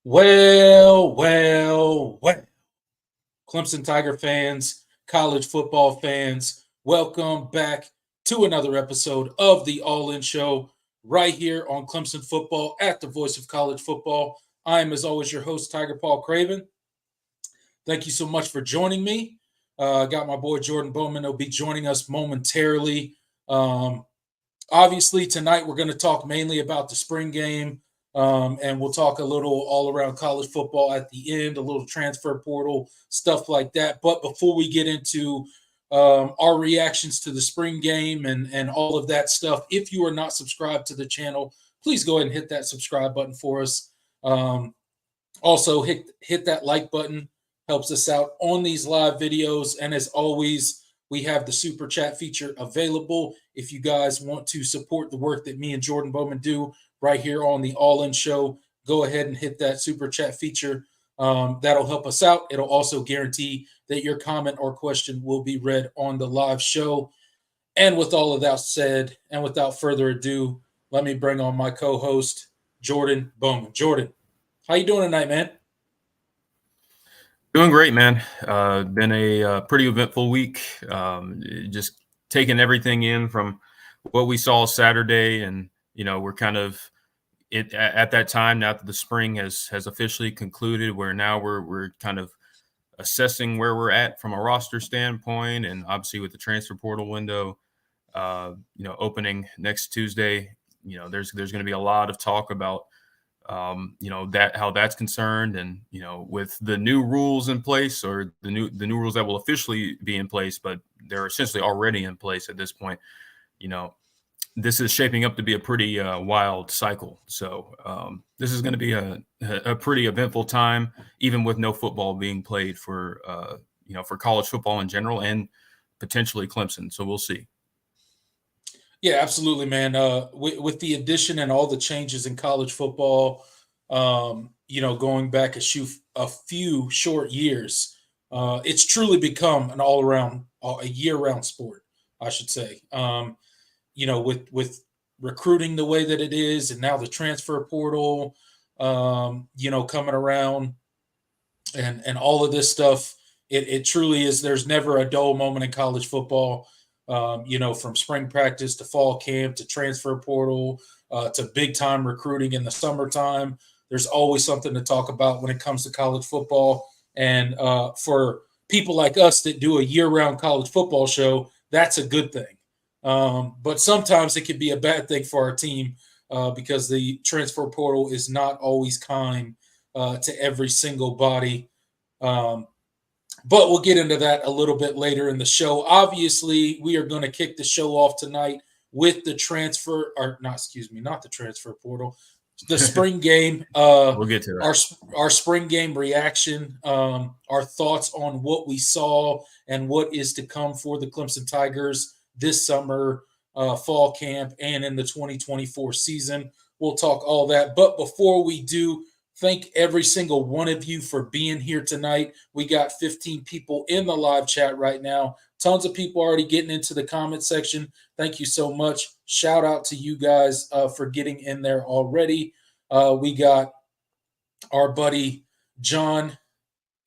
Well. Clemson Tiger fans, college football fans, welcome back to another episode of the All In Show right here on Clemson Football at the Voice of College Football. I am, as always, your host, Tiger Paul Craven. Thank you so much for joining me. I got my boy Jordan Bowman. He'll be joining us momentarily. Obviously, tonight we're going to talk mainly about the spring game. And we'll talk a little all around college football at the end, a little transfer portal, stuff like that. But before we get into our reactions to the spring game and all of that stuff, if you are not subscribed to the channel, please go ahead and hit that subscribe button for us. Also, hit that like button. Helps us out on these live videos. And as always, we have the super chat feature available. If you guys want to support the work that me and Jordan Bowman do right here on the All In Show, go ahead and hit that super chat feature. That'll help us out. It'll also guarantee that your comment or question will be read on the live show. And with all of that said, and without further ado, let me bring on my co-host, Jordan Bowman. Jordan, how you doing tonight, man? Doing great, man. Been a pretty eventful week. Just taking everything in from what we saw Saturday, and we're kind of at that time now that the spring has officially concluded. Where now we're kind of assessing where we're at from a roster standpoint, and obviously with the transfer portal window, opening next Tuesday. There's going to be a lot of talk about. How that's concerned, and with the new rules in place, or the new rules that will officially be in place, but they're essentially already in place at this point. This is shaping up to be a pretty wild cycle. So this is going to be a pretty eventful time, even with no football being played for college football in general, and potentially Clemson. So we'll see. Yeah, absolutely, man. With the addition and all the changes in college football, going back a few short years, it's truly become an all-around, a year-round sport, I should say. With recruiting the way that it is, and now the transfer portal, coming around, and all of this stuff, it truly is. There's never a dull moment in college football. From spring practice to fall camp to transfer portal to big time recruiting in the summertime. There's always something to talk about when it comes to college football. And for people like us that do a year-round college football show, that's a good thing. But sometimes it can be a bad thing for our team because the transfer portal is not always kind to every single body. But we'll get into that a little bit later in the show. Obviously, we are going to kick the show off tonight with the not the transfer portal, the spring game. We'll get to that. Our spring game reaction. Our thoughts on what we saw and what is to come for the Clemson Tigers this summer, fall camp, and in the 2024 season. We'll talk all that. But before we do, thank every single one of you for being here tonight. We got 15 people in the live chat right now. Tons of people already getting into the comment section. Thank you so much. Shout out to you guys for getting in there already. We got our buddy John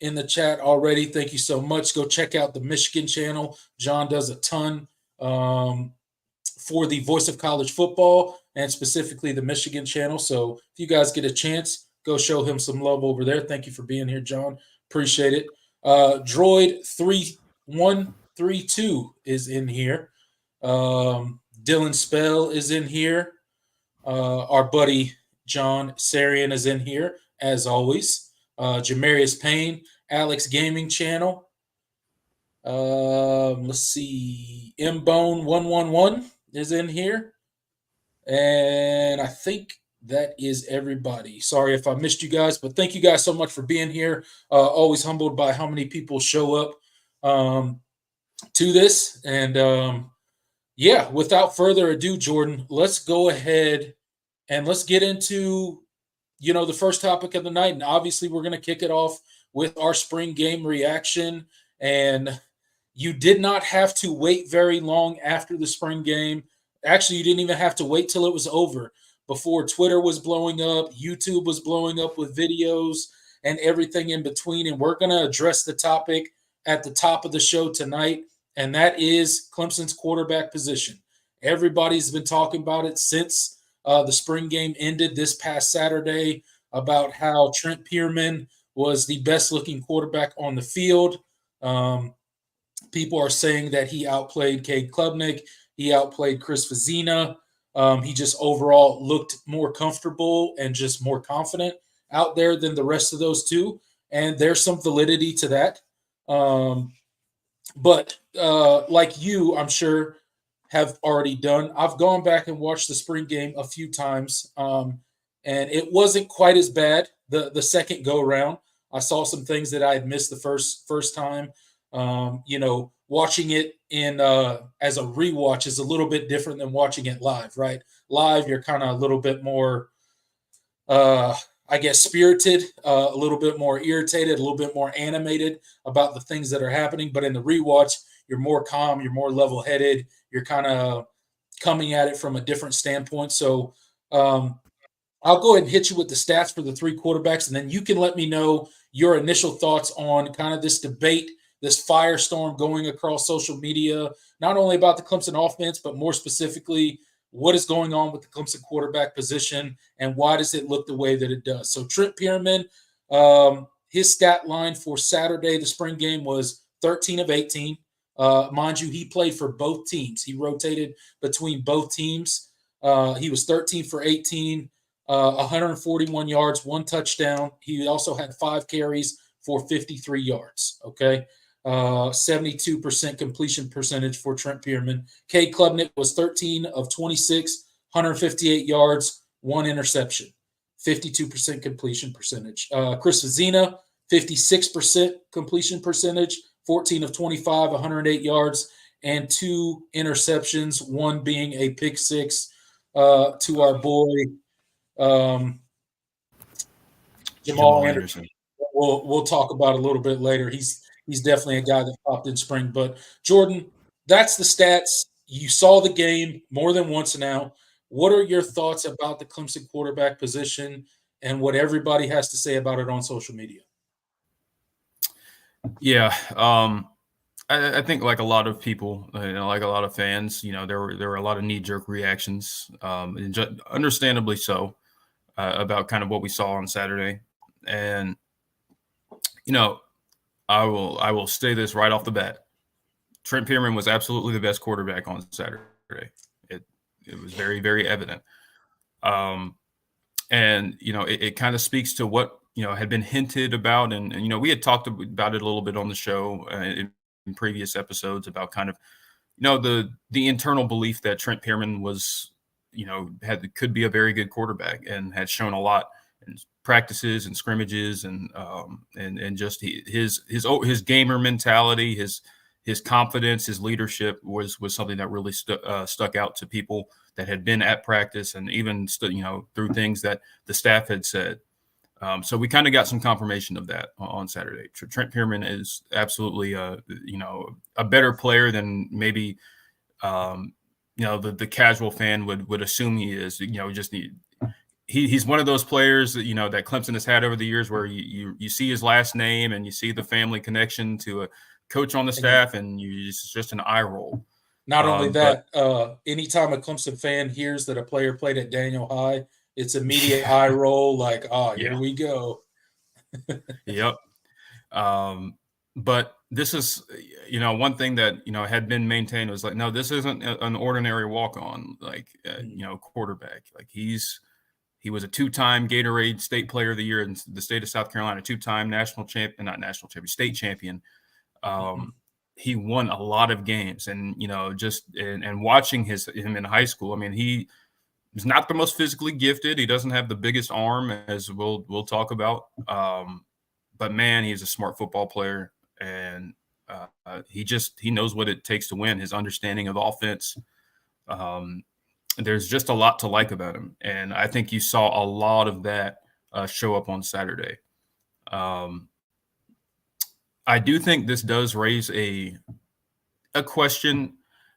in the chat already. Thank you so much. Go check out the Michigan channel. John does a ton for the Voice of College Football and specifically the Michigan channel. So if you guys get a chance, go show him some love over there. Thank you for being here, John. Appreciate it. Droid3132 is in here. Dylan Spell is in here. Our buddy John Sarian is in here, as always. Jamarius Payne, Alex Gaming Channel. Let's see. Mbone111 is in here. And I think that is everybody. Sorry if I missed you guys, but thank you guys so much for being here. Always humbled by how many people show up to this. And yeah, without further ado, Jordan, let's go ahead and let's get into, the first topic of the night. And obviously we're going to kick it off with our spring game reaction. And you did not have to wait very long after the spring game. Actually, you didn't even have to wait till it was over before Twitter was blowing up, YouTube was blowing up with videos and everything in between. And we're going to address the topic at the top of the show tonight, and that is Clemson's quarterback position. Everybody's been talking about it since the spring game ended this past Saturday about how Trent Pierman was the best-looking quarterback on the field. People are saying that he outplayed Cade Klubnik. He outplayed Chris Vizina. He just overall looked more comfortable and just more confident out there than the rest of those two. And there's some validity to that. But like you, I'm sure, have already done, I've gone back and watched the spring game a few times. And it wasn't quite as bad the second go-around. I saw some things that I had missed the first time. Watching it in as a rewatch is a little bit different than watching it live, right? Live, you're kind of a little bit more, spirited, a little bit more irritated, a little bit more animated about the things that are happening. But in the rewatch, you're more calm, you're more level-headed, you're kind of coming at it from a different standpoint. So I'll go ahead and hit you with the stats for the three quarterbacks, and then you can let me know your initial thoughts on kind of this debate, this firestorm going across social media, not only about the Clemson offense, but more specifically, what is going on with the Clemson quarterback position and why does it look the way that it does? So Trent Pierman, his stat line for Saturday, the spring game, was 13 of 18. Mind you, he played for both teams. He rotated between both teams. He was 13 for 18, 141 yards, 1 touchdown. He also had 5 carries for 53 yards, okay? 72% completion percentage for Trent Pierman. Cade Klubnik was 13 of 26, 158 yards, 1 interception, 52% completion percentage. Chris Vizina, 56% completion percentage, 14 of 25, 108 yards, and 2 interceptions, 1 being a pick six to our boy Jamal Anderson. We'll talk about a little bit later. He's definitely a guy that popped in spring. But Jordan, that's the stats. You saw the game more than once now. What are your thoughts about the Clemson quarterback position and what everybody has to say about it on social media? Yeah, I think like a lot of people, like a lot of fans, there were a lot of knee-jerk reactions, and understandably so, about kind of what we saw on Saturday. And I will say this right off the bat: Trent Pierman was absolutely the best quarterback on Saturday. It was very, very evident. And it kind of speaks to what had been hinted about, and we had talked about it a little bit on the show in previous episodes about kind of the internal belief that Trent Pierman was could be a very good quarterback and had shown a lot in practices and scrimmages and just his gamer mentality, his confidence, his leadership was something that really stuck out to people that had been at practice and even through things that the staff had said. So we kind of got some confirmation of that on Saturday. Trent Pierman is absolutely a better player than maybe the casual fan would assume he is. He's one of those players that that Clemson has had over the years where you see his last name and you see the family connection to a coach on the staff, and it's just an eye roll. Not only that, anytime a Clemson fan hears that a player played at Daniel High, it's immediate eye roll, like, here we go. Yep. But this is, one thing that, had been maintained was like, no, this isn't an ordinary walk-on, quarterback. Like he was a 2-time Gatorade State Player of the Year in the state of South Carolina, 2-time state champion. He won a lot of games, and and watching him in high school. I mean, he is not the most physically gifted. He doesn't have the biggest arm, as we'll talk about. But man, he's a smart football player, and he knows what it takes to win. His understanding of offense. There's just a lot to like about him, and I think you saw a lot of that show up on Saturday. I do think this does raise a question,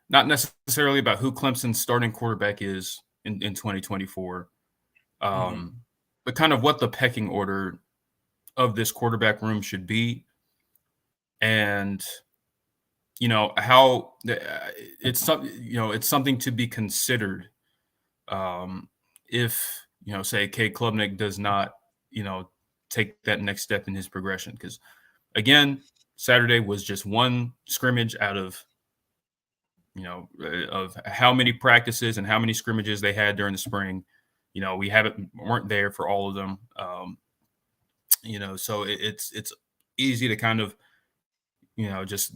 not necessarily about who Clemson's starting quarterback is in 2024, but kind of what the pecking order of this quarterback room should be, and how it's something to be considered if say Cade Klubnik does not take that next step in his progression, because again, Saturday was just one scrimmage out of of how many practices and how many scrimmages they had during the spring. We weren't there for all of them. So it's easy to kind of just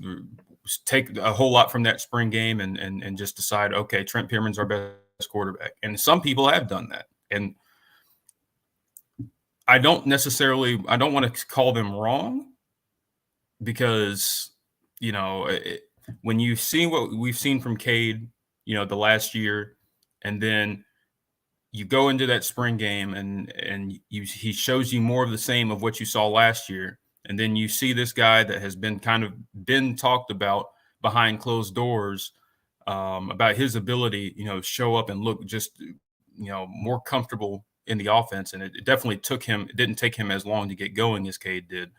take a whole lot from that spring game and just decide, okay, Trent Pierman's our best quarterback. And some people have done that. And I don't want to call them wrong, because when you see what we've seen from Cade the last year, and then you go into that spring game and he shows you more of the same of what you saw last year, and then you see this guy that has been talked about behind closed doors about his ability show up and look just more comfortable in the offense. And it definitely didn't take him as long to get going as Cade did.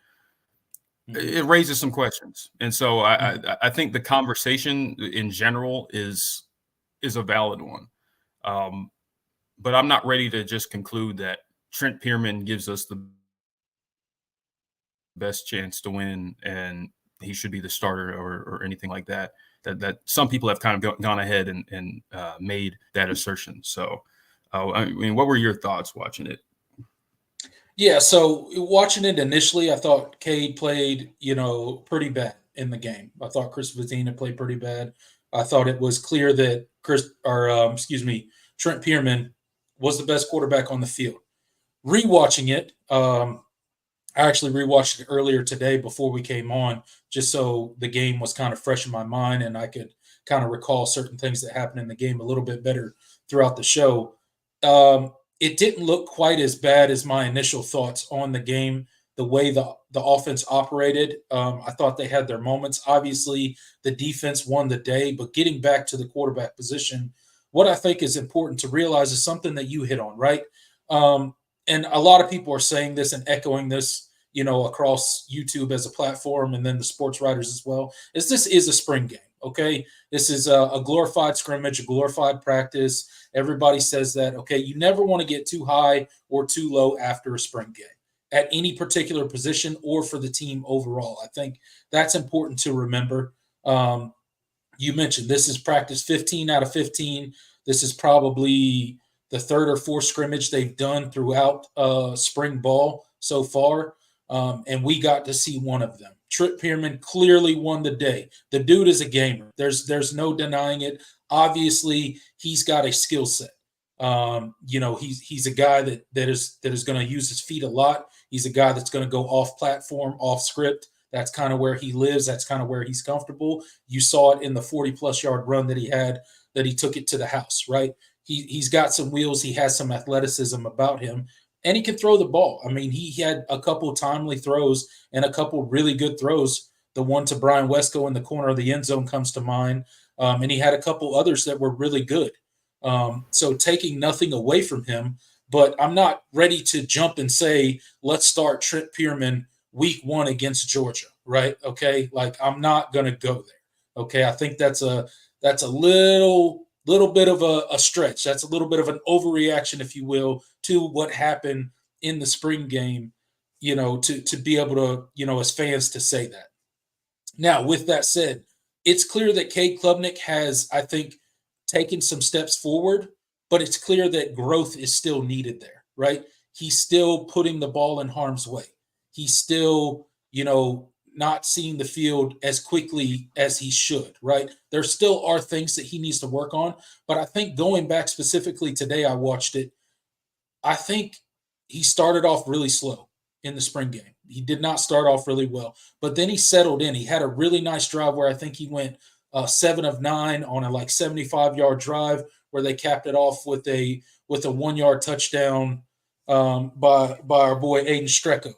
It raises some questions. And so I think the conversation in general is a valid one. But I'm not ready to just conclude that Trent Pierman gives us the best chance to win and he should be the starter or anything like that. That some people have kind of gone ahead and made that assertion. So, I mean, what were your thoughts watching it? Yeah, so watching it initially, I thought Cade played, pretty bad in the game. I thought Chris Vizina played pretty bad. I thought it was clear that Trent Pierman was the best quarterback on the field. Rewatching it, I actually rewatched it earlier today before we came on, just so the game was kind of fresh in my mind and I could kind of recall certain things that happened in the game a little bit better throughout the show. It didn't look quite as bad as my initial thoughts on the game, the way the offense operated. I thought they had their moments. Obviously, the defense won the day, but getting back to the quarterback position, what I think is important to realize is something that you hit on, right? And a lot of people are saying this and echoing this, across YouTube as a platform, and then the sports writers as well, is this is a spring game, okay? This is a glorified scrimmage, a glorified practice. Everybody says that, okay? You never want to get too high or too low after a spring game at any particular position or for the team overall. I think that's important to remember. You mentioned this is practice 15 out of 15. This is probably the third or fourth scrimmage they've done throughout spring ball so far. And we got to see one of them. Trent Pierman clearly won the day. The dude is a gamer. There's no denying it. Obviously, he's got a skill set. He's a guy that is going to use his feet a lot. He's a guy that's going to go off platform, off script. That's kind of where he lives. That's kind of where he's comfortable. You saw it in the 40+ yard run that he had, that he took it to the house, right? He's got some wheels. He has some athleticism about him, and he can throw the ball. I mean, he had a couple timely throws and a couple really good throws. The one to Brian Wesco in the corner of the end zone comes to mind, and he had a couple others that were really good. So taking nothing away from him, but I'm not ready to jump and say, let's start Trent Pierman week 1 against Georgia, right? Okay. Like, I'm not going to go there. Okay. I think that's a little bit of a stretch. That's a little bit of an overreaction, if you will, to what happened in the spring game, to be able to, as fans, to say that. Now, with that said, it's clear that Cade Klubnik has, I think, taken some steps forward, but it's clear that growth is still needed there, right? He's still putting the ball in harm's way. He's still, not seeing the field as quickly as he should, right? There still are things that he needs to work on, but I think going back specifically today, I watched it. I think he started off really slow in the spring game. He did not start off really well, but then he settled in. He had a really nice drive where I think he went 7 of 9 on a 75-yard drive where they capped it off with a 1-yard touchdown by our boy Aiden Strecco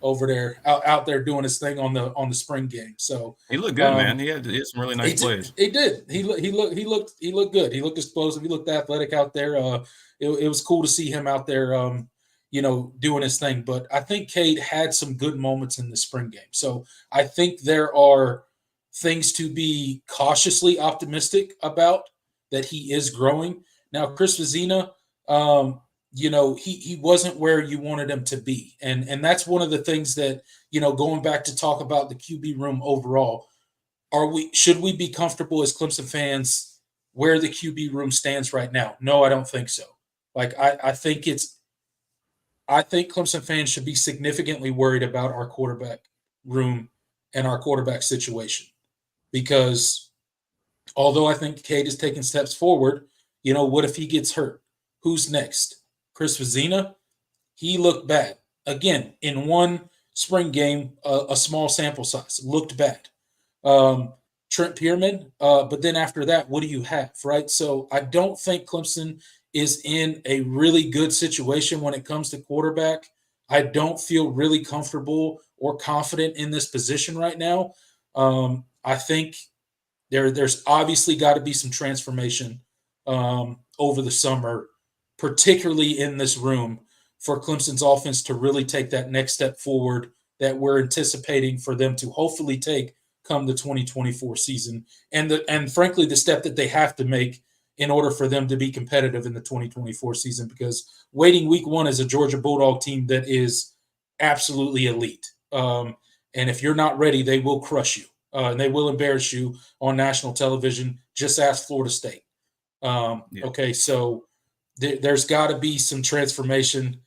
over there out there doing his thing on the spring game. So he looked good, man. He had some really nice plays. He did. He looked good. He looked explosive. He looked athletic out there. It was cool to see him out there, doing his thing. But I think Cade had some good moments in the spring game. So I think there are things to be cautiously optimistic about, that he is growing. Now, Chris Vezina, he wasn't where you wanted him to be. And that's one of the things that, going back to talk about the QB room overall, should we be comfortable as Clemson fans where the QB room stands right now? No, I don't think so. I think Clemson fans should be significantly worried about our quarterback room and our quarterback situation, because although I think Cade is taking steps forward, what if he gets hurt? Who's next? Chris Vezina, he looked bad. Again, in one spring game, a small sample size, looked bad. Trent Pierman, but then after that, what do you have, right? So I don't think Clemson is in a really good situation when it comes to quarterback. I don't feel really comfortable or confident in this position right now. I think there's obviously got to be some transformation over the summer, particularly in this room, for Clemson's offense to really take that next step forward that we're anticipating for them to hopefully take come the 2024 season, and frankly, the step that they have to make in order for them to be competitive in the 2024 season, because waiting week 1 is a Georgia Bulldog team that is absolutely elite. And if you're not ready, they will crush you. And they will embarrass you on national television. Just ask Florida State. Okay, so there's got to be some transformation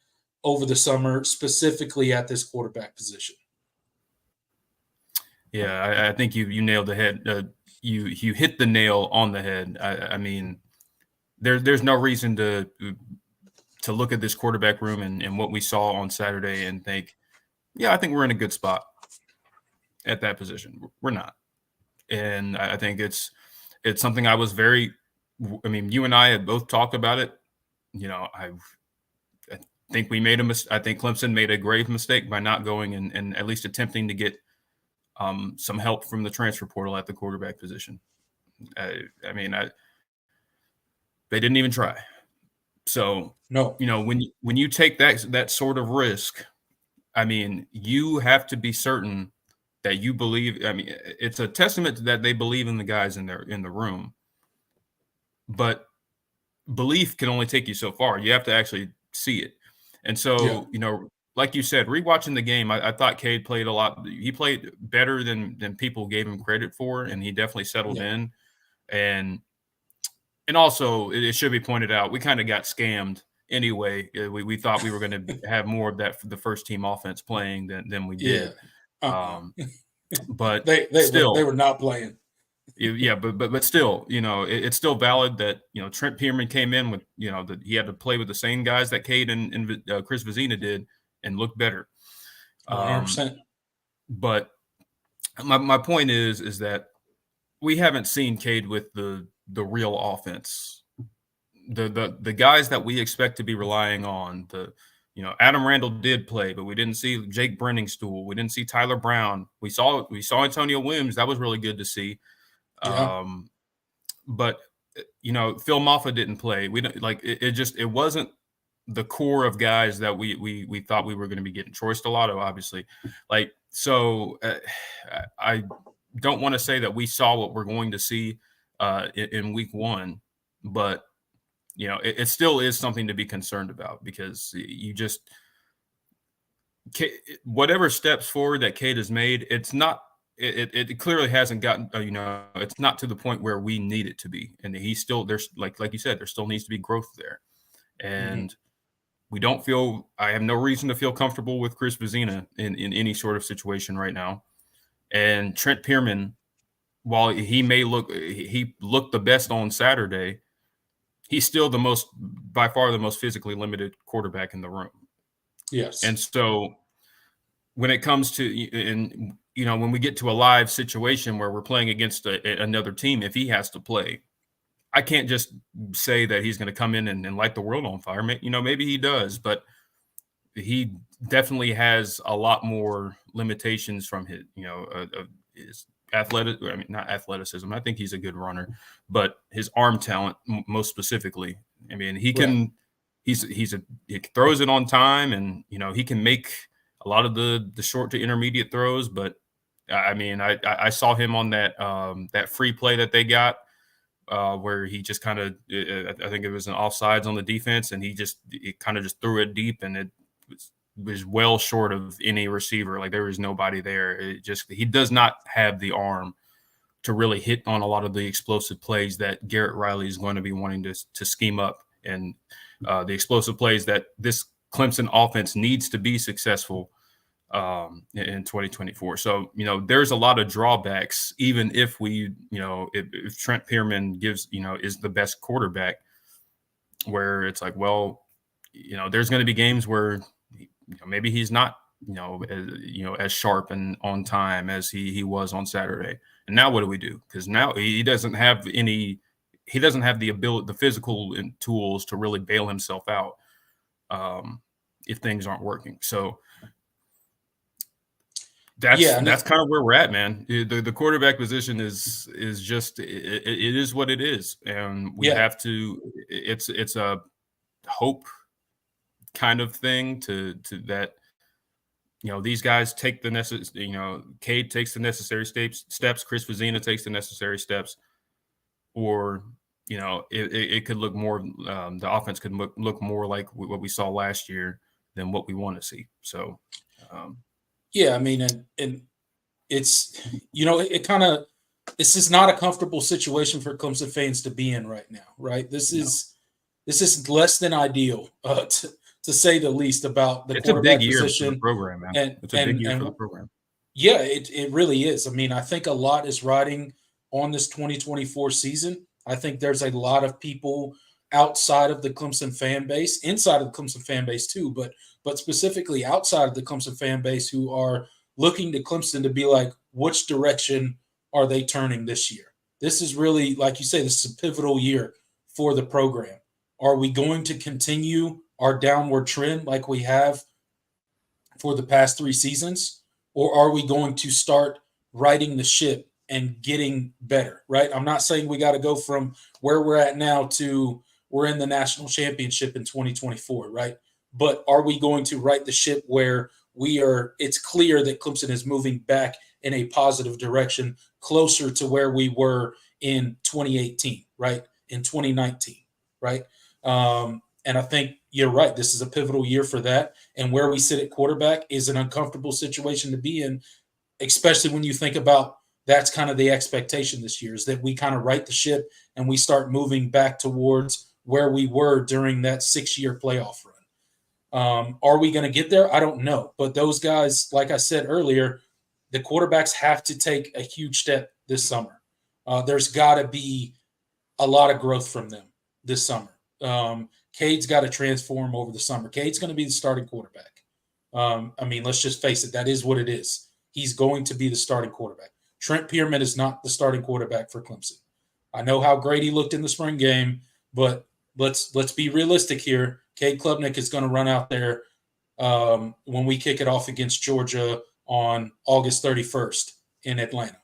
over the summer, specifically at this quarterback position. Yeah, I think you nailed the head. You hit the nail on the head. I mean, there's no reason to look at this quarterback room and what we saw on Saturday and think, yeah, I think we're in a good spot at that position. We're not. And I think it's something I was I mean, you and I had both talked about it. I think we made I think Clemson made a grave mistake by not going and at least attempting to get some help from the transfer portal at the quarterback position. They didn't even try. So, no, when you take that sort of risk, I mean, you have to be certain that you believe. I mean, it's a testament that they believe in the guys in the room. But belief can only take you so far. You have to actually see it. And so, like you said, rewatching the game, I thought Cade played a lot. He played better than people gave him credit for, and he definitely settled in. And also, it should be pointed out, we kind of got scammed anyway. We thought we were going to have more of that for the first team offense playing than we did. Yeah. But they still, they were not playing. Yeah, but still, it's still valid that Trent Pierman came in with that he had to play with the same guys that Cade and Chris Vizina did and looked better. 100%. But my point is that we haven't seen Cade with the real offense. The guys that we expect to be relying on, Adam Randall did play, but we didn't see Jake Brenningstool. We didn't see Tyler Brown. We saw Antonio Williams. That was really good to see. Yeah. But Phil Maffa didn't play. We don't it wasn't the core of guys that we thought we were going to be getting. Troy Stellato, obviously, so I don't want to say that we saw what we're going to see in week one, but it still is something to be concerned about, because you just whatever steps forward that Cade has made, it's not. It clearly hasn't gotten, it's not to the point where we need it to be. And he's still, there's like you said, there still needs to be growth there. And we don't feel, I have no reason to feel comfortable with Chris Vizina in any sort of situation right now. And Trent Pierman, while he looked the best on Saturday, he's still by far the most physically limited quarterback in the room. Yes. And so when it comes to, when we get to a live situation where we're playing against another team, if he has to play, I can't just say that he's going to come in and light the world on fire. Maybe he does, but he definitely has a lot more limitations from his, his not athleticism. I think he's a good runner, but his arm talent, most specifically. I mean, he can, he throws it on time, and he can make a lot of the short to intermediate throws. But I mean, I saw him on that free play that they got, where he just kind of, I think it was an offsides on the defense, and he kind of just threw it deep, and it was well short of any receiver. Like, there was nobody there. He does not have the arm to really hit on a lot of the explosive plays that Garrett Riley is going to be wanting to scheme up, and the explosive plays that this Clemson offense needs to be successful in 2024. So, there's a lot of drawbacks, even if if Trent Pierman is the best quarterback, where it's like, well, there's going to be games where maybe he's not, as sharp and on time as he was on Saturday. And now what do we do? Because now he doesn't have the ability, the physical tools to really bail himself out if things aren't working. So that's kind of where we're at, man. The quarterback position is just it is what it is, and we have to. It's a hope kind of thing to that. These guys take the necessary. Cade takes the necessary steps. Chris Vizina takes the necessary steps, or it could look more. The offense could look more like what we saw last year than what we want to see. So. Yeah, I mean, and it's, this is not a comfortable situation for Clemson fans to be in right now, right? This is less than ideal, to say the least, about the quarterback position. For the program, man. It's a big year for the program. Yeah, it really is. I mean, I think a lot is riding on this 2024 season. I think there's a lot of people outside of the Clemson fan base, inside of the Clemson fan base too, but specifically outside of the Clemson fan base, who are looking to Clemson to be like, which direction are they turning this year? This is really, like you say, this is a pivotal year for the program. Are we going to continue our downward trend like we have for the past 3 seasons? Or are we going to start righting the ship and getting better, right? I'm not saying we got to go from where we're at now to we're in the national championship in 2024, right? But are we going to right the ship where it's clear that Clemson is moving back in a positive direction, closer to where we were in 2018, right? In 2019, right? And I think you're right. This is a pivotal year for that. And where we sit at quarterback is an uncomfortable situation to be in, especially when you think about that's kind of the expectation this year, is that we kind of right the ship and we start moving back towards where we were during that 6-year playoff run. Are we going to get there? I don't know. But those guys, like I said earlier, the quarterbacks have to take a huge step this summer. there's got to be a lot of growth from them this summer. Cade's got to transform over the summer. Cade's going to be the starting quarterback. I mean, let's just face it. That is what it is. He's going to be the starting quarterback. Trent Pierman is not the starting quarterback for Clemson. I know how great he looked in the spring game, but let's be realistic here. Cade Klubnik is going to run out there when we kick it off against Georgia on August 31st in Atlanta.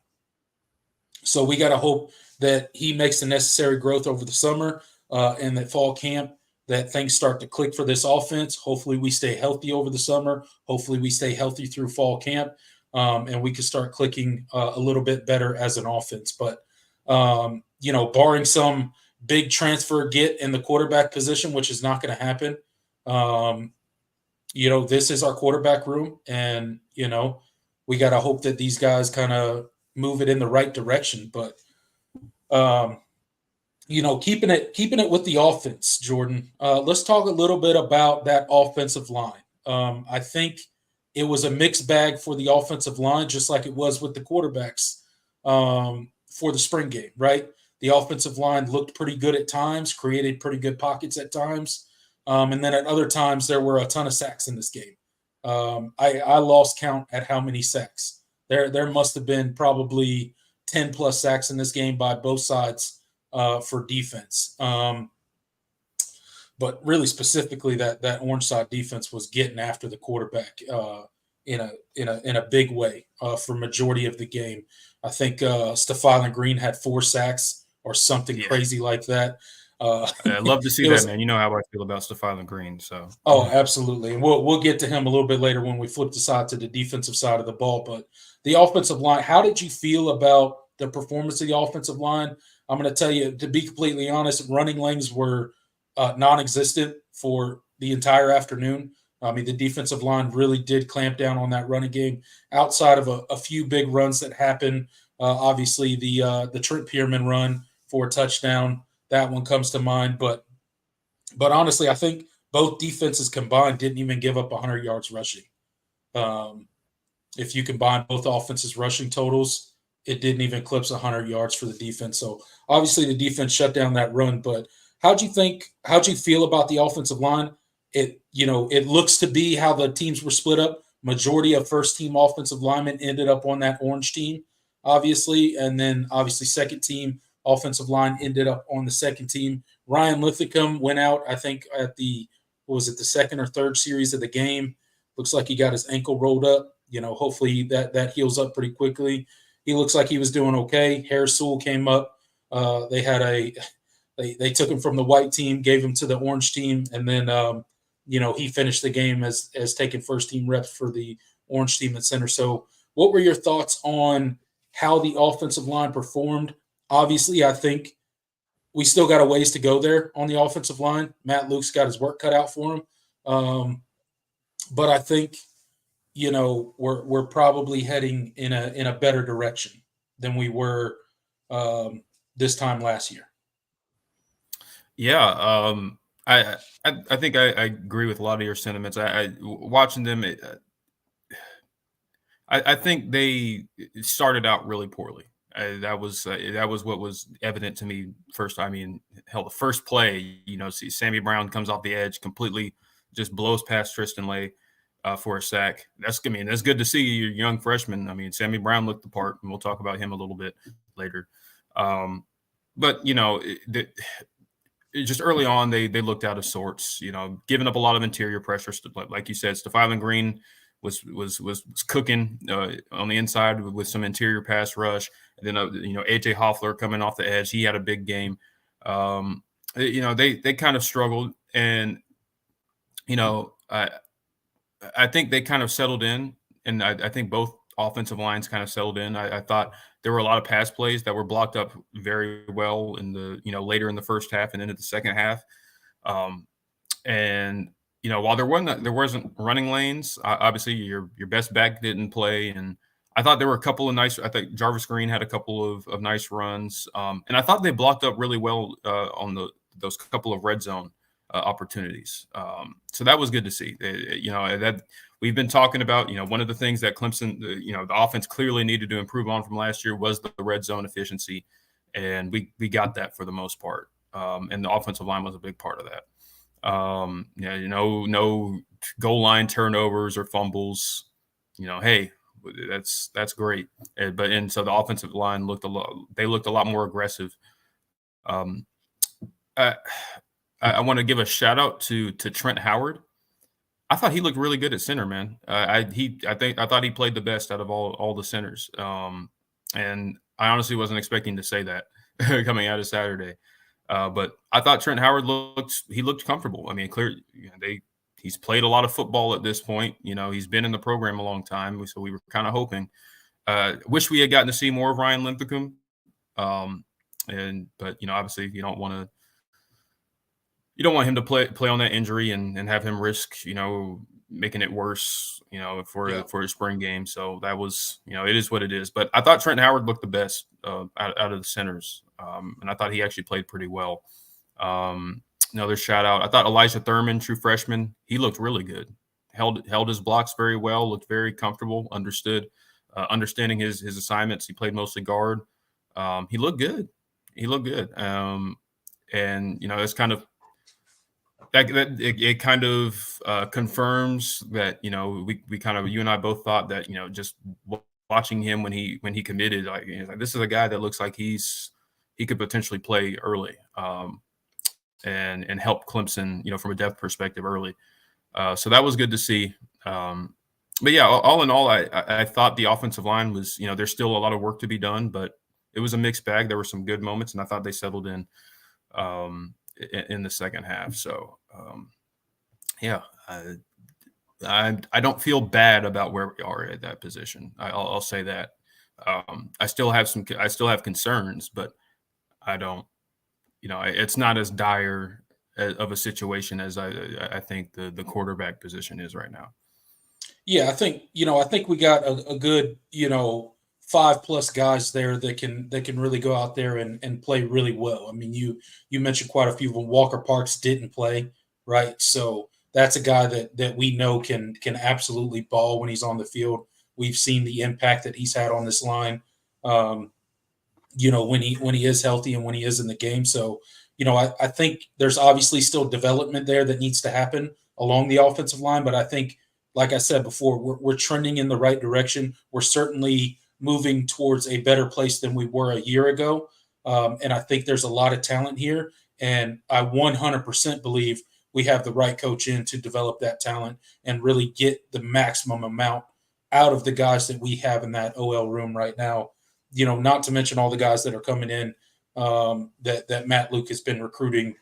So we got to hope that he makes the necessary growth over the summer and that fall camp, that things start to click for this offense. Hopefully we stay healthy over the summer. Hopefully we stay healthy through fall camp, and we can start clicking a little bit better as an offense. But, barring some big transfer get in the quarterback position, which is not going to happen, this is our quarterback room. And, we got to hope that these guys kind of move it in the right direction. But, keeping it with the offense, Jordan, let's talk a little bit about that offensive line. I think it was a mixed bag for the offensive line, just like it was with the quarterbacks for the spring game, right? The offensive line looked pretty good at times, created pretty good pockets at times. And then at other times, there were a ton of sacks in this game. I lost count at how many sacks. There must have been probably 10 plus sacks in this game by both sides for defense. But really specifically, that orange side defense was getting after the quarterback in a big way for majority of the game. I think Stephon Green had 4 sacks or something crazy like that. I'd love to see that, man. You know how I feel about Stephon Green. So, absolutely, and we'll get to him a little bit later when we flip the side to the defensive side of the ball. But the offensive line, how did you feel about the performance of the offensive line? I'm going to tell you, to be completely honest, running lanes were non-existent for the entire afternoon. I mean, the defensive line really did clamp down on that running game. Outside of a few big runs that happened, obviously the Trent Pierman run for a touchdown, that one comes to mind. But honestly, I think both defenses combined didn't even give up 100 yards rushing. If you combine both offenses' rushing totals, it didn't even eclipse 100 yards for the defense. So obviously the defense shut down that run. But how'd you feel about the offensive line? It looks to be how the teams were split up. Majority of first-team offensive linemen ended up on that orange team, obviously, and then obviously second-team offensive line ended up on the second team. Ryan Lithicum went out, I think, at the second or third series of the game. Looks like he got his ankle rolled up. Hopefully that heals up pretty quickly. He looks like he was doing okay. Harris Sewell came up. They took him from the white team, gave him to the orange team, and then he finished the game as taking first team reps for the orange team at center. So what were your thoughts on how the offensive line performed? Obviously, I think we still got a ways to go there on the offensive line. Matt Luke's got his work cut out for him. But I think, we're probably heading in a better direction than we were this time last year. Yeah, I think I agree with a lot of your sentiments. I watching them, I think they started out really poorly. That was what was evident to me first. I mean, hell, the first play, see Sammy Brown comes off the edge, completely just blows past Tristan Lay for a sack. That's good to see your young freshman. I mean, Sammy Brown looked the part, and we'll talk about him a little bit later. But just early on, they looked out of sorts. Giving up a lot of interior pressure, like you said. Stephon Green was cooking on the inside with some interior pass rush. And then AJ Hoffler coming off the edge, he had a big game. They kind of struggled, and I think they kind of settled in, and I think both offensive lines kind of settled in. I thought there were a lot of pass plays that were blocked up very well in the later in the first half and into the second half. And while there wasn't running lanes, obviously your best back didn't play, and I thought there were a couple of nice. I think Jarvis Green had a couple of nice runs, and I thought they blocked up really well on those couple of red zone opportunities. So that was good to see. That we've been talking about. One of the things that Clemson, the offense clearly needed to improve on from last year was the red zone efficiency. and we got that for the most part. And the offensive line was a big part of that. Yeah, no goal line turnovers or fumbles. Hey, that's great. And so the offensive line looked a lot more aggressive. Um, I I want to give a shout out to Trent Howard. I thought he looked really good at center, man. I thought he played the best out of all the centers. And I honestly wasn't expecting to say that coming out of Saturday. But I thought Trent Howard looked comfortable. I mean, he's played a lot of football at this point. He's been in the program a long time, so we were kind of hoping. Wish we had gotten to see more of Ryan Linthicum. But obviously you don't want him to play on that injury and have him risk, making it worse, for a spring game. So that was, it is what it is. But I thought Trent Howard looked the best out of the centers, and I thought he actually played pretty well. Another shout out, I thought Elijah Thurman, true freshman, he looked really good. Held his blocks very well, looked very comfortable, understanding his assignments. He played mostly guard. He looked good. And it's kind of it kind of confirms that we kind of, you and I both thought that just watching him when he committed, like this is a guy that looks like he could potentially play early, and help Clemson from a depth perspective early. So that was good to see. But yeah, all in all, I thought the offensive line was, there's still a lot of work to be done, but it was a mixed bag. There were some good moments, and I thought they settled in the second half. So yeah, I don't feel bad about where we are at that position. I'll say that. I still have concerns, but I don't. It's not as dire of a situation as I think the quarterback position is right now. Yeah, I think we got a good 5+ guys there that can really go out there and play really well. I mean, you mentioned quite a few of them. Walker Parks didn't play, right? So that's a guy that we know can absolutely ball when he's on the field. We've seen the impact that he's had on this line, when he is healthy and when he is in the game. So, I think there's obviously still development there that needs to happen along the offensive line. But I think, like I said before, we're trending in the right direction. We're certainly moving towards a better place than we were a year ago. And I think there's a lot of talent here. And I 100% believe we have the right coach in to develop that talent and really get the maximum amount out of the guys that we have in that OL room right now. Not to mention all the guys that are coming in that Matt Luke has been recruiting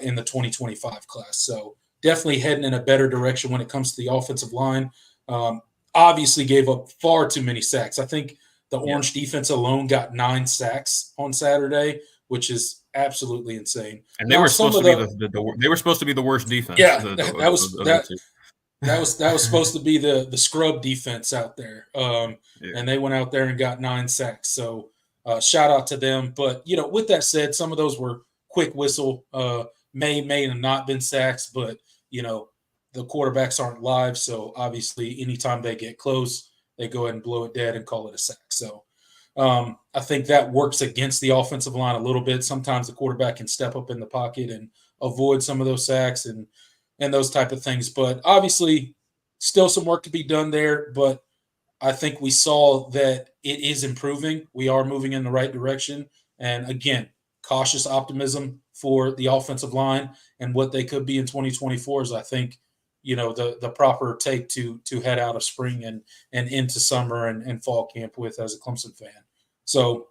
in the 2025 class. So definitely heading in a better direction when it comes to the offensive line. Obviously gave up far too many sacks. I think the Orange defense alone got 9 sacks on Saturday, which is absolutely insane. And they were supposed to be they were supposed to be the worst defense. Yeah, that was supposed to be the scrub defense out there. And they went out there and got 9 sacks. So shout out to them. But with that said, some of those were quick whistle, may have not been sacks, but the quarterbacks aren't live, so obviously anytime they get close, they go ahead and blow it dead and call it a sack. So I think that works against the offensive line a little bit. Sometimes the quarterback can step up in the pocket and avoid some of those sacks and those type of things. But obviously still some work to be done there, but I think we saw that it is improving. We are moving in the right direction. And again, cautious optimism for the offensive line and what they could be in 2024 is, I think, the proper take to head out of spring and into summer and fall camp with as a Clemson fan. So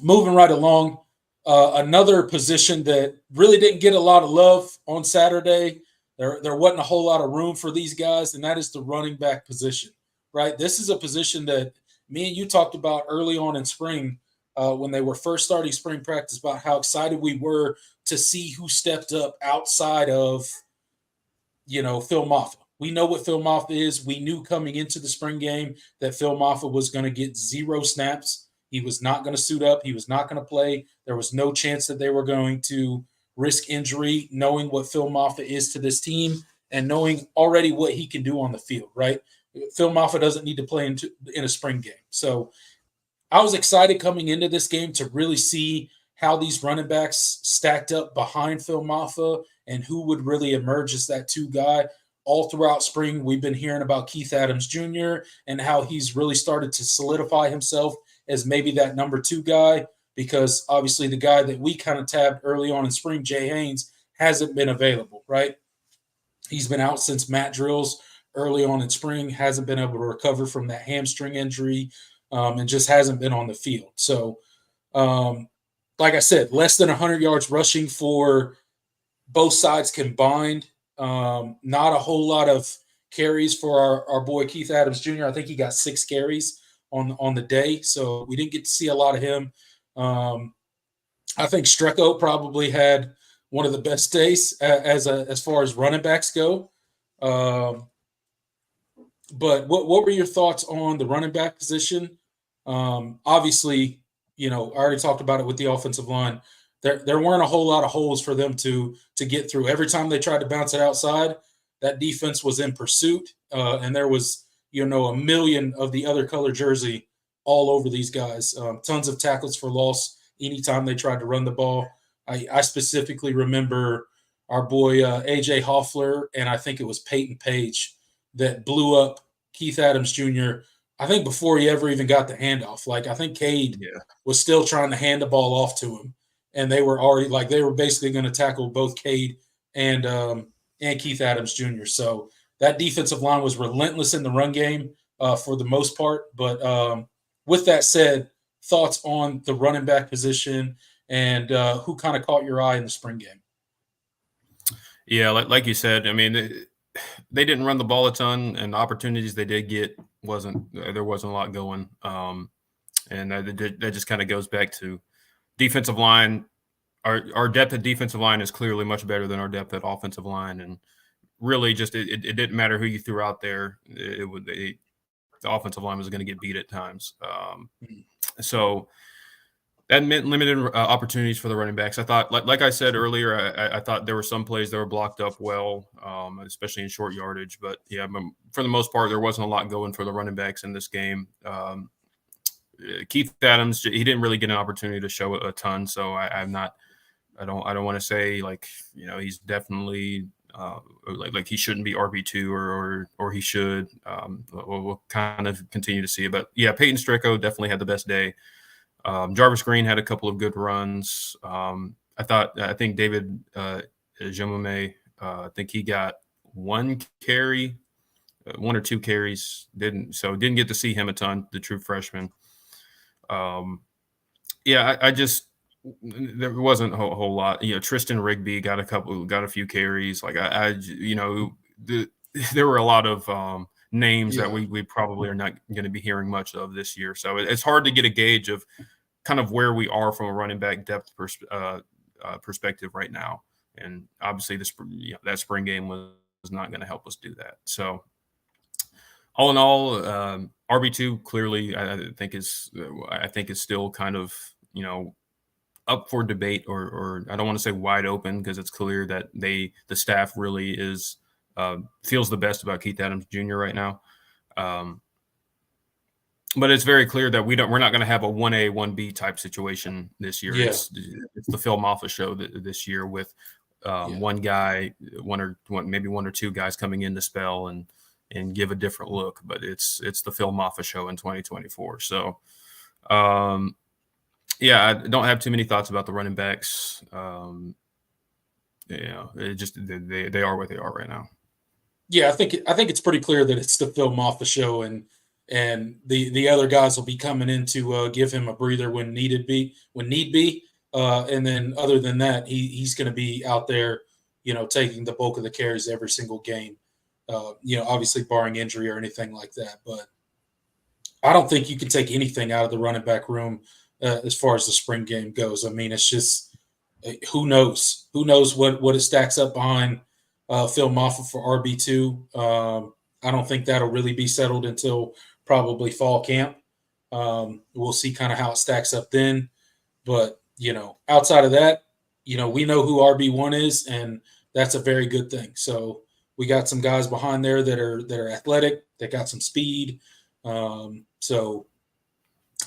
moving right along, another position that really didn't get a lot of love on Saturday. There wasn't a whole lot of room for these guys, and that is the running back position, right? This is a position that me and you talked about early on in spring when they were first starting spring practice about how excited we were to see who stepped up outside of Phil Maffa. We know what Phil Maffa is. We knew coming into the spring game that Phil Maffa was going to get 0 snaps. He was not going to suit up. He was not going to play. There was no chance that they were going to risk injury, knowing what Phil Maffa is to this team and knowing already what he can do on the field, right? Phil Maffa doesn't need to play in a spring game. So I was excited coming into this game to really see how these running backs stacked up behind Phil Maffa and who would really emerge as that two guy. All throughout spring, we've been hearing about Keith Adams Jr. and how he's really started to solidify himself as maybe that number two guy, because obviously the guy that we kind of tabbed early on in spring, Jay Haynes, hasn't been available, right? He's been out since mat drills early on in spring, hasn't been able to recover from that hamstring injury, and just hasn't been on the field. So, um, like I said, less than 100 yards rushing for both sides combined. Not a whole lot of carries for our boy Keith Adams Jr. I think he got 6 carries on the day, so we didn't get to see a lot of him. Um, I think Strecco probably had one of the best days as far as running backs go. Um, but what were your thoughts on the running back position? Obviously, I already talked about it with the offensive line. There weren't a whole lot of holes for them to get through. Every time they tried to bounce it outside, that defense was in pursuit, and there was a million of the other color jersey all over these guys. Tons of tackles for loss anytime they tried to run the ball. I specifically remember our boy AJ Hoffler, and I think it was Peyton Page that blew up Keith Adams Jr. I think before he ever even got the handoff. Like, I think Cade Yeah. was still trying to hand the ball off to him, and they were basically going to tackle both Cade and Keith Adams Jr. So that defensive line was relentless in the run game for the most part. But with that said, thoughts on the running back position and who kind of caught your eye in the spring game? Yeah, like you said, I mean, they didn't run the ball a ton, and the opportunities they did get there wasn't a lot going. And that just kind of goes back to defensive line. Our depth at defensive line is clearly much better than our depth at offensive line, and really just it didn't matter who you threw out there. The offensive line was going to get beat at times. So that meant limited opportunities for the running backs. I thought, like I said earlier, I thought there were some plays that were blocked up well, especially in short yardage. But yeah, for the most part, there wasn't a lot going for the running backs in this game. Keith Adams, he didn't really get an opportunity to show a ton, so I don't want to say he's definitely like he shouldn't be RB2 or he should. We'll kind of continue to see it, but yeah, Peyton Strecco definitely had the best day. Jarvis Green had a couple of good runs. I think David Jemome, I think he got one or two carries. Didn't get to see him a ton, the true freshman. I just there wasn't a whole lot. Tristan Rigby got a few carries. Like there were a lot of names that we probably are not going to be hearing much of this year. So it's hard to get a gauge of kind of where we are from a running back depth perspective right now. And obviously that spring game was not going to help us do that. So all in all, RB2 clearly I think is still kind of, up for debate, or I don't want to say wide open, because it's clear that the staff really feels the best about Keith Adams Jr. right now. But it's very clear that we're not going to have a 1A, 1B type situation this year. Yeah. It's the Phil Maffa show this year with one guy, maybe one or two guys coming in to spell and give a different look. But it's the Phil Maffa show in 2024. So, I don't have too many thoughts about the running backs. It just they are what they are right now. Yeah, I think it's pretty clear that it's the Phil Maffa show, and the other guys will be coming in to give him a breather when need be. And then other than that, he's going to be out there, taking the bulk of the carries every single game. Obviously barring injury or anything like that. But I don't think you can take anything out of the running back room as far as the spring game goes. I mean, it's just who knows what it stacks up behind Phil Maffa for RB2. I don't think that'll really be settled until probably fall camp. We'll see kind of how it stacks up then. But, outside of that, we know who RB1 is, and that's a very good thing. So we got some guys behind there that are athletic, that got some speed. So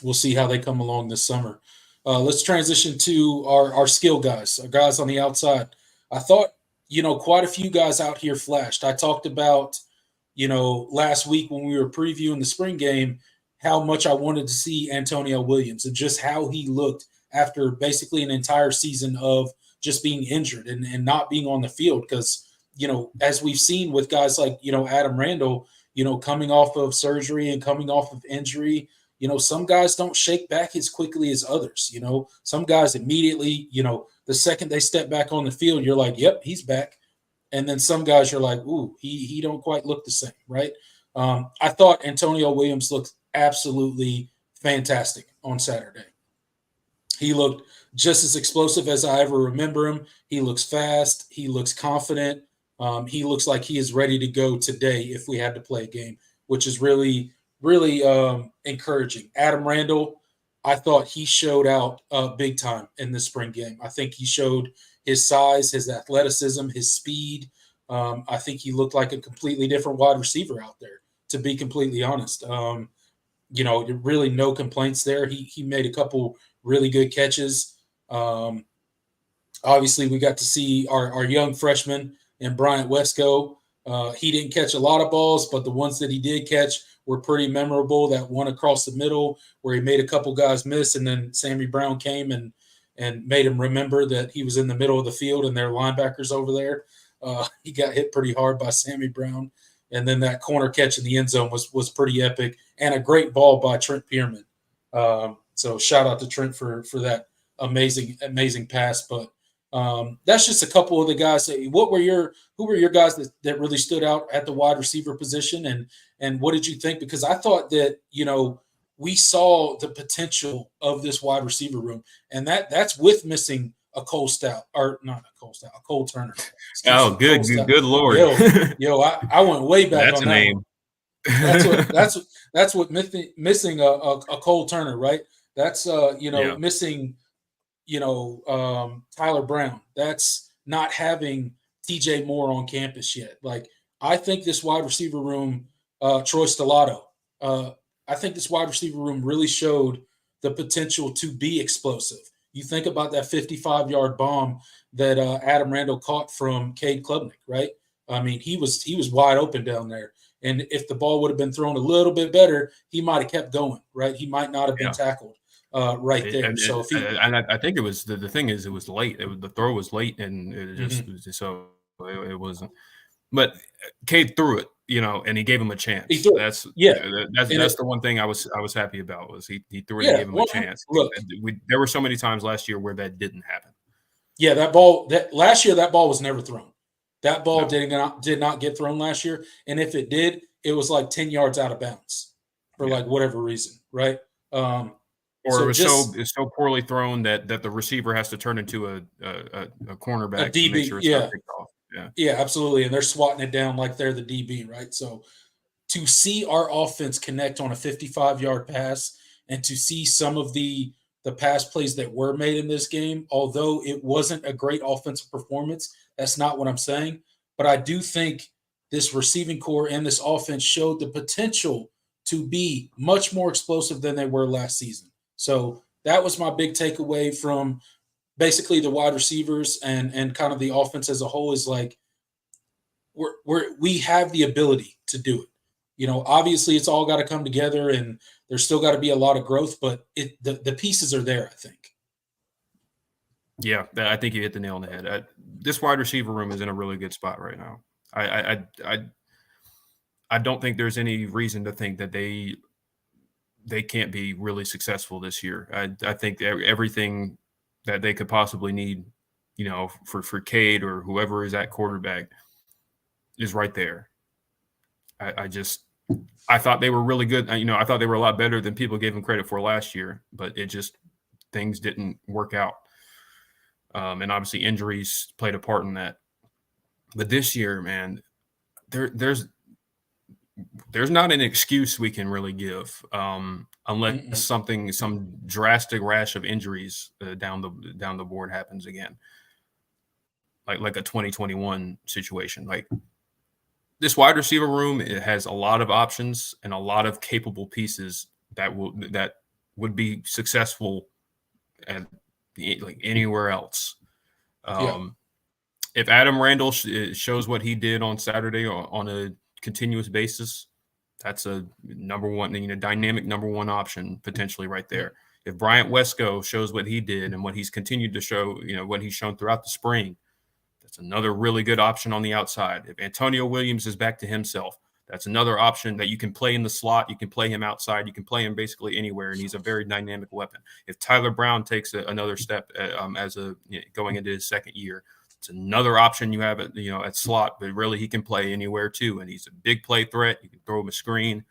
we'll see how they come along this summer. Let's transition to our skill guys, our guys on the outside. I thought, quite a few guys out here flashed. I talked about, last week when we were previewing the spring game, how much I wanted to see Antonio Williams and just how he looked after basically an entire season of just being injured and not being on the field. Because, as we've seen with guys like, Adam Randall, coming off of surgery and coming off of injury, some guys don't shake back as quickly as others. Some guys immediately, the second they step back on the field, you're like, yep, he's back. And then some guys you're like, ooh, he don't quite look the same, right? I thought Antonio Williams looked absolutely fantastic on Saturday. He looked just as explosive as I ever remember him. He looks fast. He looks confident. He looks like he is ready to go today if we had to play a game, which is really, really encouraging. Adam Randall, I thought he showed out big time in this spring game. I think he showed his size, his athleticism, his speed. I think he looked like a completely different wide receiver out there, to be completely honest. Really no complaints there. He made a couple really good catches. Obviously, we got to see our young freshman and Bryant Wesco. He didn't catch a lot of balls, but the ones that he did catch were pretty memorable. That one across the middle where he made a couple guys miss, and then Sammy Brown came and made him remember that he was in the middle of the field and there are linebackers over there. He got hit pretty hard by Sammy Brown. And then that corner catch in the end zone was pretty epic, and a great ball by Trent Pierman. So shout out to Trent for that amazing pass. But that's just a couple of the guys. Who were your guys that really stood out at the wide receiver position, and what did you think? Because I thought that we saw the potential of this wide receiver room, and that's with missing a Cole Stout, or not a Cole Stout, a Cole Turner. Good Lord. Yo, I went way back that's on a that name. one. That's what missing a Cole Turner, right? That's missing Tyler Brown. That's not having TJ Moore on campus yet. Like, I think this wide receiver room, Troy Stellato, I think this wide receiver room really showed the potential to be explosive. You think about that 55-yard bomb that Adam Randall caught from Cade Klubnik, right? I mean, he was wide open down there. And if the ball would have been thrown a little bit better, he might have kept going, right? He might not have been tackled right there. I think it was the thing is it was late. The throw was late, and it just it wasn't. But Cade threw it, and he gave him a chance. That's the one thing I was happy about was he threw it and gave him a chance. Look, there were so many times last year where that didn't happen. Yeah, last year that ball was never thrown. That ball did not get thrown last year, and if it did, it was like 10 yards out of bounds for like whatever reason, right? Or it was so poorly thrown that the receiver has to turn into a cornerback a DB, to make sure it's not picked off. Yeah, absolutely. And they're swatting it down like they're the DB, right? So to see our offense connect on a 55-yard pass and to see some of the pass plays that were made in this game, although it wasn't a great offensive performance, that's not what I'm saying. But I do think this receiving core and this offense showed the potential to be much more explosive than they were last season. So that was my big takeaway from basically the wide receivers and kind of the offense as a whole, is like we have the ability to do it. Obviously it's all got to come together and there's still got to be a lot of growth, but the pieces are there, I think. Yeah, I think you hit the nail on the head. This wide receiver room is in a really good spot right now. I don't think there's any reason to think that they can't be really successful this year. I think everything that they could possibly need, for Cade or whoever is at quarterback is right there. I thought they were really good. I thought they were a lot better than people gave them credit for last year, but things didn't work out. And obviously injuries played a part in that. But this year, man, there's not an excuse we can really give unless some drastic rash of injuries down the board happens again, like a 2021 situation. Like, this wide receiver room, it has a lot of options and a lot of capable pieces that would be successful at like anywhere else. If Adam Randall shows what he did on Saturday on a continuous basis, that's a number one, dynamic number one option potentially right there. If Bryant Wesco shows what he did and what he's continued to show, what he's shown throughout the spring, that's another really good option on the outside. If Antonio Williams is back to himself, that's another option that you can play in the slot. You can play him outside. You can play him basically anywhere, and he's a very dynamic weapon. If Tyler Brown takes another step going into his second year, it's another option you have at slot, but really he can play anywhere too, and he's a big play threat. You can throw him a screen.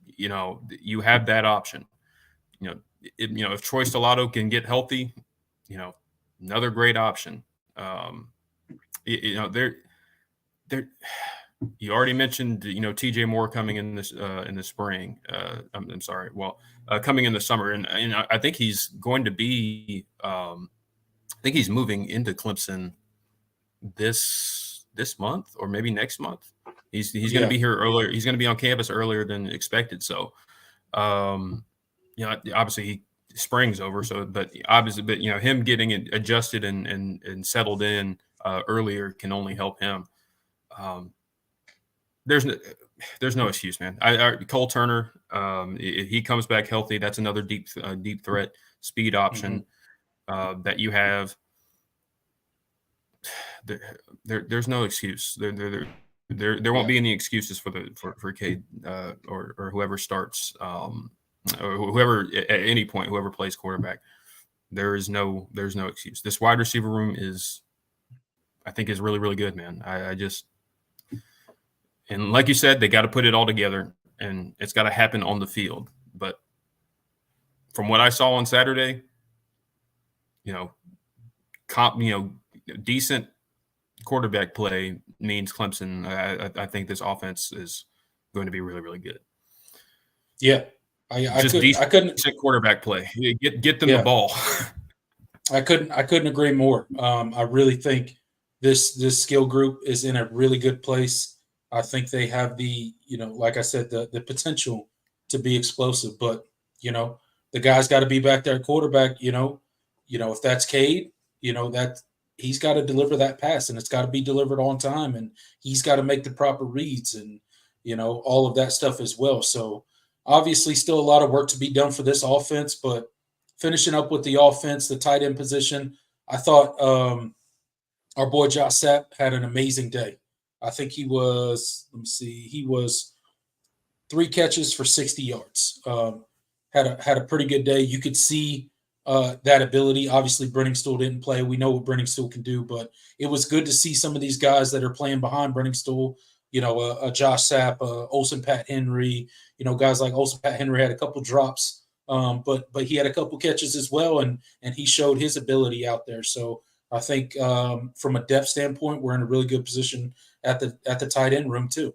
You have that option. If Troy Stellato can get healthy, another great option. You already mentioned, TJ Moore coming in the spring. I'm sorry. Well, coming in the summer, and I think he's going to be. I think he's moving into Clemson this month or maybe next month. He's going to be here earlier. He's going to be on campus earlier than expected. So, obviously spring's over. So, but him getting adjusted and settled in earlier can only help him. There's no excuse, man. Cole Turner, if he comes back healthy, that's another deep threat speed option that you have. There's no excuse. There won't be any excuses for Cade or whoever starts or whoever at any point, whoever plays quarterback. There's no excuse. This wide receiver room I think is really, really good, man. And like you said, they got to put it all together, and it's got to happen on the field. But from what I saw on Saturday, decent quarterback play means Clemson. I think this offense is going to be really, really good. Yeah, I couldn't quarterback play. Get them the ball. I couldn't agree more. I really think this skill group is in a really good place. I think they have the, like I said, the potential to be explosive, but, the guy's got to be back there at quarterback, if that's Cade, that he's got to deliver that pass, and it's got to be delivered on time, and he's got to make the proper reads and, all of that stuff as well. So obviously still a lot of work to be done for this offense, but finishing up with the offense, the tight end position, I thought our boy Josh Sapp had an amazing day. I think he was 3 catches for 60 yards. Had a pretty good day. You could see that ability. Obviously, Brenningstool didn't play. We know what Brenningstool can do, but it was good to see some of these guys that are playing behind Brenningstool, Josh Sapp, Olsen Pat Henry, guys like Olsen Pat Henry had a couple drops, but he had a couple catches as well, and he showed his ability out there. So I think from a depth standpoint, we're in a really good position at the tight end room too.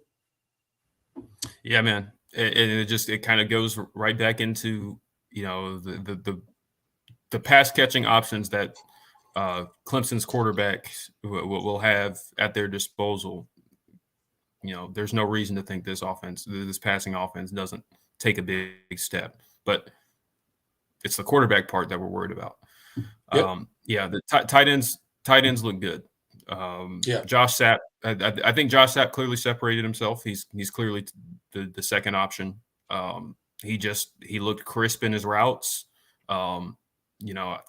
Yeah, man. It kind of goes right back into, the pass catching options that Clemson's quarterbacks will have at their disposal. There's no reason to think this passing offense doesn't take a big step, but it's the quarterback part that we're worried about. Yep. The tight ends look good. Josh Sapp, I think Josh Sapp clearly separated himself. He's clearly the second option. He looked crisp in his routes. I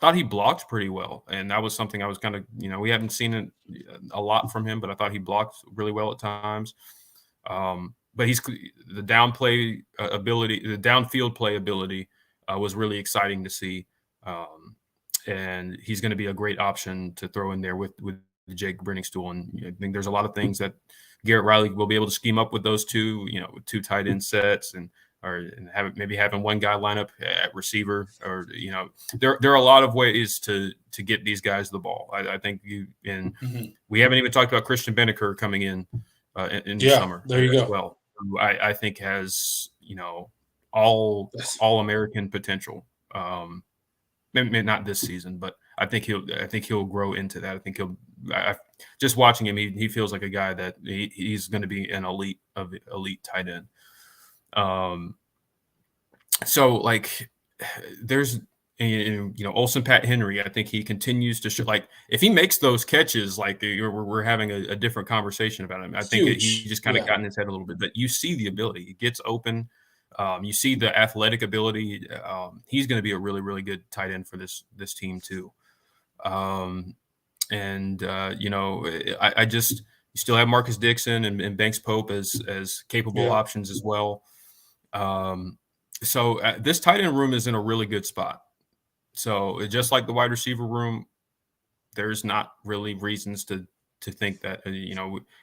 thought he blocked pretty well, and that was something I was kind of, we haven't seen it a lot from him, but I thought he blocked really well at times. But the downfield play ability was really exciting to see. And he's going to be a great option to throw in there with Jake Brenningstool. And I think there's a lot of things that Garrett Riley will be able to scheme up with those two, with 2 tight end sets and having one guy line up at receiver, or there are a lot of ways to get these guys the ball. I think we haven't even talked about Christian Beneker coming in the summer. There you go. Well, who I think has all American potential. Maybe not this season, but I think he'll grow into that. I think just watching him, he feels like a guy that he's going to be an elite tight end. So like there's, Olsen Pat Henry. I think he continues to show, like, if he makes those catches, like, we're having a different conversation about him. I think he Huge. just kind of Yeah. got in his head a little bit. But you see the ability; he gets open. You see the athletic ability. He's going to be a really, really good tight end for this team too. And I just, you still have Marcus Dixon and Banks Pope as capable Yeah. options as well. So this tight end room is in a really good spot. So just like the wide receiver room, there's not really reasons to think that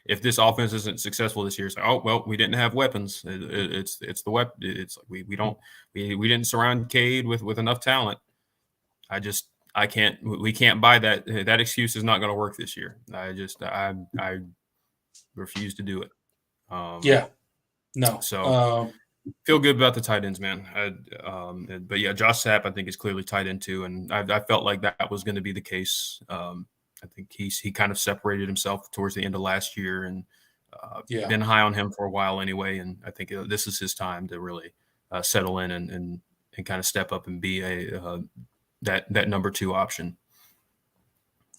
if this offense isn't successful this year, it's like, oh well, we didn't have weapons. It's the weapon. It's like we didn't surround Cade with enough talent. We can't buy that. That excuse is not going to work this year. I refuse to do it. Yeah. No. So feel good about the tight ends, man. But yeah, Josh Sapp, I think, is clearly tight end too, and I felt like that was going to be the case. I think he kind of separated himself towards the end of last year, and been high on him for a while anyway. And I think this is his time to really settle in and kind of step up and be that number 2 option.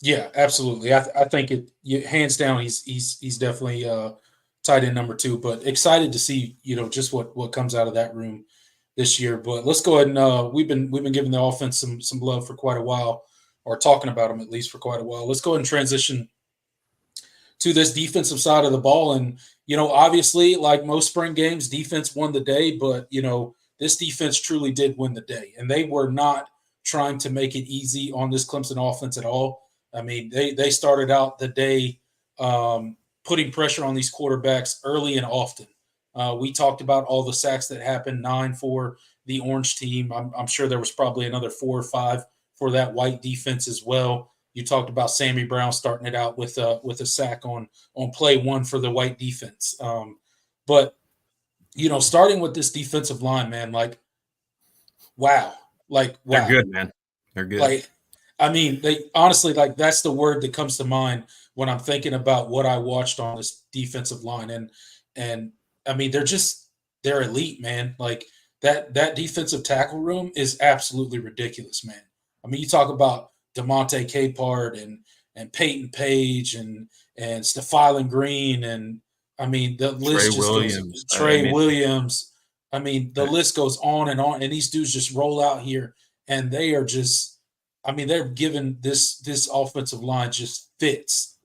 Yeah, absolutely. I think hands down he's definitely tight end number 2. But excited to see just what comes out of that room this year. But let's go ahead and we've been giving the offense some love for quite a while, or talking about them at least for quite a while. Let's go ahead and transition to this defensive side of the ball. And obviously, like most spring games, defense won the day. But this defense truly did win the day, and they were not trying to make it easy on this Clemson offense at all. I mean, they started out the day putting pressure on these quarterbacks early and often. We talked about all the sacks that happened, 9 for the Orange team. I'm sure there was probably another 4 or 5 for that white defense as well. You talked about Sammy Brown starting it out with a sack on play 1 for the white defense. But starting with this defensive line, man, like, wow, They're good, man. They're good. Like, I mean, they honestly, like, that's the word that comes to mind when I'm thinking about what I watched on this defensive line. And I mean, they're elite, man. Like, that defensive tackle room is absolutely ridiculous, man. I mean, you talk about DeMonte Capard and Peyton Page and Stephylin Green, and I mean the list just goes. Trey Williams. I mean, the list goes on, and these dudes just roll out here, and they are just. I mean, they're giving this offensive line just fits.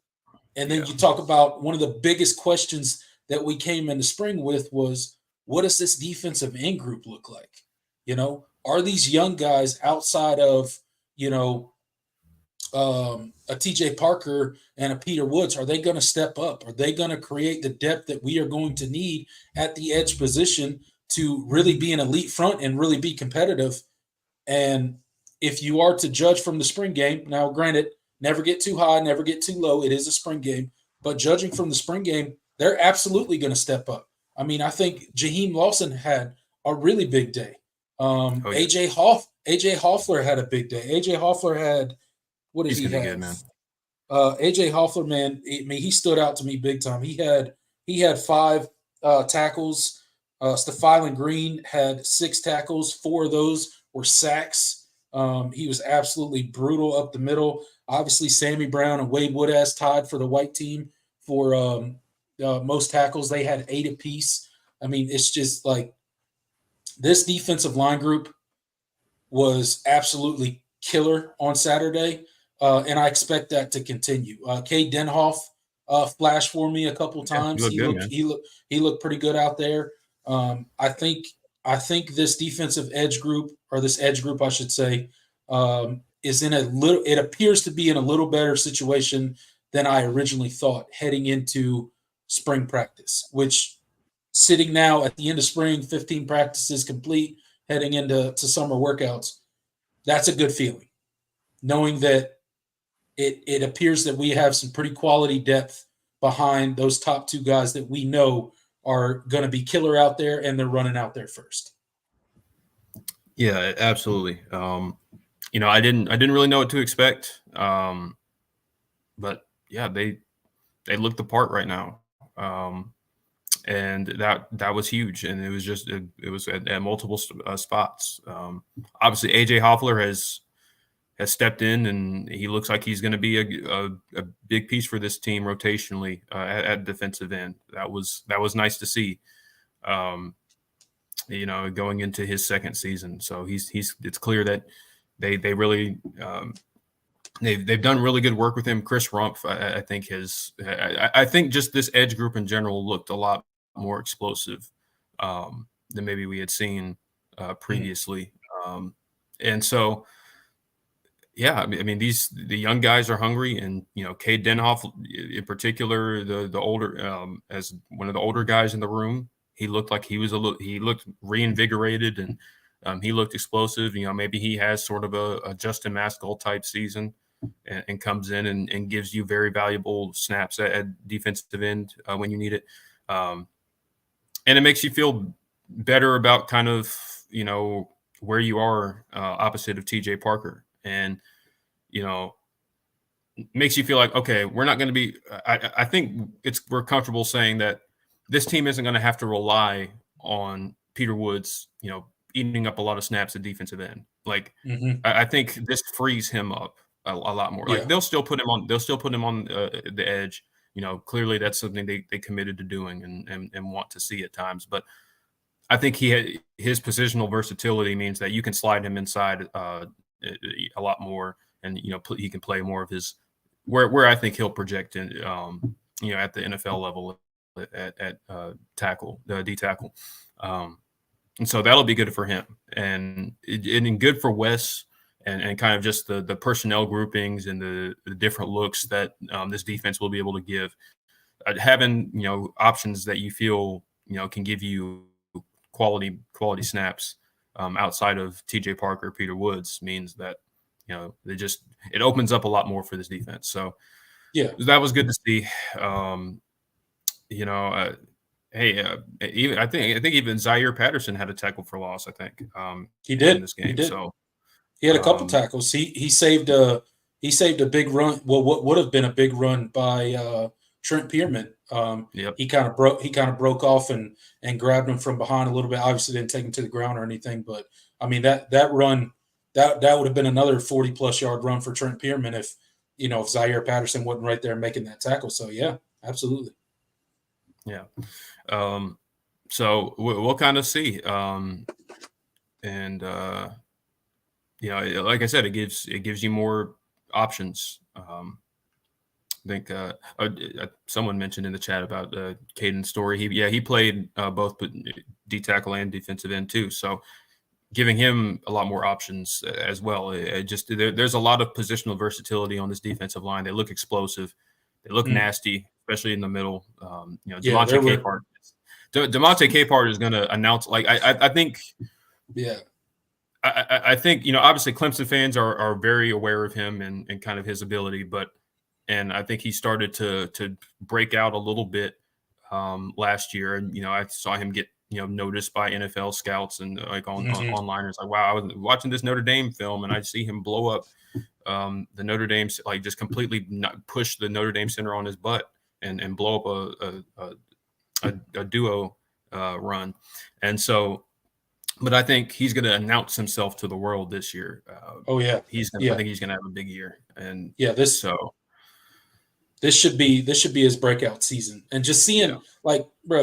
And then you talk about one of the biggest questions that we came into spring with was, what does this defensive end group look like? Are these young guys outside of a TJ Parker and a Peter Woods, are they going to step up? Are they going to create the depth that we are going to need at the edge position to really be an elite front and really be competitive? And if you are to judge from the spring game, now granted, never get too high, never get too low. It is a spring game. But judging from the spring game, they're absolutely going to step up. I mean, I think Jaheim Lawson had a really big day. AJ Hoffler had a big day. AJ Hoffler had, what did he have? Good, man. AJ Hoffler, man, I mean, he stood out to me big time. He had 5 tackles. Stephylin Green had 6 tackles. 4 of those were sacks. He was absolutely brutal up the middle. Obviously, Sammy Brown and Wade Woodaz tied for the white team for most tackles. They had 8 apiece. I mean, it's just like this defensive line group was absolutely killer on Saturday, and I expect that to continue. Cade Denhoff flashed for me a couple times. He looked pretty good out there. I think this defensive edge group, or this edge group, I should say, is in it appears to be in a little better situation than I originally thought heading into spring practice, which, sitting now at the end of spring, 15 practices complete, heading into summer workouts, that's a good feeling. Knowing that it appears that we have some pretty quality depth behind those top 2 guys that we know are going to be killer out there, and they're running out there first. Yeah, absolutely. I didn't really know what to expect. But yeah, they look the part right now. and that was huge. And it was at multiple spots. Obviously, AJ Hoffler has stepped in, and he looks like he's going to be a big piece for this team rotationally at defensive end. That was nice to see. Going into his second season, so it's clear that they really they've done really good work with him. Chris Rumpf, I think I think just this edge group in general looked a lot more explosive than maybe we had seen previously, and so. Yeah, I mean the young guys are hungry, and Cade Denhoff in particular, the older as one of the older guys in the room, he looked like he looked reinvigorated, and he looked explosive. Maybe he has sort of a Justin Maskel type season, and comes in and gives you very valuable snaps at defensive end when you need it, and it makes you feel better about kind of where you are opposite of TJ Parker. And, makes you feel like, okay, we're not going to be, I think we're comfortable saying that this team isn't going to have to rely on Peter Woods, eating up a lot of snaps at defensive end. Like, I think this frees him up a lot more. Yeah. Like they'll still put him on the edge. Clearly that's something they committed to doing and want to see at times. But I think his positional versatility means that you can slide him inside a lot more, and he can play more of his where I think he'll project in at the NFL level at tackle, D tackle, and so that'll be good for him and good for Wes and kind of just the personnel groupings and the different looks that this defense will be able to give. Having options that you feel can give you quality snaps outside of TJ Parker, Peter Woods means that it opens up a lot more for this defense. So yeah, that was good to see. Even I think even Zaire Patterson had a tackle for loss. I think he did in this game. He did. So he had a couple tackles. He saved a big run. Well, what would have been a big run by Trent Pierman. Yep. He kind of broke off and grabbed him from behind a little bit. Obviously didn't take him to the ground or anything, but I mean that run that would have been another 40+ yard run for Trent Pierman if Zaire Patterson wasn't right there making that tackle. So yeah, absolutely. Yeah. So we'll kind of see. Like I said, it gives you more options. I think someone mentioned in the chat about Caden's story. He played both D tackle and defensive end too. So giving him a lot more options as well. There's a lot of positional versatility on this defensive line. They look explosive. They look nasty, especially in the middle. Demonte Capehart. Demonte Capehart is going to announce. Like I think. Yeah. I think obviously Clemson fans are very aware of him and kind of his ability, and I think he started to break out a little bit last year, and I saw him get noticed by NFL scouts and like on onliners. Like, wow, I was watching this Notre Dame film and I see him blow up the Notre Dame, like just completely push the Notre Dame center on his butt and blow up a duo run, and so. But I think he's going to announce himself to the world this year. Oh yeah, I think he's going to have a big year, and this should be his breakout season. And just seeing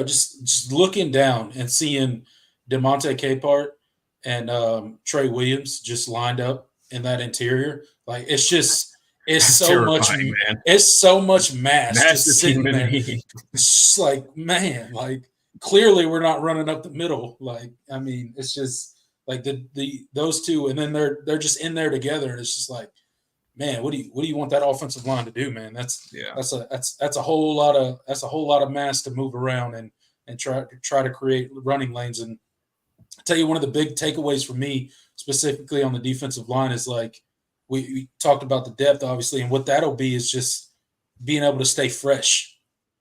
just looking down and seeing Demonte Capehart and Trey Williams just lined up in that interior, like it's so much, man. It's so much mass just sitting there. It's like, man, like. Clearly, we're not running up the middle. Like, I mean, it's just like those two, and then they're just in there together, and it's just like, man, what do you want that offensive line to do, man? That's a whole lot of mass to move around and try to create running lanes. And I'll tell you, one of the big takeaways for me, specifically on the defensive line, is like we talked about the depth, obviously, and what that'll be is just being able to stay fresh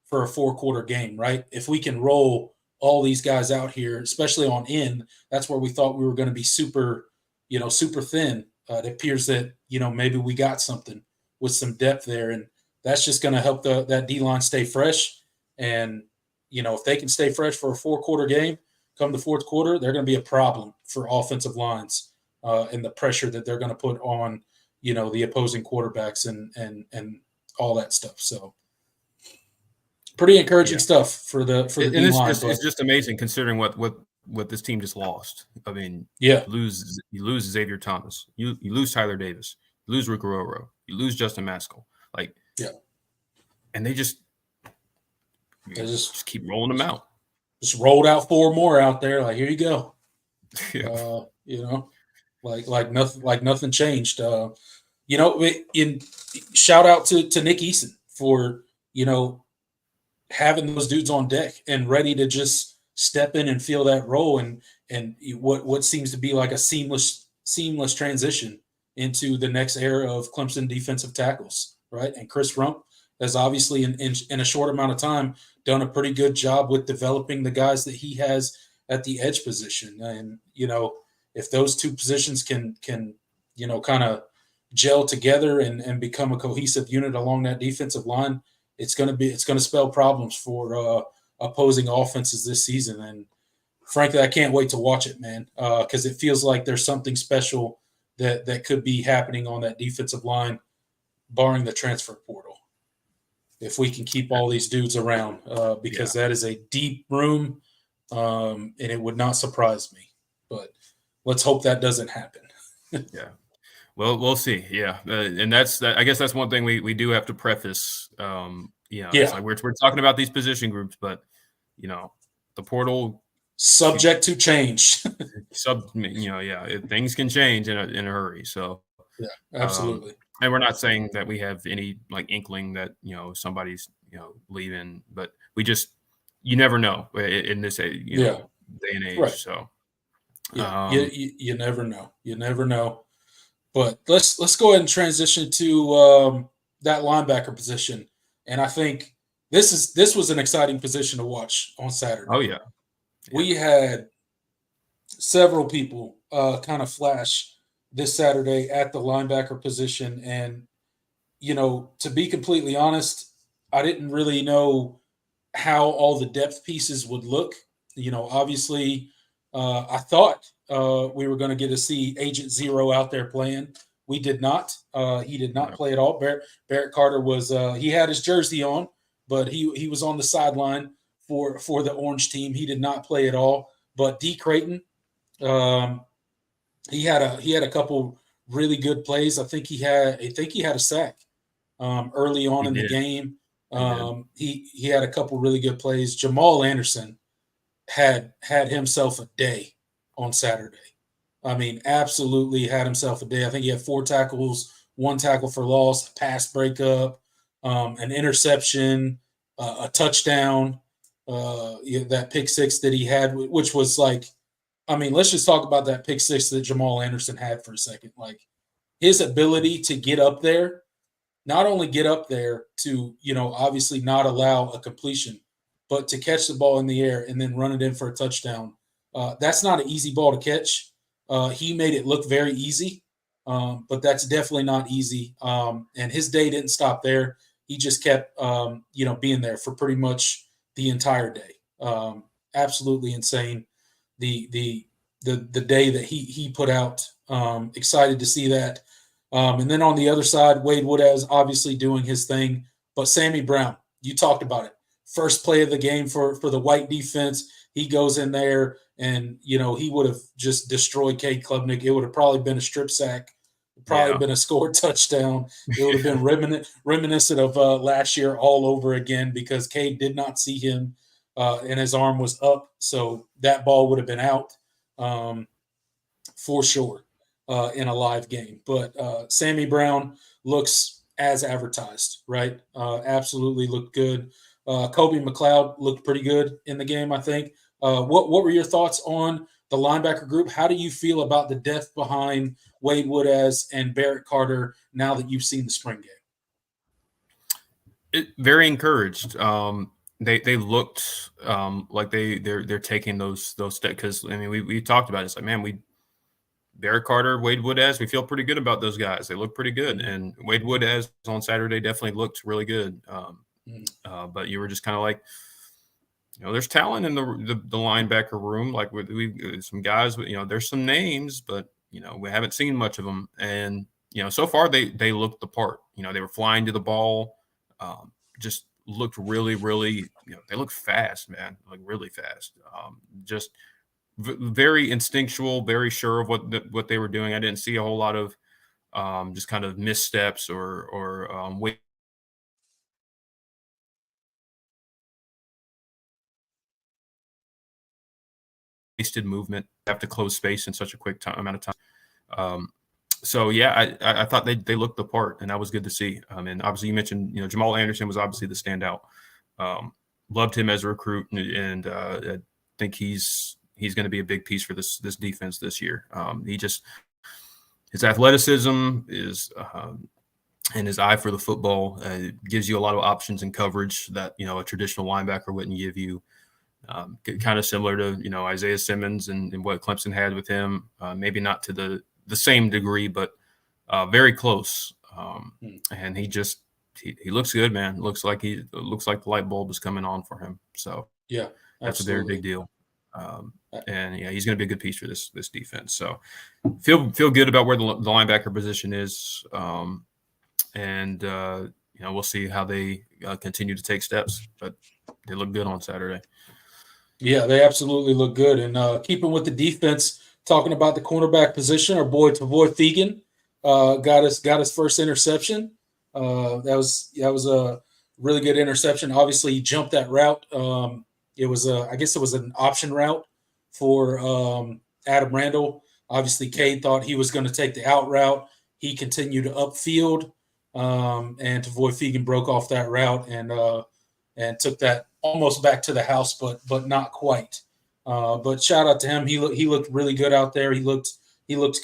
for a 4-quarter game, right? If we can roll all these guys out here, especially on end, that's where we thought we were going to be super thin. It appears that, maybe we got something with some depth there, and that's just going to help that D-line stay fresh. And if they can stay fresh for a 4-quarter game, come the fourth quarter, they're going to be a problem for offensive lines and the pressure that they're going to put on, the opposing quarterbacks and all that stuff. So pretty encouraging stuff for the D line. It's just amazing considering what this team just lost. I mean, yeah, you lose Xavier Thomas, you lose Tyler Davis, you lose Rick Guerrero, you lose Justin Maskell, and they just keep rolling them out. Just rolled out 4 more out there. Like, here you go. Like nothing changed. In shout out to Nick Eason for having those dudes on deck and ready to just step in and fill that role and what seems to be like a seamless transition into the next era of Clemson defensive tackles, right? And Chris Rump has obviously in a short amount of time done a pretty good job with developing the guys that he has at the edge position. And if those two positions can kind of gel together and become a cohesive unit along that defensive line, it's going to spell problems for opposing offenses this season. And frankly, I can't wait to watch it, man, because it feels like there's something special that could be happening on that defensive line, barring the transfer portal, if we can keep all these dudes around, because that is a deep room, and it would not surprise me. But let's hope that doesn't happen. Yeah. Well, we'll see. Yeah. And I guess that's one thing we do have to preface. It's like we're talking about these position groups, but the portal subject to change. Things can change in a hurry. So yeah, absolutely. And we're not saying that we have any inkling that somebody's leaving, but you never know in this day and age. Right. So you never know. You never know. But let's go ahead and transition to that linebacker position. And I think this was an exciting position to watch on Saturday. Oh, yeah. We had several people kind of flash this Saturday at the linebacker position. And, to be completely honest, I didn't really know how all the depth pieces would look. Obviously, I thought we were going to get to see Agent Zero out there playing. We did not. He did not play at all. Barrett Carter was he had his jersey on, but he was on the sideline for the Orange team. He did not play at all. But D. Creighton, he had a couple really good plays. I think he had a sack early on in the game. He had a couple really good plays. Jamal Anderson had himself a day on Saturday. I mean, absolutely had himself a day. I think he had 4 tackles, 1 tackle for loss, a pass breakup, an interception, a touchdown, that pick 6 that he had, which was let's just talk about that pick 6 that Jamal Anderson had for a second. Like, his ability to get up there, not only get up there to, obviously not allow a completion, but to catch the ball in the air and then run it in for a touchdown. That's not an easy ball to catch. He made it look very easy, but that's definitely not easy. And his day didn't stop there. He just kept, being there for pretty much the entire day. Absolutely insane. The day that he put out. Excited to see that. And then on the other side, Wade Woodaz obviously doing his thing. But Sammy Brown, you talked about it. First play of the game for the white defense. He goes in there and, he would have just destroyed Cade Klubnik. It would have probably been a strip sack, probably been a scored touchdown. It would have been reminiscent of last year all over again, because Cade did not see him and his arm was up. So that ball would have been out for sure in a live game. But Sammy Brown looks as advertised, right? Absolutely looked good. Kobe McLeod looked pretty good in the game, I think. What were your thoughts on the linebacker group? How do you feel about the depth behind Wade Woodaz and Barrett Carter now that you've seen the spring game? Very encouraged. They looked like they're taking those steps, because we talked about it. It's like, man, Barrett Carter, Wade Woodaz, we feel pretty good about those guys. They look pretty good, and Wade Woodaz on Saturday definitely looked really good. But you were just kind of like, there's talent in the linebacker room. Like we some guys, there's some names, but we haven't seen much of them. And so far they looked the part. They were flying to the ball, just looked really, really. They look fast, man, like really fast. Just very instinctual, very sure of what they were doing. I didn't see a whole lot of just kind of missteps or wasted movement. Have to close space in such a quick amount of time. So yeah, I thought they looked the part, and that was good to see. And obviously, you mentioned Jamal Anderson was obviously the standout. Loved him as a recruit, and I think he's going to be a big piece for this defense this year. His athleticism is and his eye for the football gives you a lot of options in coverage that a traditional linebacker wouldn't give you. Kind of similar to Isaiah Simmons and what Clemson had with him. Maybe not to the same degree, but very close. And he looks good, man. Looks like the light bulb is coming on for him. So yeah, that's a very big deal. And yeah, he's going to be a good piece for this defense. So feel good about where the linebacker position is. And we'll see how they continue to take steps, but they look good on Saturday. Yeah, they absolutely look good. And keeping with the defense, talking about the cornerback position, our boy Tavoy Fegan got his first interception. That was a really good interception. Obviously, he jumped that route. It was I guess it was an option route for Adam Randall. Obviously, Cade thought he was going to take the out route. He continued to upfield, and Tavoy Fegan broke off that route and took that almost back to the house, but not quite. But shout out to him. He looked really good out there. He looked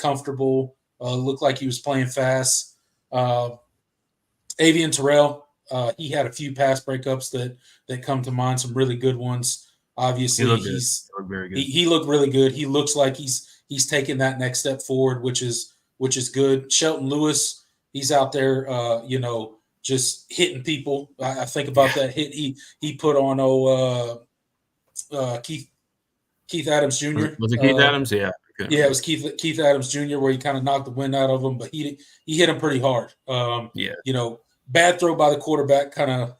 comfortable. Looked like he was playing fast. Avian Terrell, he had a few pass breakups that come to mind. Some really good ones. Obviously, he looked really good. He looks like he's taking that next step forward, which is good. Shelton Lewis, he's out there, just hitting people. I think about that hit he put on Keith Adams Jr. Was it Keith Adams? Yeah. Yeah, it was Keith Adams Jr. where he kind of knocked the wind out of him, but he hit him pretty hard. Bad throw by the quarterback, kind of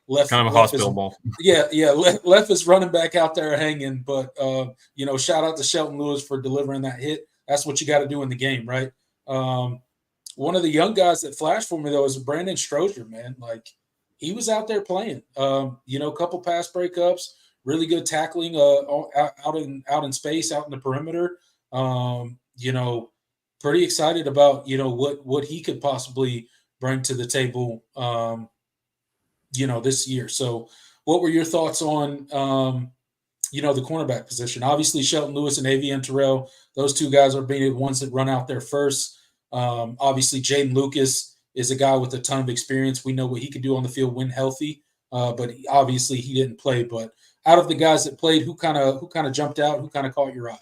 left kind of a hospital ball. Left his running back out there hanging. But shout out to Shelton Lewis for delivering that hit. That's what you got to do in the game, right? One of the young guys that flashed for me though is Brandon Strozier, man. Like he was out there playing. A couple pass breakups, really good tackling out in space, out in the perimeter. Pretty excited about what he could possibly bring to the table this year. So what were your thoughts on the cornerback position? Obviously Shelton Lewis and Avian Terrell, those two guys are being the ones that run out there first. Obviously Jaden Lucas is a guy with a ton of experience. We know what he could do on the field when healthy, but obviously he didn't play. But out of the guys that played, who kind of jumped out? Who kind of caught your eye?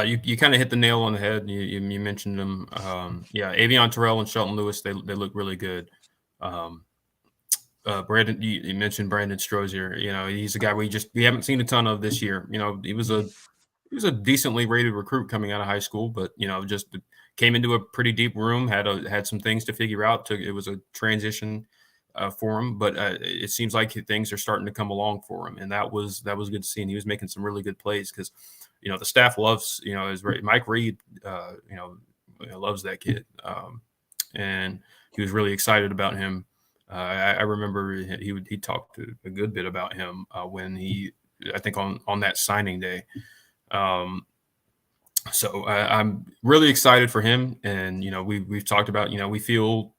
You kind of hit the nail on the head. You mentioned them. Avian Terrell and Shelton Lewis, they look really good. Brandon, you mentioned Brandon Strozier. He's a guy we haven't seen a ton of this year. He was a decently rated recruit coming out of high school, but just came into a pretty deep room, had some things to figure out. It was a transition for him, but it seems like things are starting to come along for him, and that was good to see. And he was making some really good plays because the staff loves Mike Reed loves that kid, and he was really excited about him. I remember he talked a good bit about him when I think on that signing day. So I'm really excited for him, and we've talked about we feel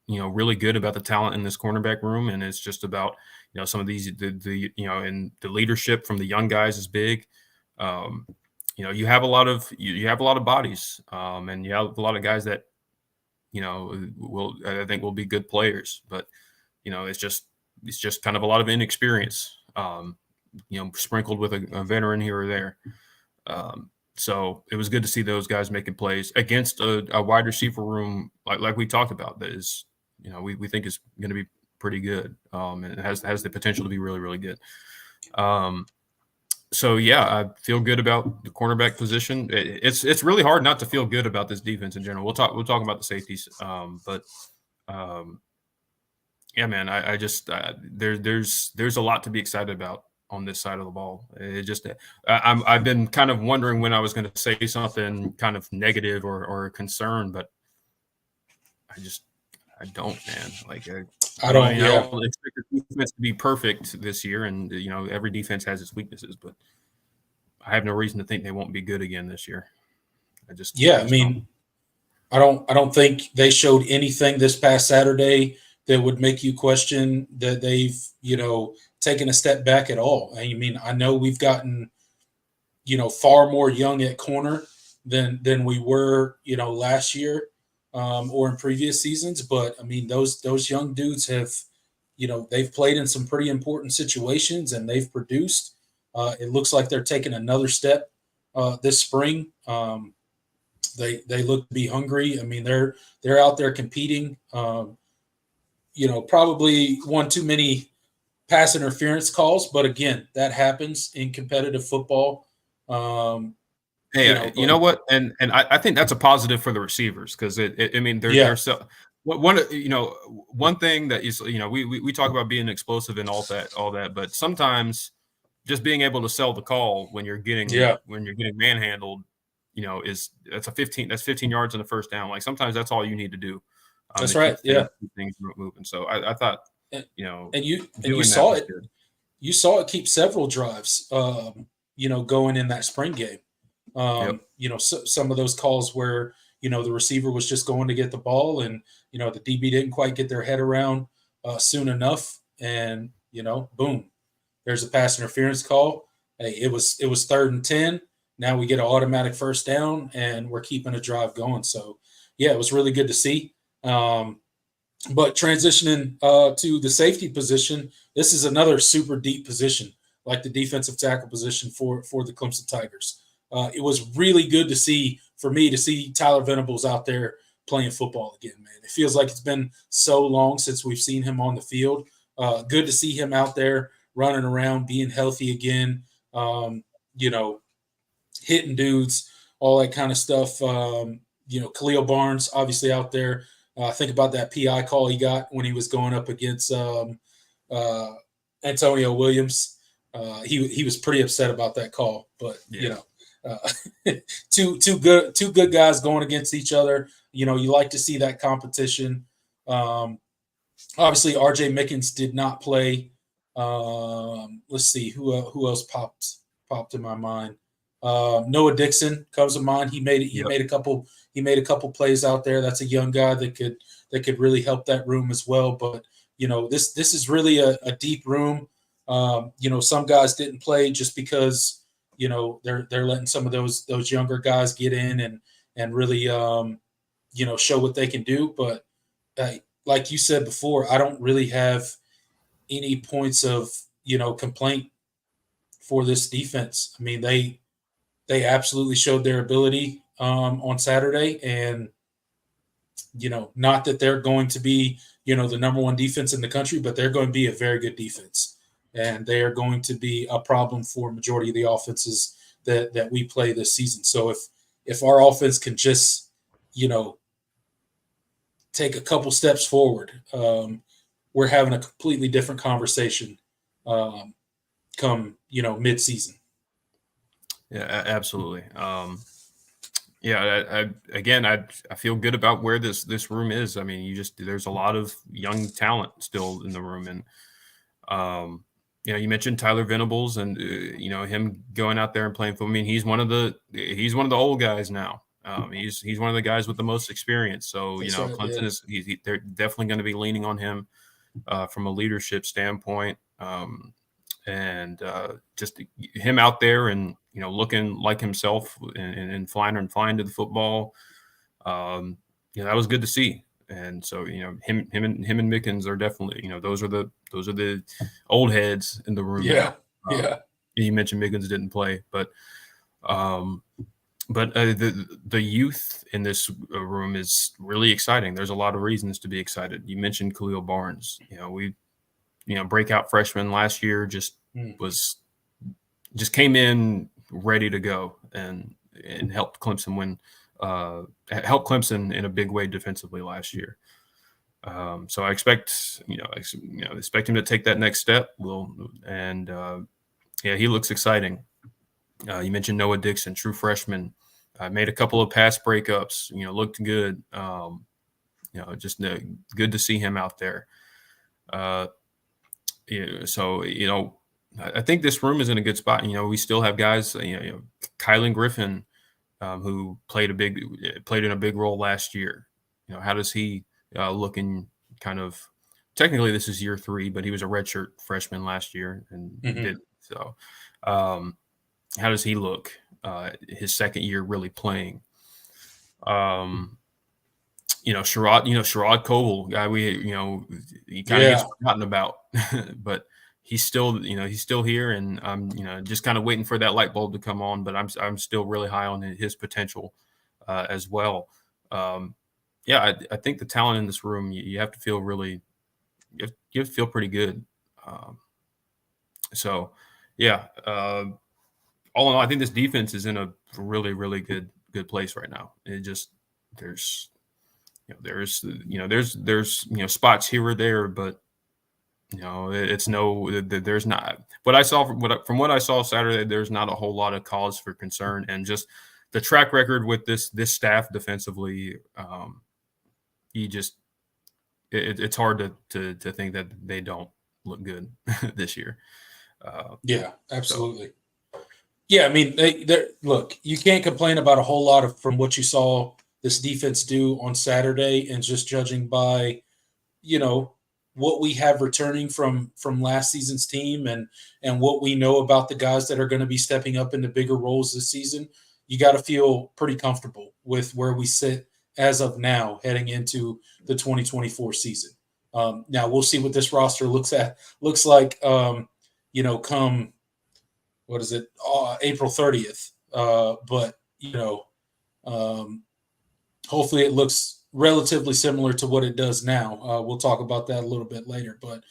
really good about the talent in this cornerback room, and it's just about some of these and the leadership from the young guys is big. You have a lot of bodies, and you have a lot of guys that I think will be good players, but it's just kind of a lot of inexperience, sprinkled with a veteran here or there. So it was good to see those guys making plays against a wide receiver room like we talked about that is we think is going to be pretty good, and it has the potential to be really, really good. So yeah, I feel good about the cornerback position. It's really hard not to feel good about this defense in general. We'll talk about the safeties, but yeah, man, I just there's a lot to be excited about on this side of the ball. It just I've been kind of wondering when I was going to say something kind of negative or a concern, but I don't, man. Like I don't expect the defense to be perfect this year, and every defense has its weaknesses, but I have no reason to think they won't be good again this year. I mean, I don't think they showed anything this past Saturday that would make you question that they've taken a step back at all. I mean, I know we've gotten far more young at corner than we were last year or in previous seasons, but I mean those young dudes have they've played in some pretty important situations and they've produced. It looks like they're taking another step this spring. They look to be hungry. I mean, they're out there competing. Probably one too many pass interference calls, but again, that happens in competitive football. Hey, you know what? And I think that's a positive for the receivers because there's so one thing that is we talk about being explosive and all that, but sometimes just being able to sell the call when you're getting manhandled, that's 15 yards in the first down. Like sometimes that's all you need to do. That's right. Yeah, things moving. So I thought and you saw it. Good. You saw it keep several drives. Going in that spring game. Some of those calls where the receiver was just going to get the ball, and the DB didn't quite get their head around soon enough, and boom, there's a pass interference call. Hey, it was 3rd and 10. Now we get an automatic first down, and we're keeping a drive going. So yeah, it was really good to see. But transitioning to the safety position, this is another super deep position, like the defensive tackle position for the Clemson Tigers. It was really good to see Tyler Venables out there playing football again, man. It feels like it's been so long since we've seen him on the field. Good to see him out there running around, being healthy again, hitting dudes, all that kind of stuff. Khalil Barnes, obviously out there. Think about that PI call he got when he was going up against Antonio Williams. He was pretty upset about that call, but two good guys going against each other. You like to see that competition. Obviously, RJ Mickens did not play. Let's see who else popped in my mind. Noah Dixon comes to mind. He made a couple plays out there. That's a young guy that could really help that room as well. But this is really a deep room. Some guys didn't play just because they're letting some of those younger guys get in and really show what they can do. But like you said before, I don't really have any points of complaint for this defense. I mean, they absolutely showed their ability on Saturday, and not that they're going to be the number one defense in the country, but they're going to be a very good defense, and they are going to be a problem for majority of the offenses that we play this season. So if our offense can just take a couple steps forward, we're having a completely different conversation come mid-season. Yeah, absolutely. I feel good about where this room is. I mean, there's a lot of young talent still in the room, and you mentioned Tyler Venables and him going out there and playing football. I mean, he's one of the old guys now. He's one of the guys with the most experience. So Clemson is they're definitely going to be leaning on him from a leadership standpoint, and just him out there and looking like himself and flying to the football. That was good to see. And so him and Mickens are definitely those are the old heads in the room. Yeah. You mentioned Mickens didn't play, but But the youth in this room is really exciting. There's a lot of reasons to be excited. You mentioned Khalil Barnes. Breakout freshman last year just came in ready to go and helped Clemson win. Helped Clemson in a big way defensively last year. So I expect him to take that next step. He looks exciting. You mentioned Noah Dixon, true freshman. Made a couple of pass breakups. Looked good. Just good to see him out there. So I think this room is in a good spot. We still have guys. Kylan Griffin, who played in a big role last year. How does he look in kind of? Technically, this is year 3, but he was a redshirt freshman last year and did so. How does he look? His second year really playing. Sherrod Koval, guy he kind of gets forgotten about, but he's still here, and I'm just kind of waiting for that light bulb to come on. But I'm still really high on his potential as well. I think the talent in this room, you have to feel really, you have to feel pretty good. All in all, I think this defense is in a really, really good place right now. It just there's spots here or there, but there's not. From what I saw Saturday, there's not a whole lot of cause for concern, and just the track record with this staff defensively, it's hard to think that they don't look good this year. Yeah, absolutely. Yeah, I mean, look, you can't complain about a whole lot from what you saw this defense do on Saturday, and just judging by, what we have returning from last season's team and what we know about the guys that are going to be stepping up into bigger roles this season, you got to feel pretty comfortable with where we sit as of now heading into the 2024 season. Now we'll see what this roster looks like, come what is it, April 30th. But hopefully it looks relatively similar to what it does now. We'll talk about that a little bit later. But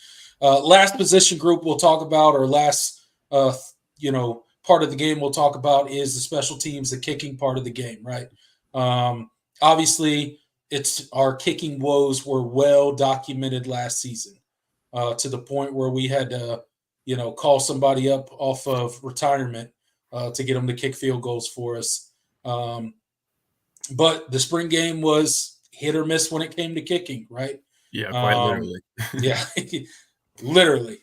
last position group we'll talk about, or last, part of the game we'll talk about, is the special teams, the kicking part of the game, right? Obviously, our kicking woes were well documented last season, to the point where we had to, call somebody up off of retirement to get them to kick field goals for us. But the spring game was hit or miss when it came to kicking, right? Yeah, quite literally. Yeah, literally.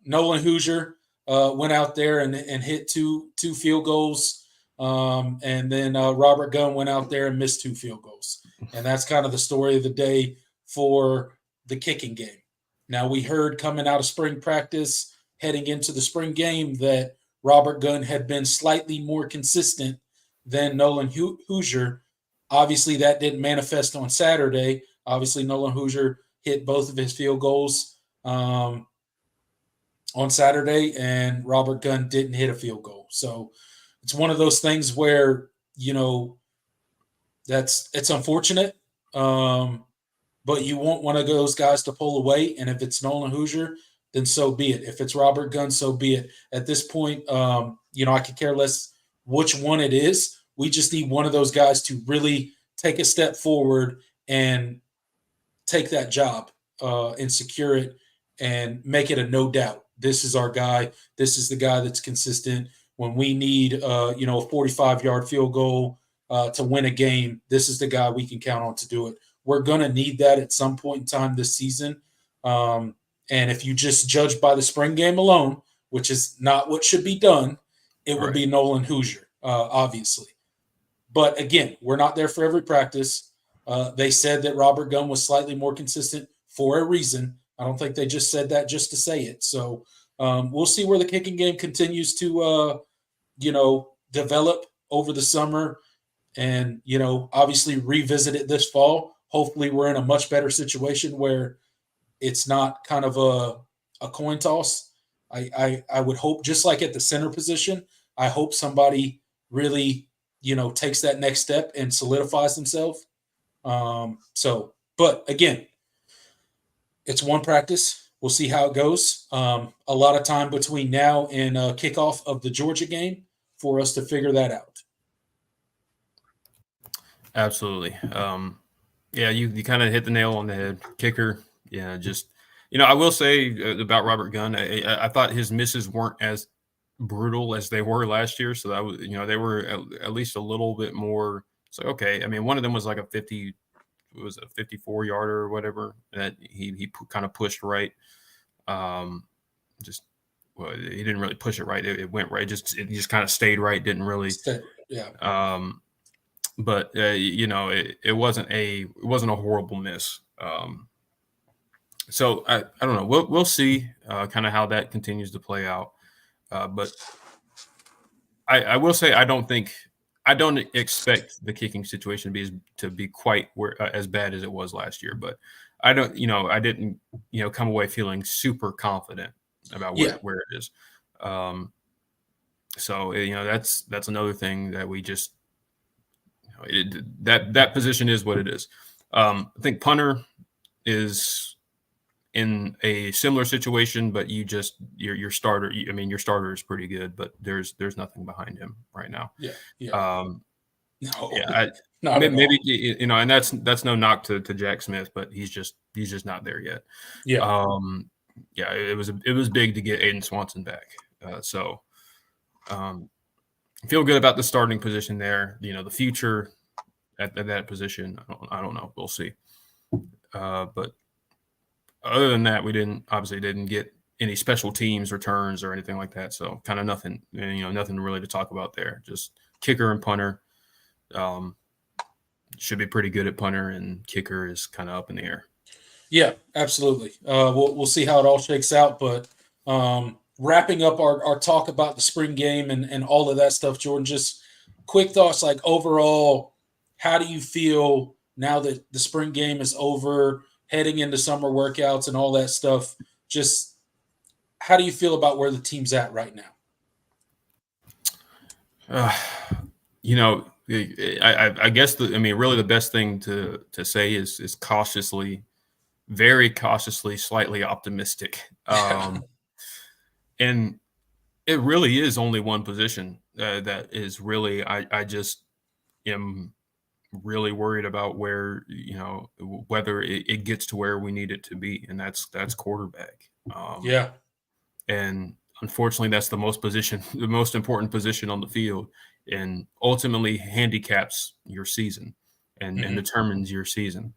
Nolan Hoosier went out there and hit two field goals. And then Robert Gunn went out there and missed 2 field goals. And that's kind of the story of the day for the kicking game. Now, we heard coming out of spring practice, heading into the spring game, that Robert Gunn had been slightly more consistent than Nolan Hoosier. Obviously, that didn't manifest on Saturday. Obviously, Nolan Hoosier hit both of his field goals on Saturday, and Robert Gunn didn't hit a field goal. So it's one of those things where, it's unfortunate, but you want one of those guys to pull away. And if it's Nolan Hoosier, then so be it. If it's Robert Gunn, so be it. At this point, I could care less which one it is. We just need one of those guys to really take a step forward and take that job and secure it and make it a no doubt. This is our guy. This is the guy that's consistent. When we need, a 45-yard field goal to win a game, this is the guy we can count on to do it. We're going to need that at some point in time this season. And if you just judge by the spring game alone, which is not what should be done, it would be Nolan Hoosier, obviously. But again, we're not there for every practice. They said that Robert Gunn was slightly more consistent for a reason. I don't think they just said that just to say it. So we'll see where the kicking game continues to, develop over the summer, and, obviously revisit it this fall. Hopefully we're in a much better situation where it's not kind of a coin toss. I would hope, just like at the center position, I hope somebody really, takes that next step and solidifies himself. But again, it's one practice. We'll see how it goes. A lot of time between now and kickoff of the Georgia game for us to figure that out. Absolutely. Yeah, you kind of hit the nail on the head. Kicker, yeah, just I will say about Robert Gunn, I thought his misses weren't as brutal as they were last year. So that was, they were at least a little bit more. So okay, I mean, one of them was like a 54-yarder or whatever that he kind of pushed right. He didn't really push it right. It went right. It just kind of stayed right. Didn't really. Yeah. But it wasn't a horrible miss. So I don't know. We'll see kind of how that continues to play out. But I will say I don't expect the kicking situation to be quite as bad as it was last year. But I didn't come away feeling super confident about where it is. So that's another thing that we just that position is what it is. I think punter is in a similar situation, but your starter. Your starter is pretty good, but there's nothing behind him right now. No. Maybe and that's no knock to Jack Smith, but he's just not there yet. It was big to get Aiden Swanson back. Feel good about the starting position there. The future at that position, I don't know. We'll see. But other than that, we didn't get any special teams returns or anything like that. So kind of nothing, nothing really to talk about there. Just kicker and punter. Should be pretty good at punter, and kicker is kind of up in the air. Yeah, absolutely. We'll see how it all shakes out. But wrapping up our talk about the spring game and all of that stuff, Jordan, just quick thoughts, like overall, how do you feel now that the spring game is over, heading into summer workouts and all that stuff? Just how do you feel about where the team's at right now? I guess really the best thing to say is cautiously, very cautiously, slightly optimistic. And it really is only one position that is really, I just am really worried about where, whether it gets to where we need it to be. And that's quarterback. And unfortunately that's the most important position on the field, and ultimately handicaps your season and determines your season.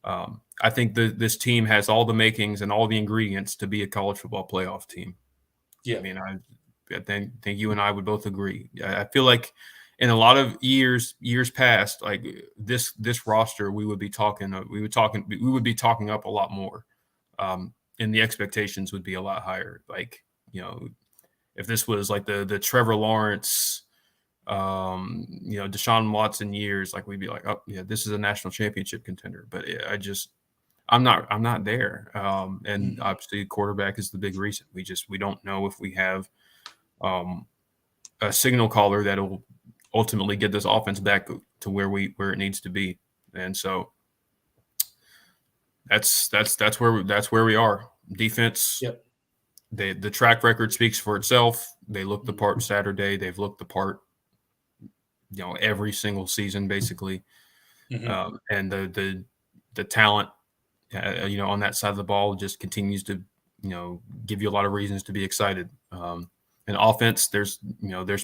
I think this team has all the makings and all the ingredients to be a college football playoff team. Yeah. I think you and I would both agree. I feel like in a lot of years past, like this roster, we would be talking up a lot more. And the expectations would be a lot higher. Like, if this was like the Trevor Lawrence, Deshaun Watson years, like we'd be like, oh yeah, this is a national championship contender. But I'm not there. And obviously quarterback is the big reason. We don't know if we have a signal caller that'll ultimately get this offense back to where it needs to be. And so that's where we are. Defense. Yep. The track record speaks for itself. They looked the part Saturday. They've looked the part, every single season basically. And the talent, on that side of the ball just continues to, give you a lot of reasons to be excited. In offense, there's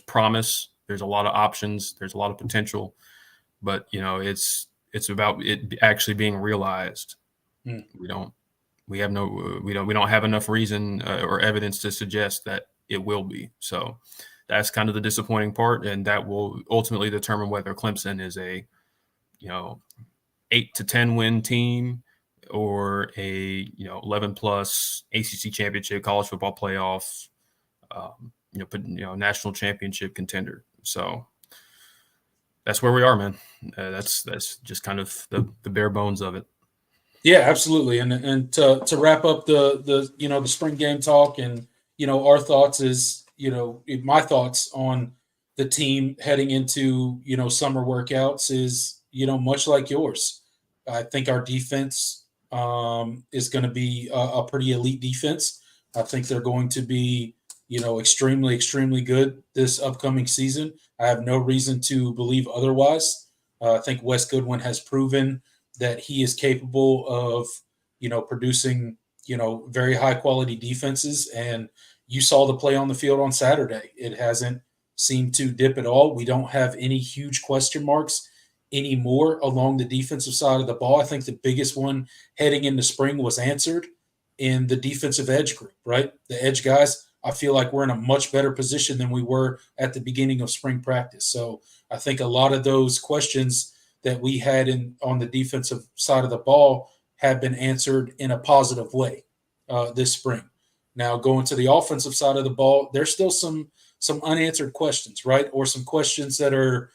promise. There's a lot of options. There's a lot of potential, but it's about it actually being realized. We don't have enough reason or evidence to suggest that it will be. So that's kind of the disappointing part, and that will ultimately determine whether Clemson is a 8 to 10 win team or a 11 plus ACC championship, college football playoff, national championship contender. So that's where we are, man. That's just kind of the bare bones of it. Yeah, absolutely. And to wrap up the spring game talk, and our thoughts is my thoughts on the team heading into, summer workouts is, much like yours. I think our defense is going to be a pretty elite defense. I think they're going to be, extremely, extremely good this upcoming season. I have no reason to believe otherwise. I think Wes Goodwin has proven that he is capable of, producing, very high quality defenses. And you saw the play on the field on Saturday. It hasn't seemed to dip at all. We don't have any huge question marks anymore along the defensive side of the ball. I think the biggest one heading into spring was answered in the defensive edge group, right? The edge guys, I feel like we're in a much better position than we were at the beginning of spring practice. So I think a lot of those questions that we had on the defensive side of the ball have been answered in a positive way this spring. Now, going to the offensive side of the ball, there's still some unanswered questions, right? Or some questions that are,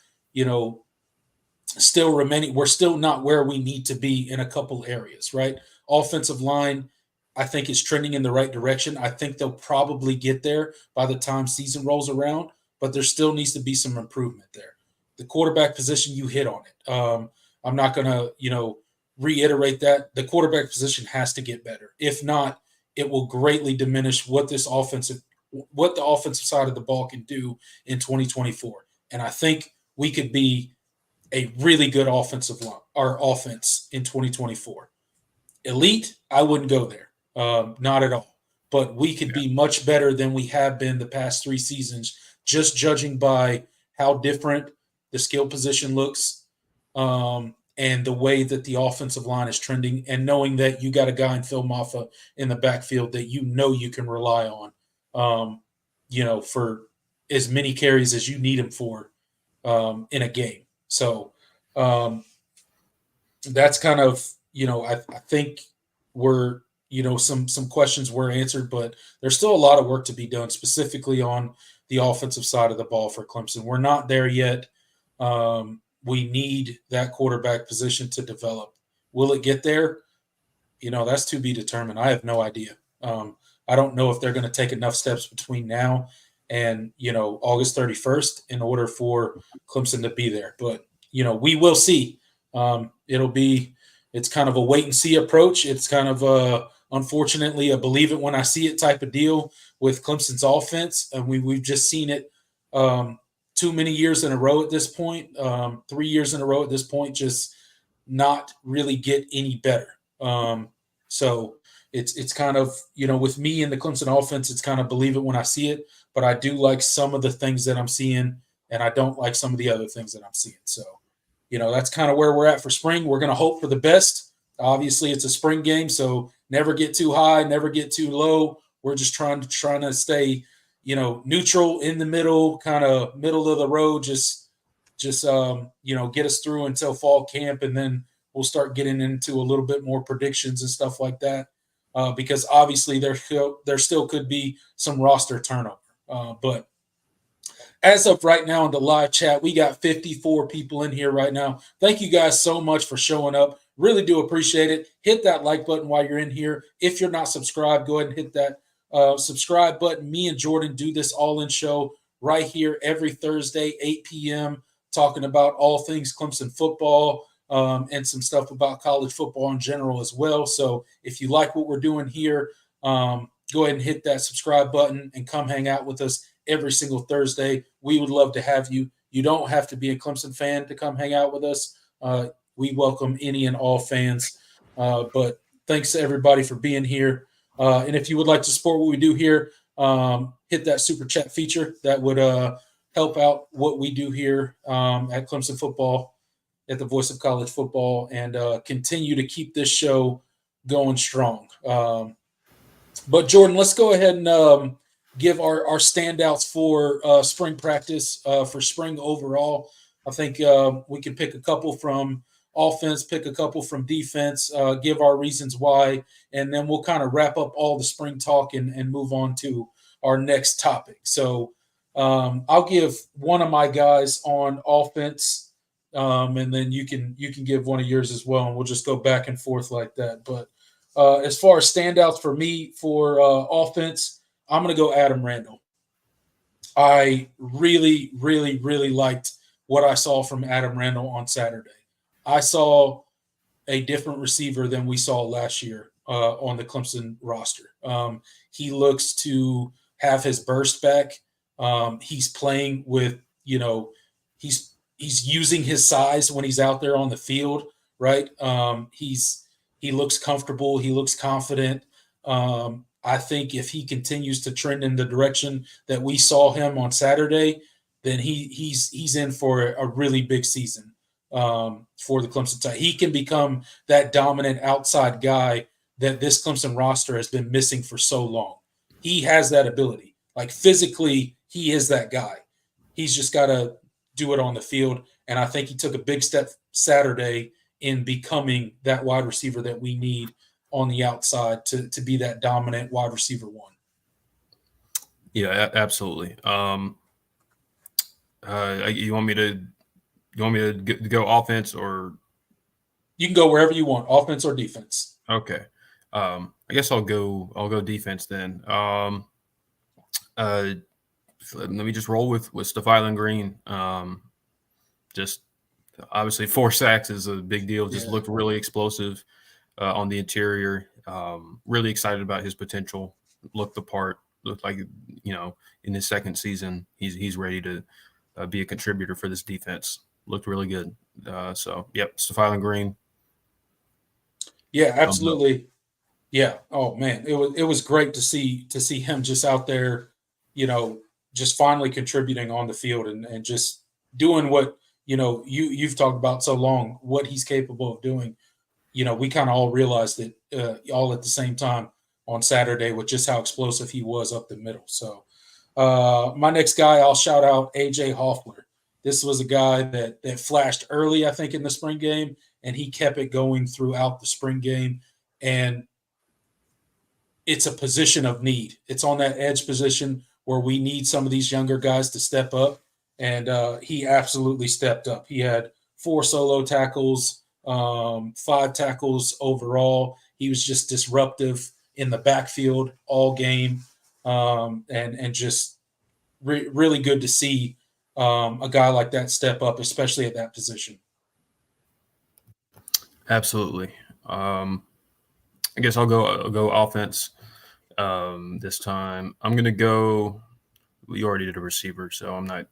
still remaining. We're still not where we need to be in a couple areas, right? Offensive line, I think, is trending in the right direction. I think they'll probably get there by the time season rolls around, but there still needs to be some improvement there. The quarterback position, you hit on it. I'm not going to, reiterate that. The quarterback position has to get better. If not, it will greatly diminish what the offensive side of the ball can do in 2024. And I think we could be a really good offensive line, our offense in 2024. Elite, I wouldn't go there. Not at all. But we could be much better than we have been the past 3 seasons, just judging by how different the skill position looks and the way that the offensive line is trending, and knowing that you got a guy in Phil Maffa in the backfield that you can rely on, for as many carries as you need him for in a game. So that's kind of, I think we're, some questions were answered, but there's still a lot of work to be done, specifically on the offensive side of the ball for Clemson. We're not there yet. We need that quarterback position to develop. Will it get there? That's to be determined. I have no idea. I don't know if they're going to take enough steps between now and, August 31st in order for Clemson to be there. But, we will see. It's kind of a wait and see approach. It's kind of unfortunately a believe it when I see it type of deal with Clemson's offense. And we've just seen it too many years in a row at this point, 3 years in a row at this point, just not really get any better. So it's kind of, with me and the Clemson offense, it's kind of believe it when I see it. But I do like some of the things that I'm seeing, and I don't like some of the other things that I'm seeing. So, that's kind of where we're at for spring. We're going to hope for the best. Obviously, it's a spring game, so never get too high, never get too low. We're just trying to stay, neutral in the middle, kind of middle of the road. Just get us through until fall camp, and then we'll start getting into a little bit more predictions and stuff like that. Because obviously there still could be some roster turnover. But as of right now in the live chat, we got 54 people in here right now. Thank you guys so much for showing up. Really do appreciate it. Hit that like button while you're in here. If you're not subscribed, go ahead and hit that subscribe button. Me and Jordan do this all-in show right here every Thursday, 8 p.m., talking about all things Clemson football and some stuff about college football in general as well. So if you like what we're doing here, go ahead and hit that subscribe button and come hang out with us every single Thursday. We would love to have you. You don't have to be a Clemson fan to come hang out with us. We welcome any and all fans. But thanks to everybody for being here. And if you would like to support what we do here, hit that super chat feature. That would help out what we do here at Clemson Football, at the Voice of College Football, and continue to keep this show going strong. But Jordan, let's go ahead and give our standouts for spring practice, for spring overall. I think we can pick a couple from offense, pick a couple from defense, give our reasons why, and then we'll kind of wrap up all the spring talk and move on to our next topic. So I'll give one of my guys on offense, and then you can give one of yours as well, and we'll just go back and forth like that. But as far as standouts for me for offense, I'm going to go Adam Randall. I really, really, really liked what I saw from Adam Randall on Saturday. I saw a different receiver than we saw last year on the Clemson roster. He looks to have his burst back. He's playing with, he's using his size when he's out there on the field, right? He looks comfortable. He looks confident. I think if he continues to trend in the direction that we saw him on Saturday, then he's in for a really big season for the Clemson Tide. He can become that dominant outside guy that this Clemson roster has been missing for so long. He has that ability. Like physically, he is that guy. He's just got to do it on the field. And I think he took a big step Saturday in becoming that wide receiver that we need on the outside to be that dominant wide receiver one. Yeah, absolutely. You want me to go offense or? You can go wherever you want, offense or defense. Okay. I guess I'll go defense then. Let me just roll with Stephylon Green. Just obviously 4 sacks is a big deal. Just looked really explosive on the interior. Really excited about his potential. Looked the part. Looked like, in his second season, he's ready to be a contributor for this defense. Looked really good. Stephylon Green. Yeah, absolutely. Yeah. Oh man, it was great to see him just out there, just finally contributing on the field and just doing what you've talked about so long, what he's capable of doing. We kind of all realized it all at the same time on Saturday with just how explosive he was up the middle. So my next guy, I'll shout out AJ Hoffler. This was a guy that flashed early, I think, in the spring game, and he kept it going throughout the spring game. And it's a position of need. It's on that edge position where we need some of these younger guys to step up, and he absolutely stepped up. He had 4 solo tackles, 5 tackles overall. He was just disruptive in the backfield all game, and just really good to see a guy like that step up, especially at that position. Absolutely. I guess I'll go offense this time. I'm gonna go. You already did a receiver, so I'm gonna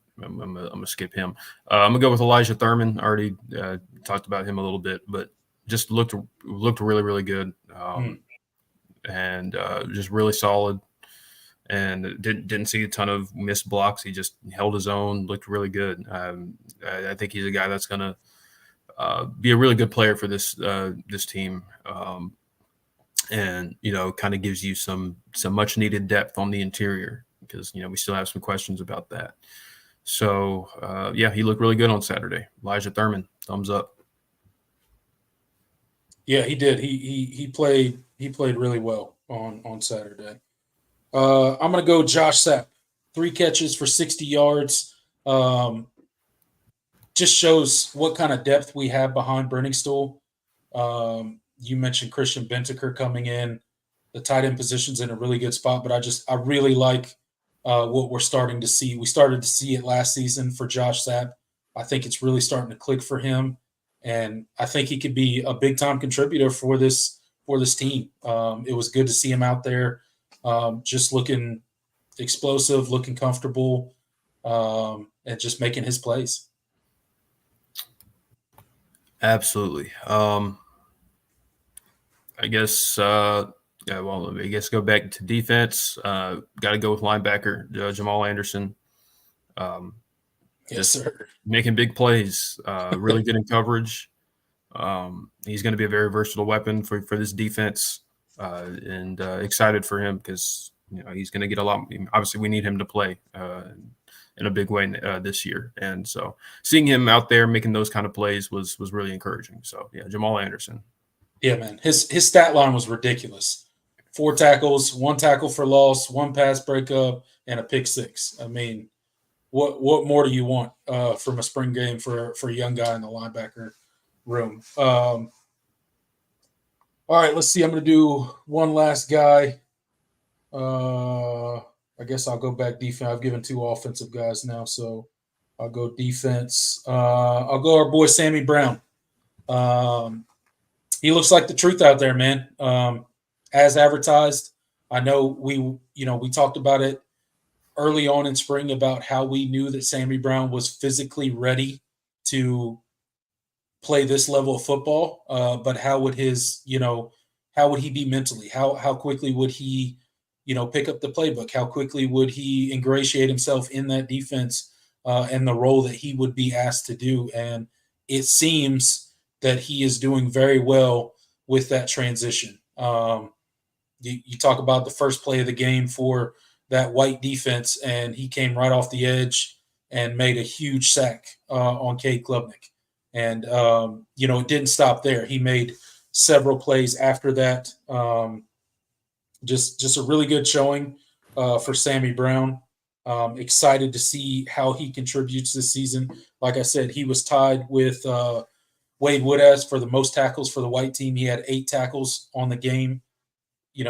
skip him. I'm gonna go with Elijah Thurman. I already talked about him a little bit, but just looked really, really good, and just really solid. And didn't see a ton of missed blocks. He just held his own. Looked really good. I think he's a guy that's gonna be a really good player for this team. And kind of gives you some much needed depth on the interior because we still have some questions about that. So he looked really good on Saturday. Elijah Thurman, thumbs up. Yeah, he did. He played really well on Saturday. I'm gonna go Josh Sapp. 3 catches for 60 yards. Just shows what kind of depth we have behind Brenningstool. You mentioned Christian Bentaker coming in. The tight end position's in a really good spot, but I really like what we're starting to see. We started to see it last season for Josh Sapp. I think it's really starting to click for him, and I think he could be a big time contributor for this team. It was good to see him out there, just looking explosive, looking comfortable, and just making his plays. Absolutely. I guess go back to defense. Got to go with linebacker Jamal Anderson. Yes, sir. Making big plays, really good in coverage. He's going to be a very versatile weapon for this defense, and excited for him because he's going to get a lot. Obviously, we need him to play in a big way this year, and so seeing him out there making those kind of plays was really encouraging. So Jamal Anderson. Yeah, man. His stat line was ridiculous. 4 tackles, 1 tackle for loss, 1 pass breakup, and a pick 6. I mean, what more do you want from a spring game for a young guy in the linebacker room? All right, let's see. I'm going to do one last guy. I guess I'll go back defense. I've given 2 offensive guys now, so I'll go defense. I'll go our boy Sammy Brown. He looks like the truth out there, man. As advertised, I know we talked about it early on in spring about how we knew that Sammy Brown was physically ready to play this level of football. But how would he be mentally? How quickly would he, pick up the playbook? How quickly would he ingratiate himself in that defense and the role that he would be asked to do? And it seems that he is doing very well with that transition. You talk about the first play of the game for that white defense, and he came right off the edge and made a huge sack on Cade Klubnik. And, it didn't stop there. He made several plays after that. Just a really good showing for Sammy Brown. Excited to see how he contributes this season. Like I said, he was tied with Wade Woodaz for the most tackles for the white team. He had 8 tackles on the game.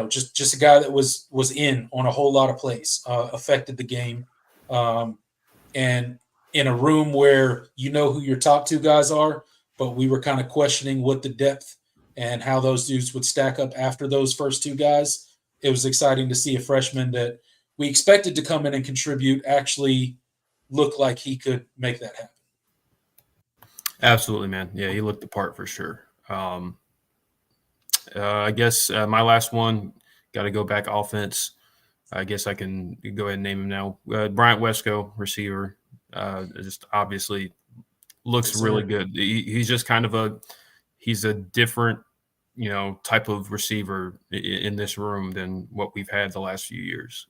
Just a guy that was in on a whole lot of plays, affected the game. And in a room where who your top 2 guys are, but we were kind of questioning what the depth and how those dudes would stack up after those first 2 guys. It was exciting to see a freshman that we expected to come in and contribute actually look like he could make that happen. Absolutely, man. Yeah, he looked the part for sure. I guess my last one, got to go back offense. I guess I can go ahead and name him now. Bryant Wesco, receiver, just obviously looks really good. He's just kind of he's a different, type of receiver in this room than what we've had the last few years.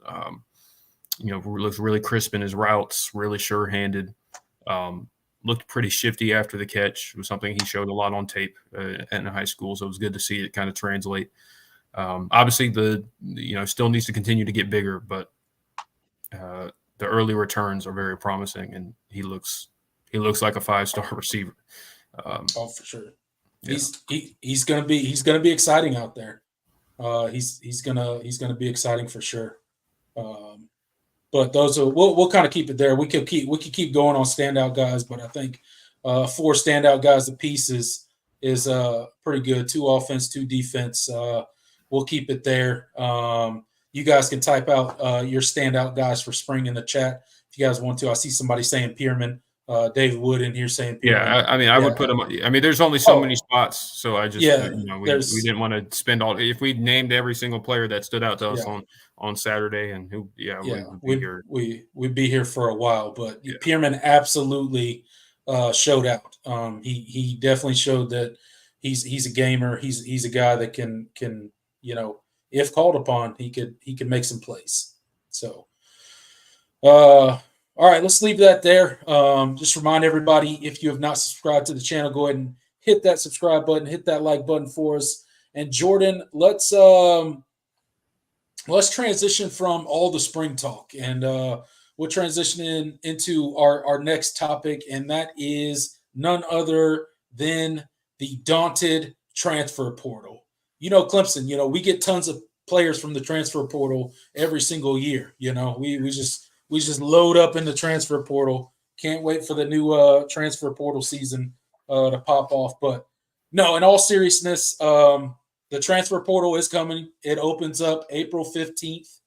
Looks really crisp in his routes, really sure-handed. Looked pretty shifty after the catch. It was something he showed a lot on tape in high school, so it was good to see it kind of translate. Obviously, still needs to continue to get bigger, but the early returns are very promising, and he looks like a 5-star receiver. For sure. Yeah. He's gonna be exciting out there. He's gonna be exciting for sure. But those are we'll kind of keep it there. We could keep going on standout guys, but I think 4 standout guys apiece is pretty good. 2 offense, 2 defense. We'll keep it there. You guys can type out your standout guys for spring in the chat if you guys want to. I see somebody saying Pierman. David Wood in here saying Pierman. Yeah, I would put him. I mean, there's only so many spots, so I just we didn't want to spend all. If we named every single player that stood out to us on Saturday, and we'd be here for a while. But Pierman absolutely showed out. He definitely showed that he's a gamer. He's a guy that can if called upon, he could make some plays. So, all right, let's leave that there. Just remind everybody, if you have not subscribed to the channel, go ahead and hit that subscribe button, hit that like button for us. And Jordan, let's transition from all the spring talk, and we'll transition into our next topic, and that is none other than the daunted transfer portal. Clemson, we get tons of players from the transfer portal every single year. We just load up in the transfer portal. Can't wait for the new transfer portal season to pop off. But no, in all seriousness, the transfer portal is coming. It opens up April 15th,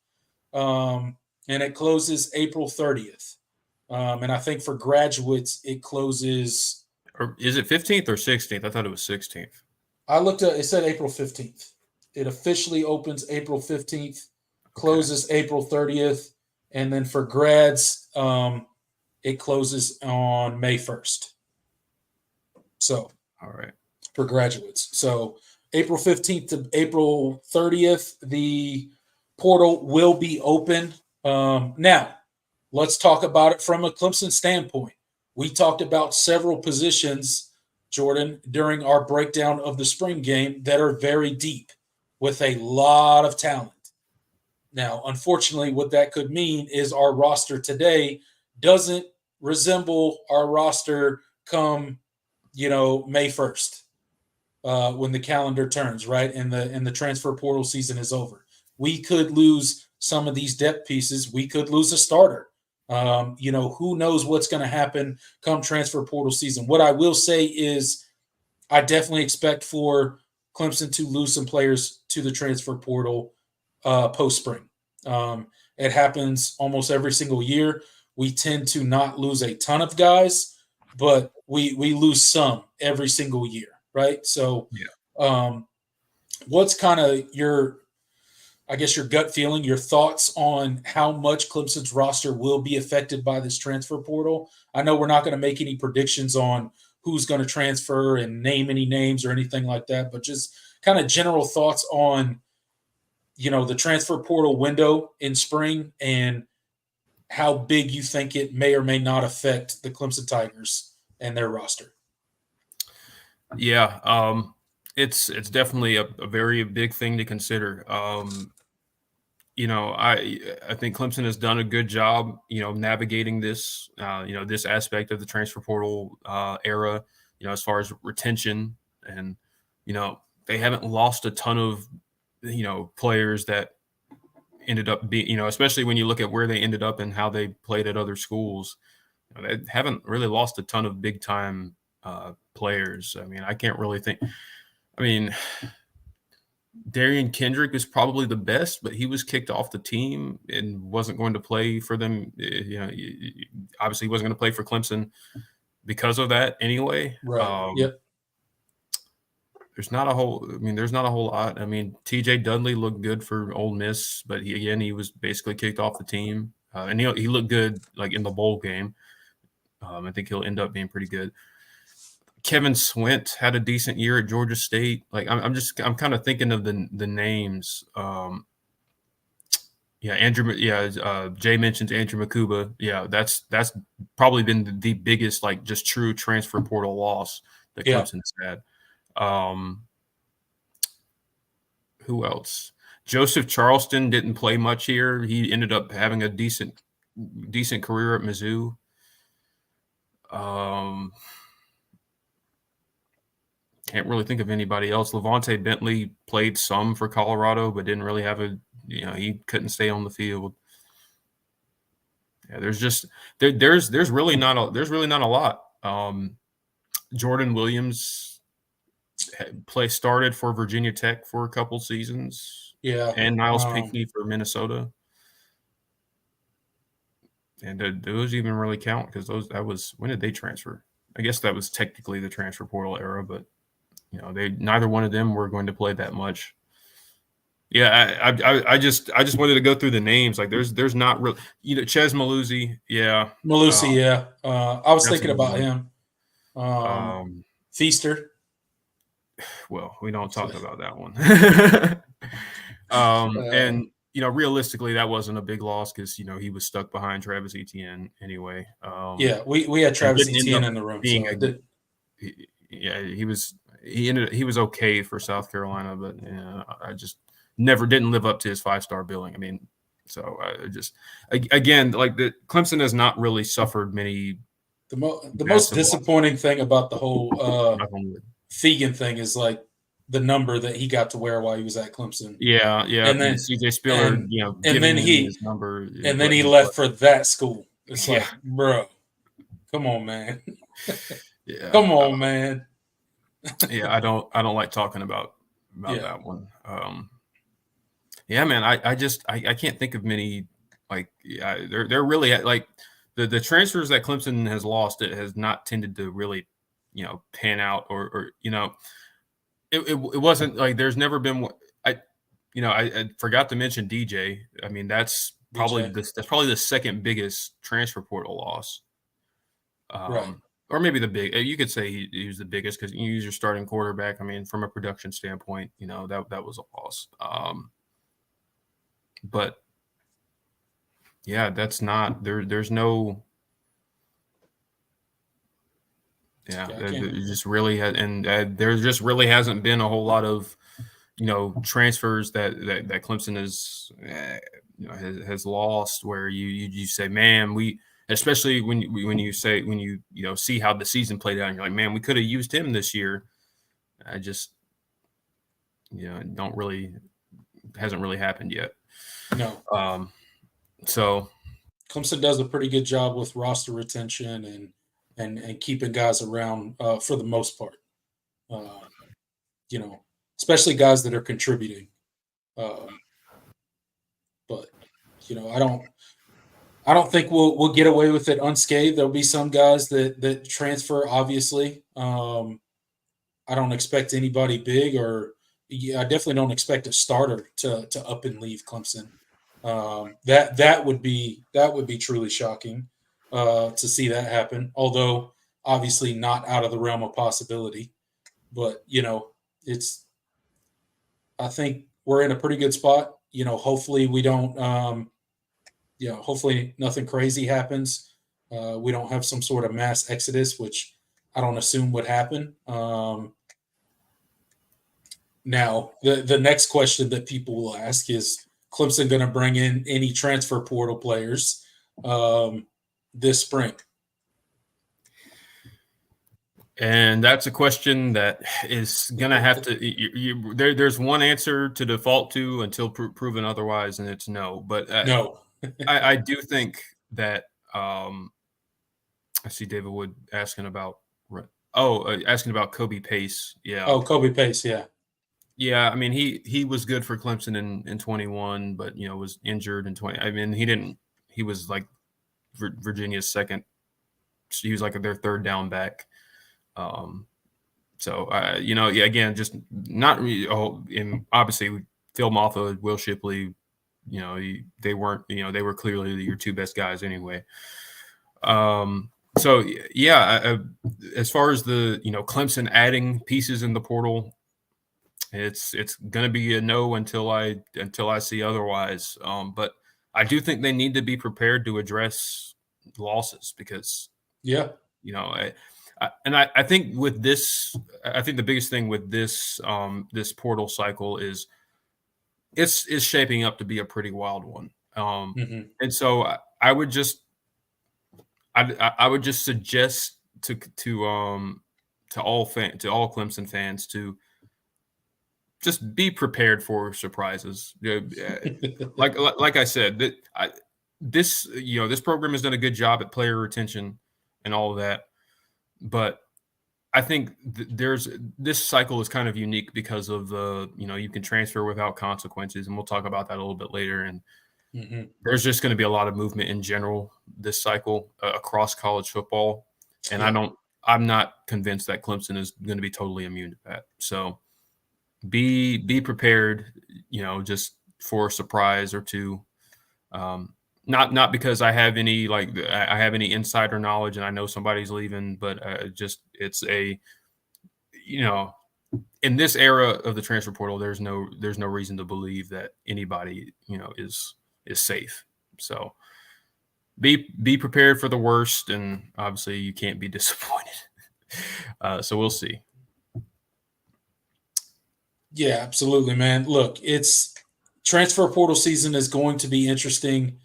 and it closes April 30th. And I think for graduates, it closes. Or is it 15th or 16th? I thought it was 16th. I looked at it. Said April 15th. It officially opens April 15th, closes April 30th. And then for grads, it closes on May 1st. So, all right, for graduates. So, April 15th to April 30th, the portal will be open. Now, let's talk about it from a Clemson standpoint. We talked about several positions, Jordan, during our breakdown of the spring game that are very deep with a lot of talent. Now, unfortunately, what that could mean is our roster today doesn't resemble our roster come, May 1st, when the calendar turns, right? And the transfer portal season is over. We could lose some of these depth pieces, we could lose a starter. Who knows what's going to happen come transfer portal season. What I will say is I definitely expect for Clemson to lose some players to the transfer portal post-spring. It happens almost every single year. We tend to not lose a ton of guys, but we lose some every single year, right? So what's kind of your gut feeling, your thoughts on how much Clemson's roster will be affected by this transfer portal? I know we're not going to make any predictions on who's going to transfer and name any names or anything like that, but just kind of general thoughts on, the transfer portal window in spring and how big you think it may or may not affect the Clemson Tigers and their roster. Yeah, it's definitely a very big thing to consider. I think Clemson has done a good job, navigating this, this aspect of the transfer portal era, as far as retention, and, they haven't lost a ton of, players that ended up being, especially when you look at where they ended up and how they played at other schools, they haven't really lost a ton of big time players. I mean, I can't really think. I mean, Darian Kendrick is probably the best, but he was kicked off the team and wasn't going to play for them. Obviously, he wasn't going to play for Clemson because of that anyway. Right. Yep. There's not a whole lot. I mean, TJ Dudley looked good for Ole Miss, but he was basically kicked off the team. And he looked good like in the bowl game. I think he'll end up being pretty good. Kevin Swint had a decent year at Georgia State. Like I'm kind of thinking of the names. Jay mentions Andrew Makuba. Yeah, that's probably been the biggest like just true transfer portal loss that Clemson's had. Who else? Joseph Charleston didn't play much here. He ended up having a decent career at Mizzou. Can't really think of anybody else. Levante Bentley played some for Colorado, but didn't really have he couldn't stay on the field. Yeah, there's really not a lot. Jordan Williams started for Virginia Tech for a couple seasons. Yeah. And Niles Pinckney for Minnesota. And those even really count because when did they transfer? I guess that was technically the transfer portal era, but neither one of them were going to play that much. Yeah, I just wanted to go through the names. Like there's not really, Ches Maluzzi. Yeah. Maluzzi. Yeah. I was thinking about him. Feaster. Well, we don't talk about that one. And realistically, that wasn't a big loss because he was stuck behind Travis Etienne anyway. We had Travis Etienne in the room. He was okay for South Carolina, but I just didn't live up to his 5-star billing. I mean, so again, like the Clemson has not really suffered many. The most disappointing thing about the whole Fegan thing is like the number that he got to wear while he was at Clemson. Yeah. And then CJ Spiller, and then his number, and then he left for that school. It's like, bro, come on, man. Yeah, come on, man. Yeah, I don't like talking about that one. Yeah, man, I can't think of many. Like, they're really like the transfers that Clemson has lost. It has not tended to really, pan out or it wasn't like there's never been. I forgot to mention DJ. I mean, that's probably the second biggest transfer portal loss. Right. Or maybe you could say he was the biggest because you use your starting quarterback. I mean, from a production standpoint, that was a loss. But yeah, that's not there. There's no. Yeah, there just really there just really hasn't been a whole lot of, transfers that Clemson has lost where you say, man, especially when you see how the season played out and you're like, man, we could have used him this year. I just, hasn't really happened yet. No. So Clemson does a pretty good job with roster retention and keeping guys around for the most part. Especially guys that are contributing. But I don't think we'll get away with it unscathed. There'll be some guys that transfer. Obviously, I don't expect anybody big, I definitely don't expect a starter to up and leave Clemson. That would be truly shocking to see that happen. Although obviously not out of the realm of possibility. But I think we're in a pretty good spot. Hopefully we don't. Hopefully nothing crazy happens. We don't have some sort of mass exodus, which I don't assume would happen. Now, the next question that people will ask is, Clemson going to bring in any transfer portal players this spring? And that's a question that is going to have to there's one answer to default to until proven otherwise, and it's no. But no. I do think that I see David Wood asking about Kobe Pace. Yeah. Oh, Kobe Pace. Yeah. Yeah. I mean, he was good for Clemson in 21, but was injured in 20. I mean, he was like Virginia's second. He was like their third down back. Again, just not really. And obviously Phil Maffa, Will Shipley, they weren't, they were clearly your two best guys anyway. As far as the, Clemson adding pieces in the portal, it's going to be a no until I see otherwise. But I do think they need to be prepared to address losses because, I think with this, the biggest thing with this this portal cycle is it's shaping up to be a pretty wild one. And so I would just suggest to all Clemson fans to just be prepared for surprises. Like I said, this program has done a good job at player retention and all of that. But I think this cycle is kind of unique because of you can transfer without consequences, and we'll talk about that a little bit later. And there's just going to be a lot of movement in general this cycle across college football, and I'm not convinced that Clemson is going to be totally immune to that. So be prepared, just for a surprise or two. Not because I have any insider knowledge and I know somebody's leaving, but it's a, in this era of the transfer portal, there's no reason to believe that anybody, is safe. So be prepared for the worst, and obviously you can't be disappointed. So we'll see. Yeah, absolutely, man. Look, it's transfer portal season is going to be interesting.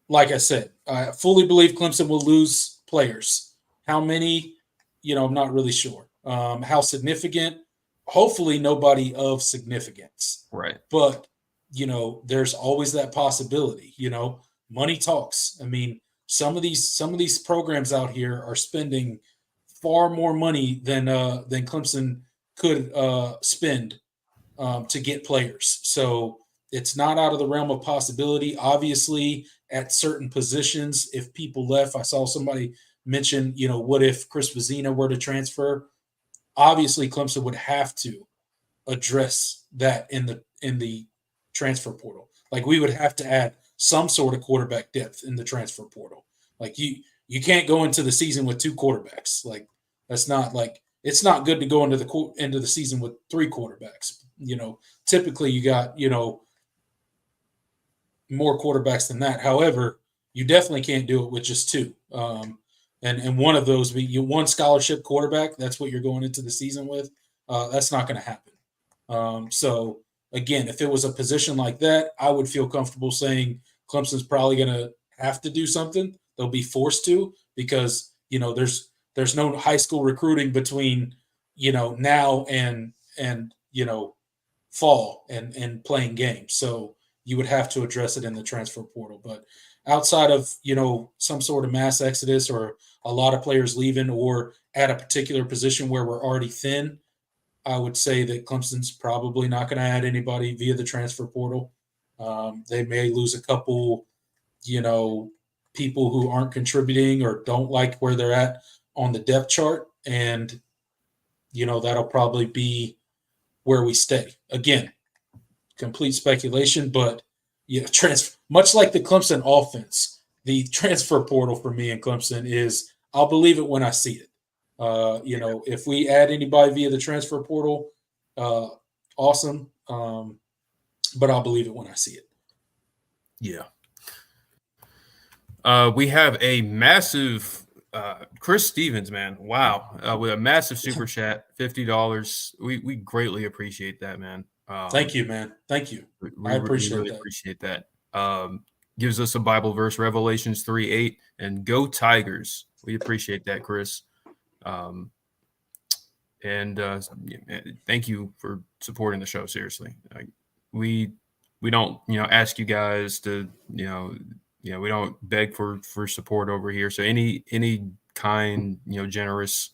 Like I said, I fully believe Clemson will lose players. How many? I'm not really sure. How significant? Hopefully nobody of significance. Right. But, there's always that possibility. Money talks. I mean, some of these programs out here are spending far more money than Clemson could spend to get players. So it's not out of the realm of possibility. Obviously, at certain positions, if people left, I saw somebody mention, what if Chris Vizina were to transfer? Obviously, Clemson would have to address that in the transfer portal. Like, we would have to add some sort of quarterback depth in the transfer portal. Like, you can't go into the season with two quarterbacks. Like, that's not like, it's not good to go into the season with three quarterbacks. Typically you got, more quarterbacks than that. However, you definitely can't do it with just two. And one of those, one scholarship quarterback, that's what you're going into the season with. That's not going to happen. So again, if it was a position like that, I would feel comfortable saying Clemson's probably going to have to do something. They'll be forced to, because, there's no high school recruiting between, now and fall and playing games. So you would have to address it in the transfer portal. But outside of, some sort of mass exodus or a lot of players leaving or at a particular position where we're already thin, I would say that Clemson's probably not going to add anybody via the transfer portal. They may lose a couple, people who aren't contributing or don't like where they're at on the depth chart. And, that'll probably be where we stay. Again, complete speculation, but much like the Clemson offense, the transfer portal for me in Clemson is I'll believe it when I see it. If we add anybody via the transfer portal, awesome. But I'll believe it when I see it. Yeah. We have a massive Chris Stevens, man. Wow. With a massive super chat, $50. We greatly appreciate that, man. Thank you, man. Thank you. I appreciate really that. Appreciate that. Gives us a Bible verse, Revelations 3:8, and go Tigers. We appreciate that, Chris. And thank you for supporting the show. Seriously, we don't ask you guys to we don't beg for support over here. So any kind generous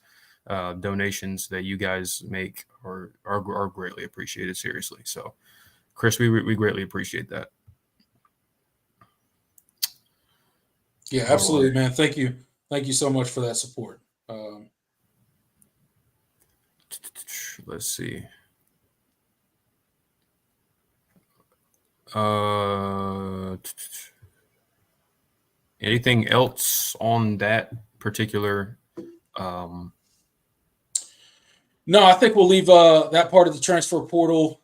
donations that you guys make are greatly appreciated. Seriously. So Chris, we greatly appreciate that. Yeah, absolutely, man. Thank you so much for that support. Let's see. Anything else on that particular? No, I think we'll leave that part of the transfer portal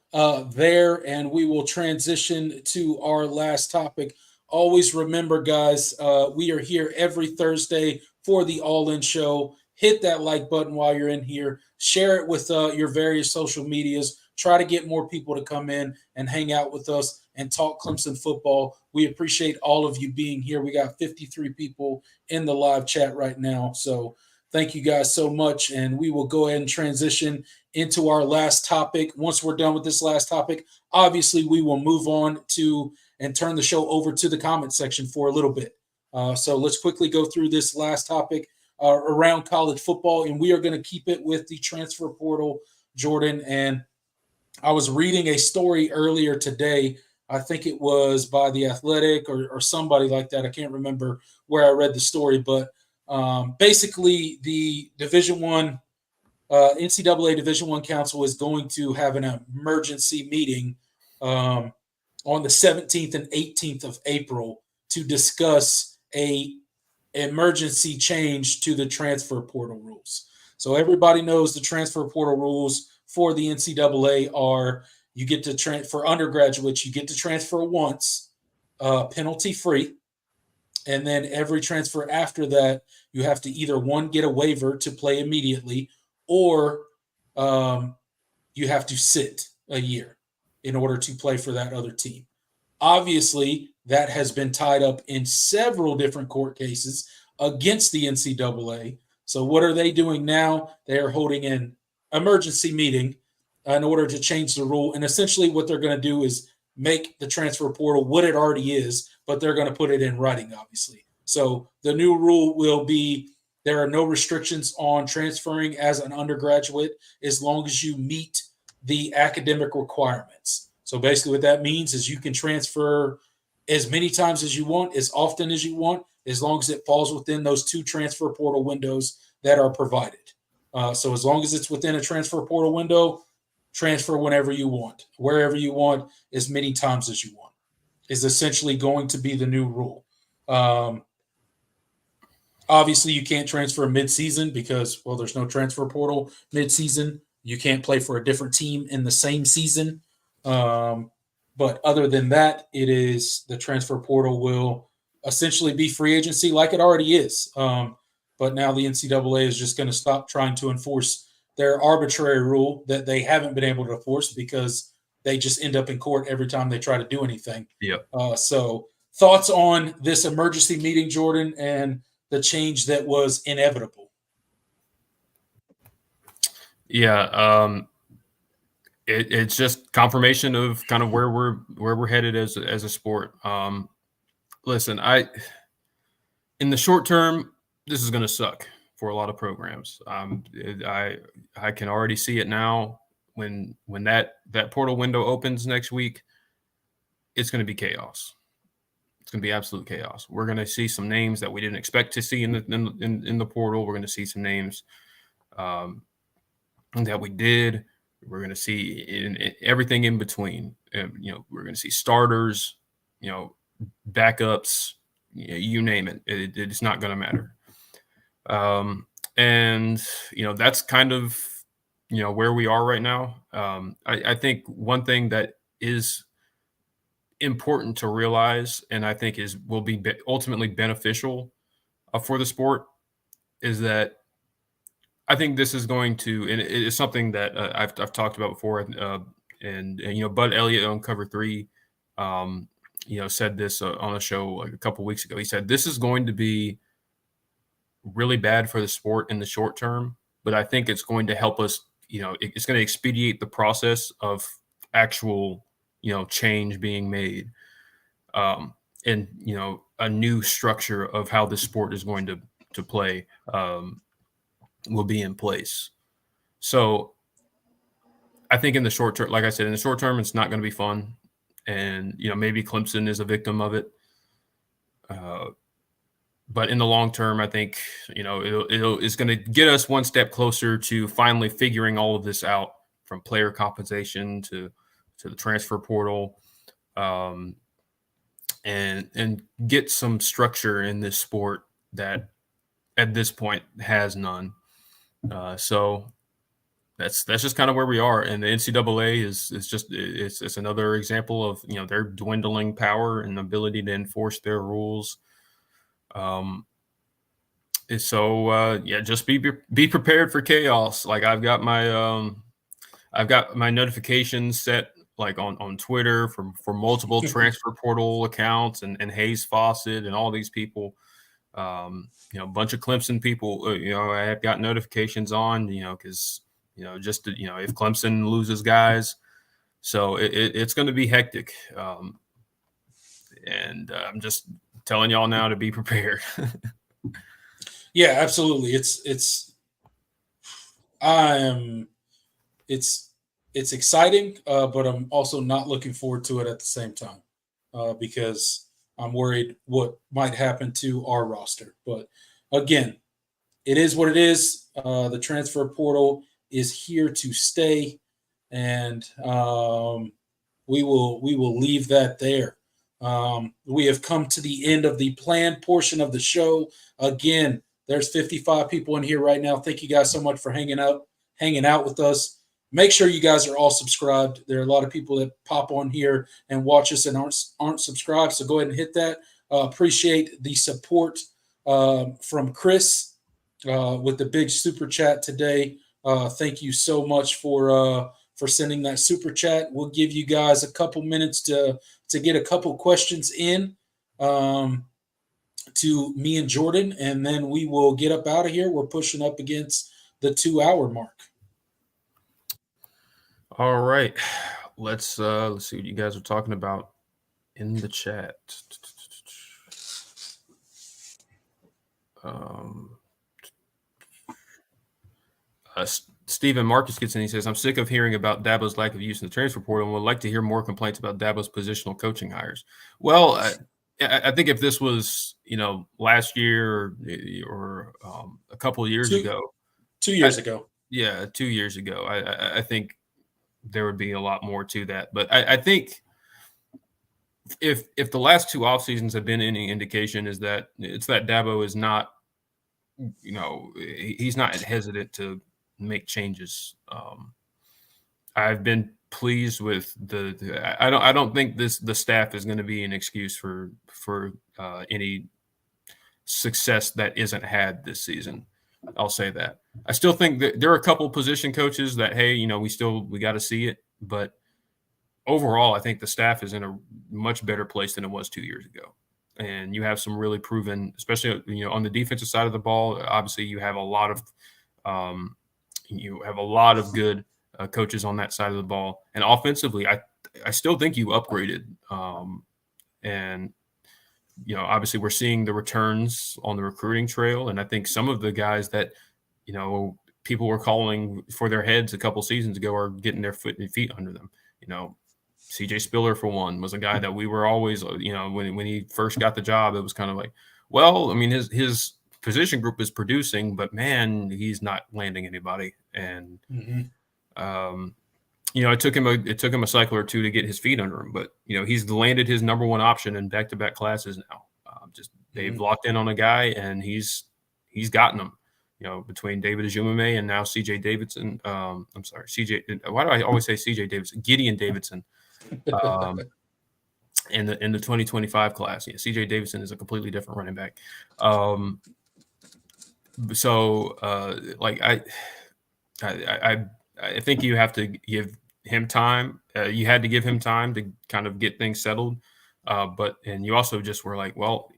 there, and we will transition to our last topic. Always remember, guys, we are here every Thursday for the All In Show. Hit that like button while you're in here. Share it with your various social medias. Try to get more people to come in and hang out with us and talk Clemson football. We appreciate all of you being here. We got 53 people in the live chat right now. So thank you guys so much. And we will go ahead and transition into our last topic. Once we're done with this last topic, obviously we will move on to and turn the show over to the comment section for a little bit. So let's quickly go through this last topic around college football, and we are going to keep it with the transfer portal, Jordan. And I was reading a story earlier today. I think it was by The Athletic or somebody like that. I can't remember where I read the story, but basically the NCAA Division I Council is going to have an emergency meeting on the 17th and 18th of April to discuss a emergency change to the transfer portal rules. So everybody knows the transfer portal rules for the NCAA are you get to for undergraduates, you get to transfer once, penalty free. And then every transfer after that, you have to either one, get a waiver to play immediately, or you have to sit a year in order to play for that other team. Obviously, that has been tied up in several different court cases against the NCAA. So what are they doing now? They are holding an emergency meeting in order to change the rule. And essentially what they're going to do is make the transfer portal what it already is, but they're going to put it in writing, obviously. So the new rule will be there are no restrictions on transferring as an undergraduate as long as you meet the academic requirements. So basically what that means is you can transfer as many times as you want, as often as you want, as long as it falls within those 2 transfer portal windows that are provided. So as long as it's within a transfer portal window, transfer whenever you want, wherever you want, as many times as you want, is essentially going to be the new rule. Obviously, you can't transfer mid-season because, well, there's no transfer portal mid-season. You can't play for a different team in the same season. But other than that, it is the transfer portal will essentially be free agency like it already is. But now the NCAA is just going to stop trying to enforce their arbitrary rule that they haven't been able to enforce because they just end up in court every time they try to do anything. Yep. So thoughts on this emergency meeting, Jordan, and the change that was inevitable? Yeah. it's just confirmation of kind of where we're headed as a sport. Listen, in the short term, this is going to suck for a lot of programs. I can already see it now. When that portal window opens next week, it's going to be chaos. It's going to be absolute chaos. We're going to see some names that we didn't expect to see in the portal. We're going to see some names that we did. We're going to see in everything in between. We're going to see starters, backups, you name it. It's not going to matter. And that's kind of where we are right now. I think one thing that is important to realize, and I think will be ultimately beneficial for the sport, is that I think this is going to, and it is something that I've talked about before, and Bud Elliott on Cover 3, said this on a show like a couple weeks ago. He said this is going to be really bad for the sport in the short term, but I think it's going to help us. It's going to expedite the process of actual change being made, and a new structure of how this sport is going to play will be in place. So I think in the short term, like I said, in the short term, it's not going to be fun. And, maybe Clemson is a victim of it. But in the long term, I think, it's going to get us one step closer to finally figuring all of this out, from player compensation to the transfer portal, and get some structure in this sport that at this point has none. So that's just kind of where we are. And the NCAA is just it's another example of their dwindling power and ability to enforce their rules. Just be prepared for chaos. Like I've got my notifications set like on Twitter for multiple transfer portal accounts and Hayes Fawcett and all these people. A bunch of Clemson people, I have got notifications on, because, just to, if Clemson loses guys. So it's going to be hectic. And I'm just telling y'all now to be prepared. Yeah, absolutely. It's exciting, but I'm also not looking forward to it at the same time, because I'm worried what might happen to our roster. But again, it is what it is. The transfer portal is here to stay, and we will leave that there. We have come to the end of the planned portion of the show. Again, there's 55 people in here right now. Thank you guys so much for hanging out with us. Make sure you guys are all subscribed. There are a lot of people that pop on here and watch us and aren't subscribed, so go ahead and hit that. Appreciate the support from Chris with the big super chat today. Thank you so much for sending that super chat. We'll give you guys a couple minutes to get a couple questions in to me and Jordan, and then we will get up out of here. We're pushing up against the 2-hour mark. All right, let's see what you guys are talking about in the chat. Stephen Marcus gets in. He says, "I'm sick of hearing about Dabo's lack of use in the transfer portal, and would like to hear more complaints about Dabo's positional coaching hires." Well, I think if this was last year or a couple of years ago, 2 years ago, 2 years ago, I think there would be a lot more to that. But I think if the last two off seasons have been any indication, is that it's that Dabo is not, he's not hesitant to make changes. I've been pleased with I don't think the staff is going to be an excuse for any success that isn't had this season. I'll say that. I still think that there are a couple position coaches that, hey, we got to see it, but overall, I think the staff is in a much better place than it was 2 years ago. And you have some really proven, especially on the defensive side of the ball. Obviously, you have a lot of good coaches on that side of the ball. And offensively, I still think you upgraded. And, obviously we're seeing the returns on the recruiting trail. And I think some of the guys that, people were calling for their heads a couple seasons ago are getting their feet under them. CJ Spiller, for one, was a guy that we were always, when he first got the job, it was kind of like, well, I mean, his position group is producing, but man, he's not landing anybody. And, it took him a cycle or two to get his feet under him, but he's landed his number one option in back-to-back classes now. They've locked in on a guy, and he's gotten them. Between David Ajumame and now CJ Davidson. I'm sorry, CJ. Why do I always say CJ Davidson? Gideon Davidson. In the 2025 class, CJ Davidson is a completely different running back. I think you have to give him time. You had to give him time to kind of get things settled. And you also just were like, well,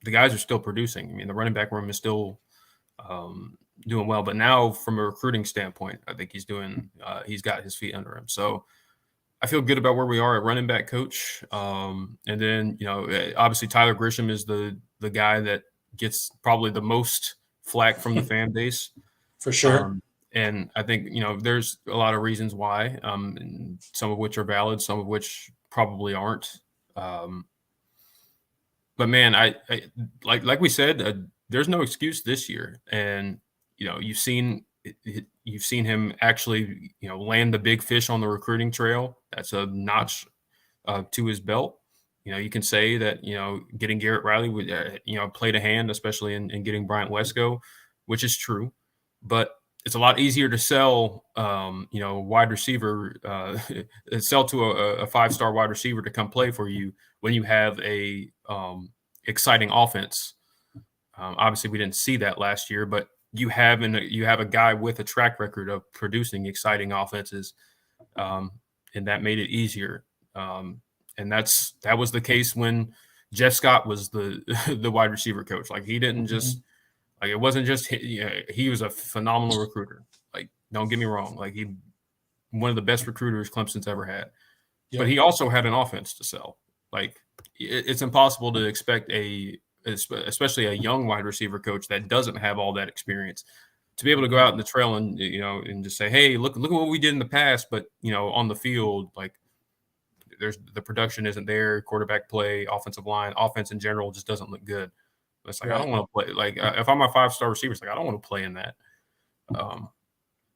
the guys are still producing. I mean, the running back room is still doing well, but now from a recruiting standpoint, I think he's got his feet under him. So I feel good about where we are at running back coach. And then, obviously Tyler Grisham is the guy that gets probably the most flack from the fan base. For sure. And I think, there's a lot of reasons why, and some of which are valid, some of which probably aren't. But man, I like we said, there's no excuse this year. And, you've seen him actually, land the big fish on the recruiting trail. That's a notch to his belt. You can say that, getting Garrett Riley would, played a hand, especially in getting Bryant Wesco, which is true. But it's a lot easier to sell, wide receiver, sell to a 5-star wide receiver to come play for you when you have a exciting offense. Obviously, we didn't see that last year, but you have a guy with a track record of producing exciting offenses, and that made it easier. And that was the case when Jeff Scott was the the wide receiver coach. Like, he didn't just like, it wasn't just he was a phenomenal recruiter. Like, don't get me wrong, like, he one of the best recruiters Clemson's ever had. Yep. But he also had an offense to sell. Like, it's impossible to expect especially a young wide receiver coach that doesn't have all that experience to be able to go out in the trail and and just say, hey, look at what we did in the past, but on the field, like, the production isn't there, quarterback play, offensive line, offense in general just doesn't look good. It's like, right. I don't want to play. Like, if I'm a 5-star receiver, it's like, I don't want to play in that.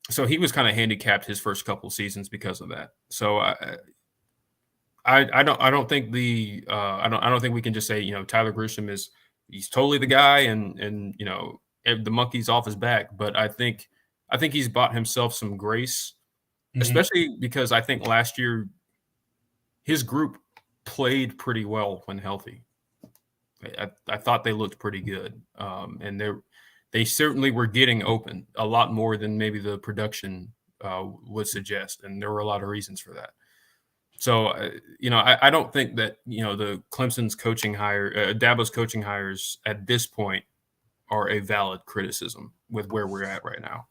So he was kind of handicapped his first couple of seasons because of that. So I don't think I don't think we can just say, Tyler Grisham he's totally the guy and the monkey's off his back. But I think he's bought himself some grace, especially because I think last year his group played pretty well when healthy. I thought they looked pretty good, and they certainly were getting open a lot more than maybe the production would suggest, and there were a lot of reasons for that. So, I don't think that the Clemson's coaching hire, Dabo's coaching hires at this point are a valid criticism with where we're at right now.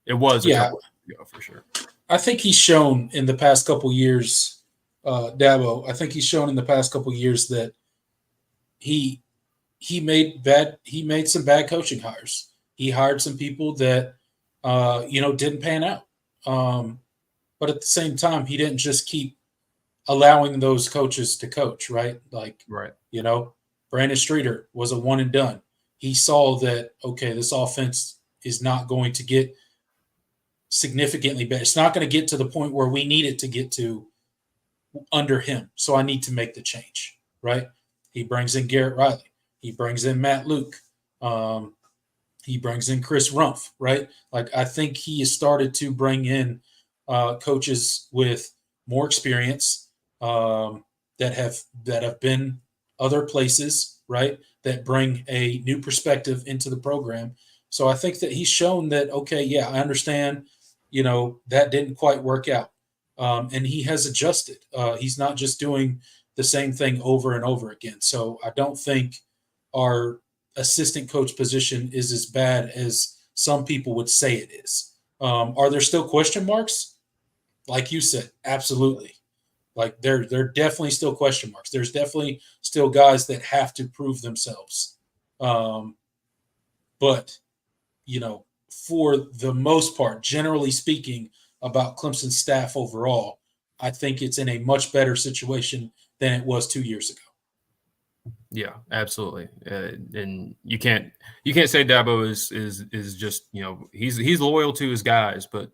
It was a couple years ago for sure. I think he's shown in the past couple years, Dabo. I think he's shown in the past couple years that he made some bad coaching hires. He hired some people that didn't pan out. But at the same time, he didn't just keep allowing those coaches to coach, right? Like, right. Brandon Streeter was a one and done. He saw that, okay, this offense is not going to get significantly better. It's not going to get to the point where we need it to get to under him. So I need to make the change, right? He brings in Garrett Riley. He brings in Matt Luke. He brings in Chris Rumpf, right? Like, I think he has started to bring in coaches with more experience that have been other places, right? That bring a new perspective into the program. So I think that he's shown that, okay, yeah, I understand, that didn't quite work out. And he has adjusted. He's not just doing the same thing over and over again. So I don't think our assistant coach position is as bad as some people would say it is. Are there still question marks? Like you said, absolutely. Like there definitely still question marks. There's definitely still guys that have to prove themselves. But for the most part, generally speaking, about Clemson's staff overall, I think it's in a much better situation than it was 2 years ago. Yeah, absolutely. And you can't say Dabo is just he's loyal to his guys, but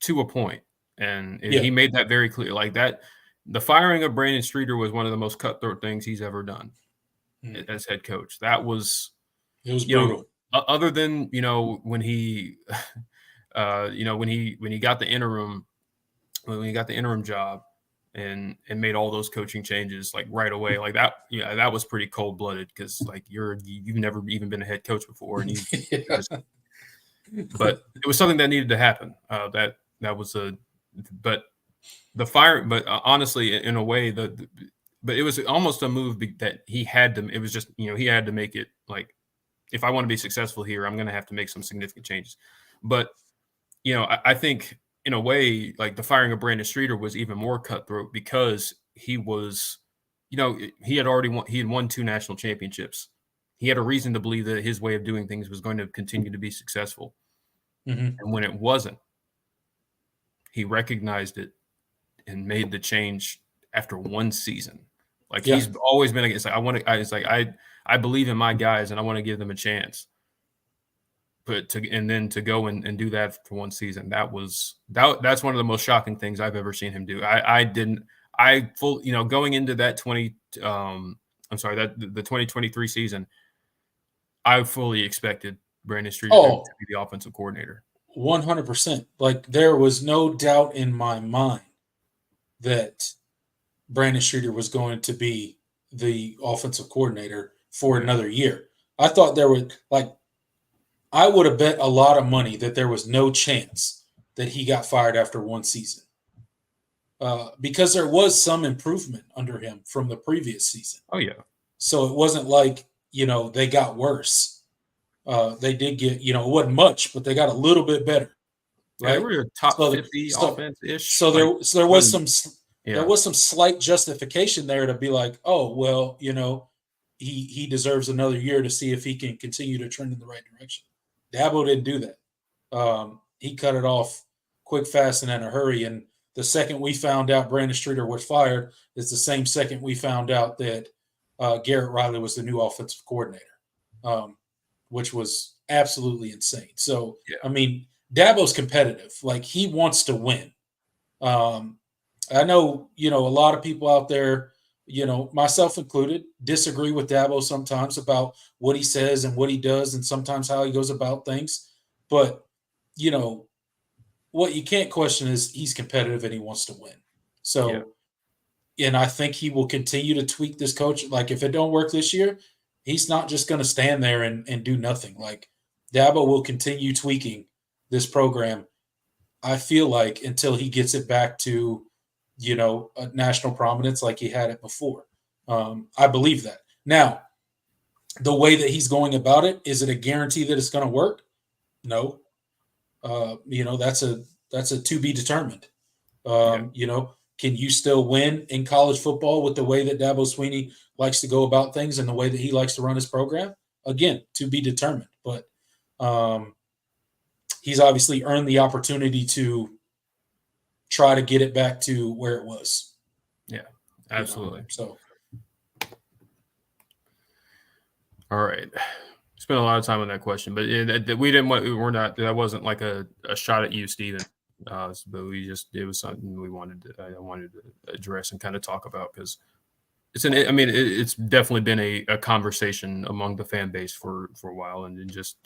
to a point. And he made that very clear. Like that, the firing of Brandon Streeter was one of the most cutthroat things he's ever done as head coach. It was brutal. Other than when he, when he got the interim job and made all those coaching changes like right away, like that. Yeah, that was pretty cold blooded because like you've never even been a head coach before, and but it was something that needed to happen. That was but the fire. But honestly, in a way, but it was almost a move that he had to. It was just he had to make it like, if I want to be successful here, I'm going to have to make some significant changes. But I think in a way, like the firing of Brandon Streeter was even more cutthroat because he was, he had won 2 national championships. He had a reason to believe that his way of doing things was going to continue to be successful. Mm-hmm. And when it wasn't, he recognized it and made the change after 1 season. Like he's always been against. I believe in my guys and I want to give them a chance. But to go and do that for 1 season, that's one of the most shocking things I've ever seen him do. Going into that the 2023 season, I fully expected Brandon Streeter to be the offensive coordinator. 100%. Like there was no doubt in my mind that Brandon Streeter was going to be the offensive coordinator for another year. I thought I would have bet a lot of money that there was no chance that he got fired after 1 season. Because there was some improvement under him from the previous season. Oh, yeah. So it wasn't like, they got worse. They did get, it wasn't much, but they got a little bit better. Right? Yeah, they were a top 50 offense-ish. So there was some slight justification there to be like, oh, well, he deserves another year to see if he can continue to trend in the right direction. Dabo didn't do that. He cut it off quick, fast, and in a hurry. And the second we found out Brandon Streeter was fired is the same second we found out that Garrett Riley was the new offensive coordinator, which was absolutely insane. So, I mean, Dabo's competitive. Like, he wants to win. I know, a lot of people out there, myself included, disagree with Dabo sometimes about what he says and what he does and sometimes how he goes about things. But, what you can't question is he's competitive and he wants to win. So, and I think he will continue to tweak this coach. Like, if it don't work this year, he's not just going to stand there and do nothing. Like, Dabo will continue tweaking this program, I feel like, until he gets it back to, a national prominence like he had it before. I believe that. Now, the way that he's going about it, is it a guarantee that it's going to work? No. That's a to be determined. Can you still win in college football with the way that Dabo Swinney likes to go about things and the way that he likes to run his program? Again, to be determined. But he's obviously earned the opportunity to try to get it back to where it was. Yeah, absolutely. So, all right. Spent a lot of time on that question, but that wasn't like a shot at you, Steven. But it was something I wanted to address and kind of talk about, because it's definitely been a conversation among the fan base for a while, and just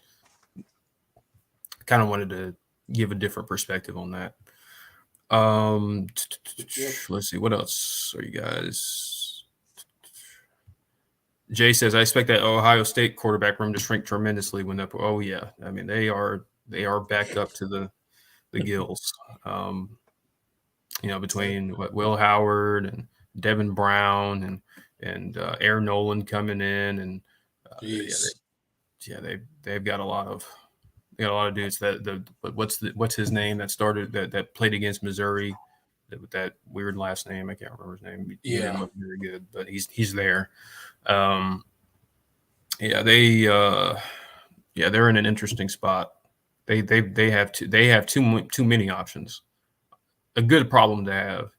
kind of wanted to give a different perspective on that. Let's see, what else are you guys? Jay says, I expect that Ohio State quarterback room to shrink tremendously when they are backed up to the gills. Between Will Howard and Devin Brown and Aaron Nolan coming in, and they've got a lot of got a lot of dudes what's his name that started that played against Missouri with that weird last name. I can't remember his name. He didn't look very good, but he's there. They're in an interesting spot. They have too many options. A good problem to have,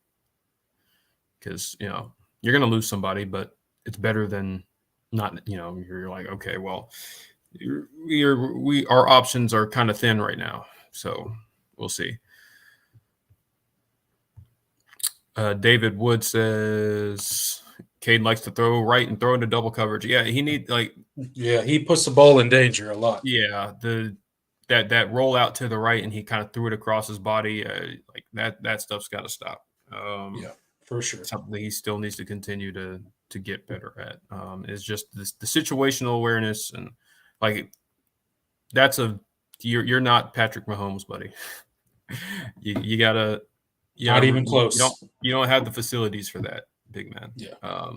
because you're going to lose somebody, but it's better than not. You're like, okay, well, our options are kind of thin right now, so we'll see. David Wood says Cade likes to throw right and throw into double coverage. Yeah, he puts the ball in danger a lot. Yeah, that roll out to the right and he kind of threw it across his body. Like that stuff's got to stop. For sure. Something he still needs to continue to get better at. Is just the situational awareness, and like you're not Patrick Mahomes, buddy. you gotta. Not even close. You don't have the facilities for that, big man. Yeah.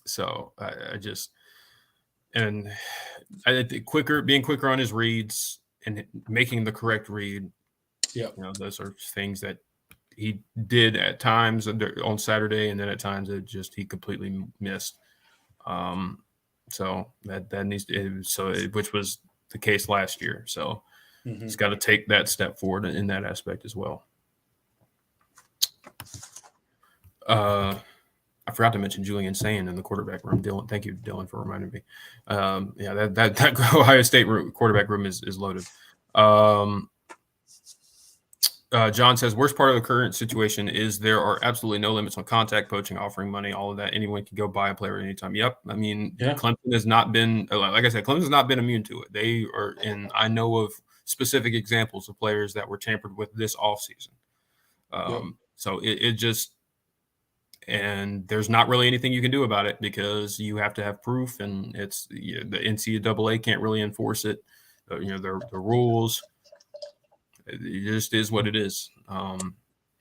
So I think being quicker on his reads and making the correct read. Yeah. Those are things that he did at times on Saturday, and then at times he completely missed. So that needs to, which was the case last year. So he's got to take that step forward in that aspect as well. I forgot to mention Julian Sayin in the quarterback room. Dylan, thank you, Dylan, for reminding me. That Ohio State quarterback room is loaded. John says, worst part of the current situation is there are absolutely no limits on contact, poaching, offering money, all of that. Anyone can go buy a player anytime. Yep. I mean, Clemson has not been, like I said, Clemson has not been immune to it. They are, and I know of specific examples of players that were tampered with this offseason. So it just, and there's not really anything you can do about it because you have to have proof, and it's the NCAA can't really enforce it. The rules. It just is what it is.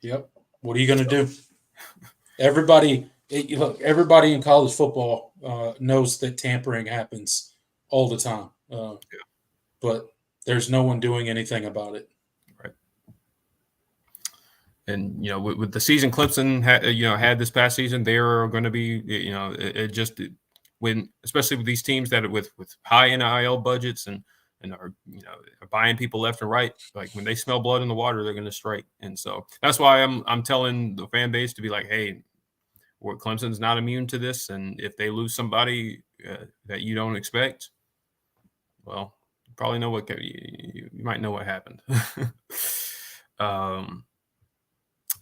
Yep. What are you going to do? Everybody in college football knows that tampering happens all the time, but there's no one doing anything about it. And with the season Clemson had this past season, they are going to be especially with these teams that with high NIL budgets and are buying people left and right. Like when they smell blood in the water, they're going to strike. And so that's why I'm telling the fan base to be like, hey, Clemson's not immune to this, and if they lose somebody that you don't expect, well, you probably know you might know what happened.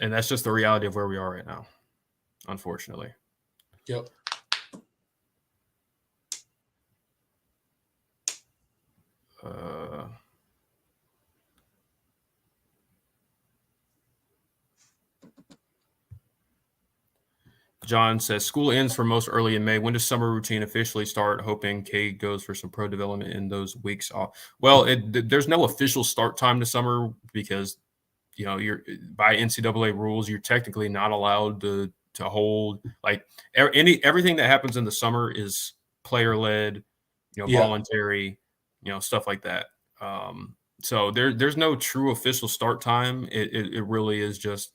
And that's just the reality of where we are right now, unfortunately. Yep. John says, school ends for most early in May. When does summer routine officially start? Hoping Cade goes for some pro development in those weeks off. Well, there's no official start time to summer because you're by NCAA rules, you're technically not allowed to hold like everything that happens in the summer is player led, voluntary, stuff like that. So there's no true official start time. It really is just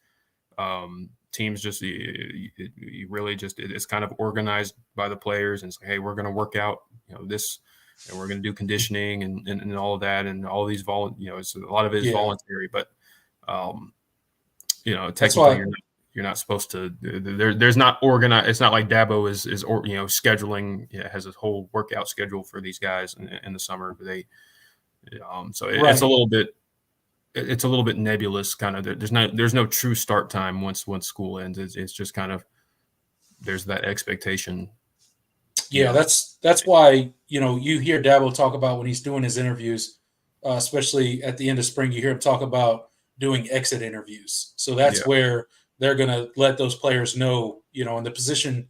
teams just you really just it's kind of organized by the players, and it's like, hey, we're going to work out this, and we're going to do conditioning and all of that, and all of these it's a lot of it is voluntary, but technically you're not supposed to. There's not organized. It's not like Dabo is scheduling. Has a whole workout schedule for these guys in the summer. It's a little bit. It's a little bit nebulous. Kind of. There's no true start time once school ends. It's just kind of there's that expectation. Yeah, that's why you hear Dabo talk about when he's doing his interviews, especially at the end of spring. You hear him talk about doing exit interviews. So that's where they're going to let those players know, and the position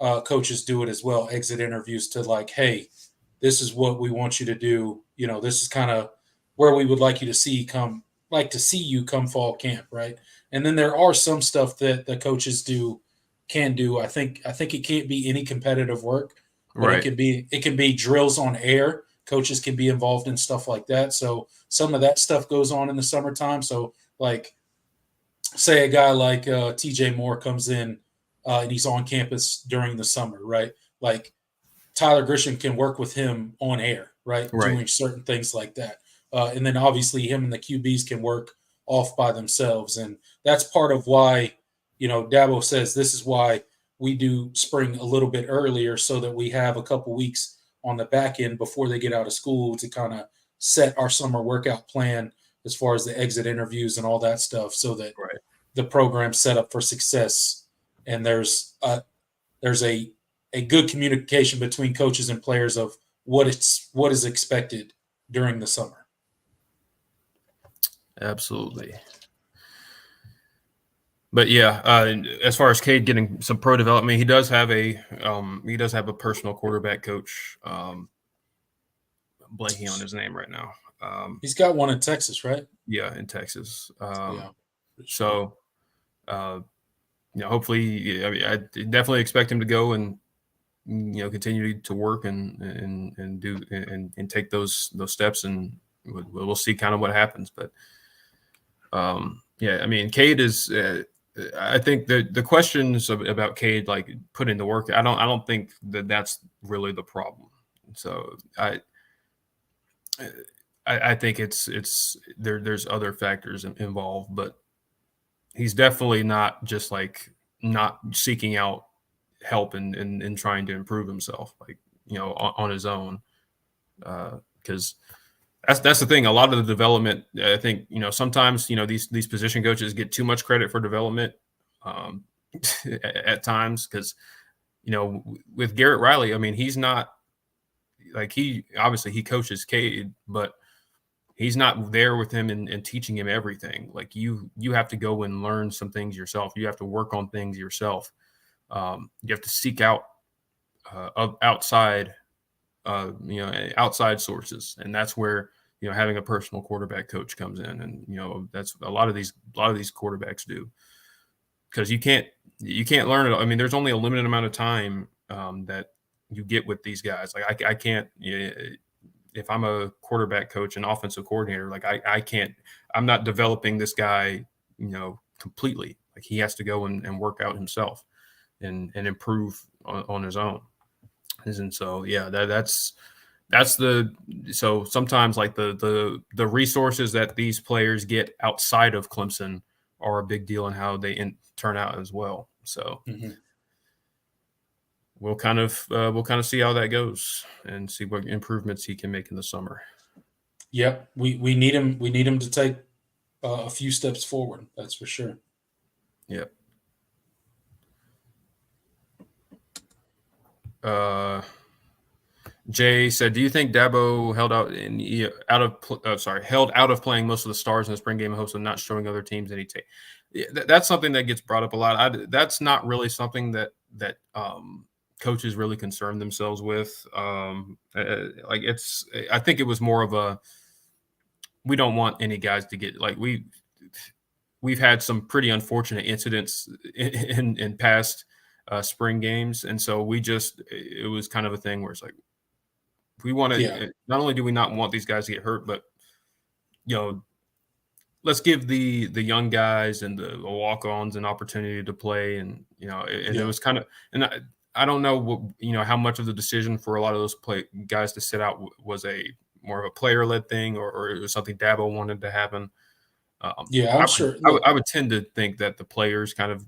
coaches do it as well, exit interviews to like, hey, this is what we want you to do. This is kind of where we would like you to see you come fall camp, right? And then there are some stuff that the coaches can do. I think it can't be any competitive work, but it can be drills on air coaches can be involved in stuff like that. So some of that stuff goes on in the summertime. So like, say a guy like TJ Moore comes in and he's on campus during the summer, right? Like Tyler Grisham can work with him on air, right? Doing certain things like that. And then obviously him and the QBs can work off by themselves. And that's part of why, Dabo says this is why we do spring a little bit earlier so that we have a couple weeks on the back end before they get out of school to kind of set our summer workout plan as far as the exit interviews and all that stuff so that the program's set up for success. And there's a good communication between coaches and players of what is expected during the summer. Absolutely. But yeah, as far as Cade getting some pro development, he does have a personal quarterback coach. I'm blanking on his name right now. He's got one in Texas, right? Yeah, in Texas. Sure. So, hopefully, I definitely expect him to go and continue to work and do and take those steps, and we'll see kind of what happens. But Cade is. I think the questions about Cade, like putting the work, I don't think that's really the problem. So I think it's there's other factors involved, but he's definitely not just like not seeking out help and trying to improve himself, like on his own, because that's the thing. A lot of the development, I think, sometimes these position coaches get too much credit for development at times, because with Garrett Riley, I mean, he's not like he coaches Cade, but he's not there with him and teaching him everything. Like you have to go and learn some things yourself. You have to work on things yourself. You have to seek out outside sources, and that's where having a personal quarterback coach comes in, and that's a lot of these quarterbacks do, because you can't learn it. I mean, there's only a limited amount of time that you get with these guys. Like I can't. If I'm a quarterback coach and offensive coordinator, like I'm not developing this guy, completely. Like he has to go and work out himself and improve on his own. And so, yeah, so sometimes like the resources that these players get outside of Clemson are a big deal in how they turn out as well. So we'll kind of see how that goes and see what improvements he can make in the summer. Yep. We need him. We need him to take a few steps forward. That's for sure. Yep. Jay said, "Do you think Dabo held out of playing most of the stars in the spring game in hopes of not showing other teams any tape?" That's something that gets brought up a lot. That's not really something that coaches really concern themselves with. I think it was more of a, we don't want any guys to get, like, we've had some pretty unfortunate incidents in past spring games, and so it was kind of a thing where it's like, we want to, not only do we not want these guys to get hurt, but let's give the young guys and the walk-ons an opportunity to play. And it was kind of, and I don't know what, how much of the decision for a lot of those guys to sit out was more of a player-led thing, or it was something Dabo wanted to happen. I'm sure. I would tend to think that the players kind of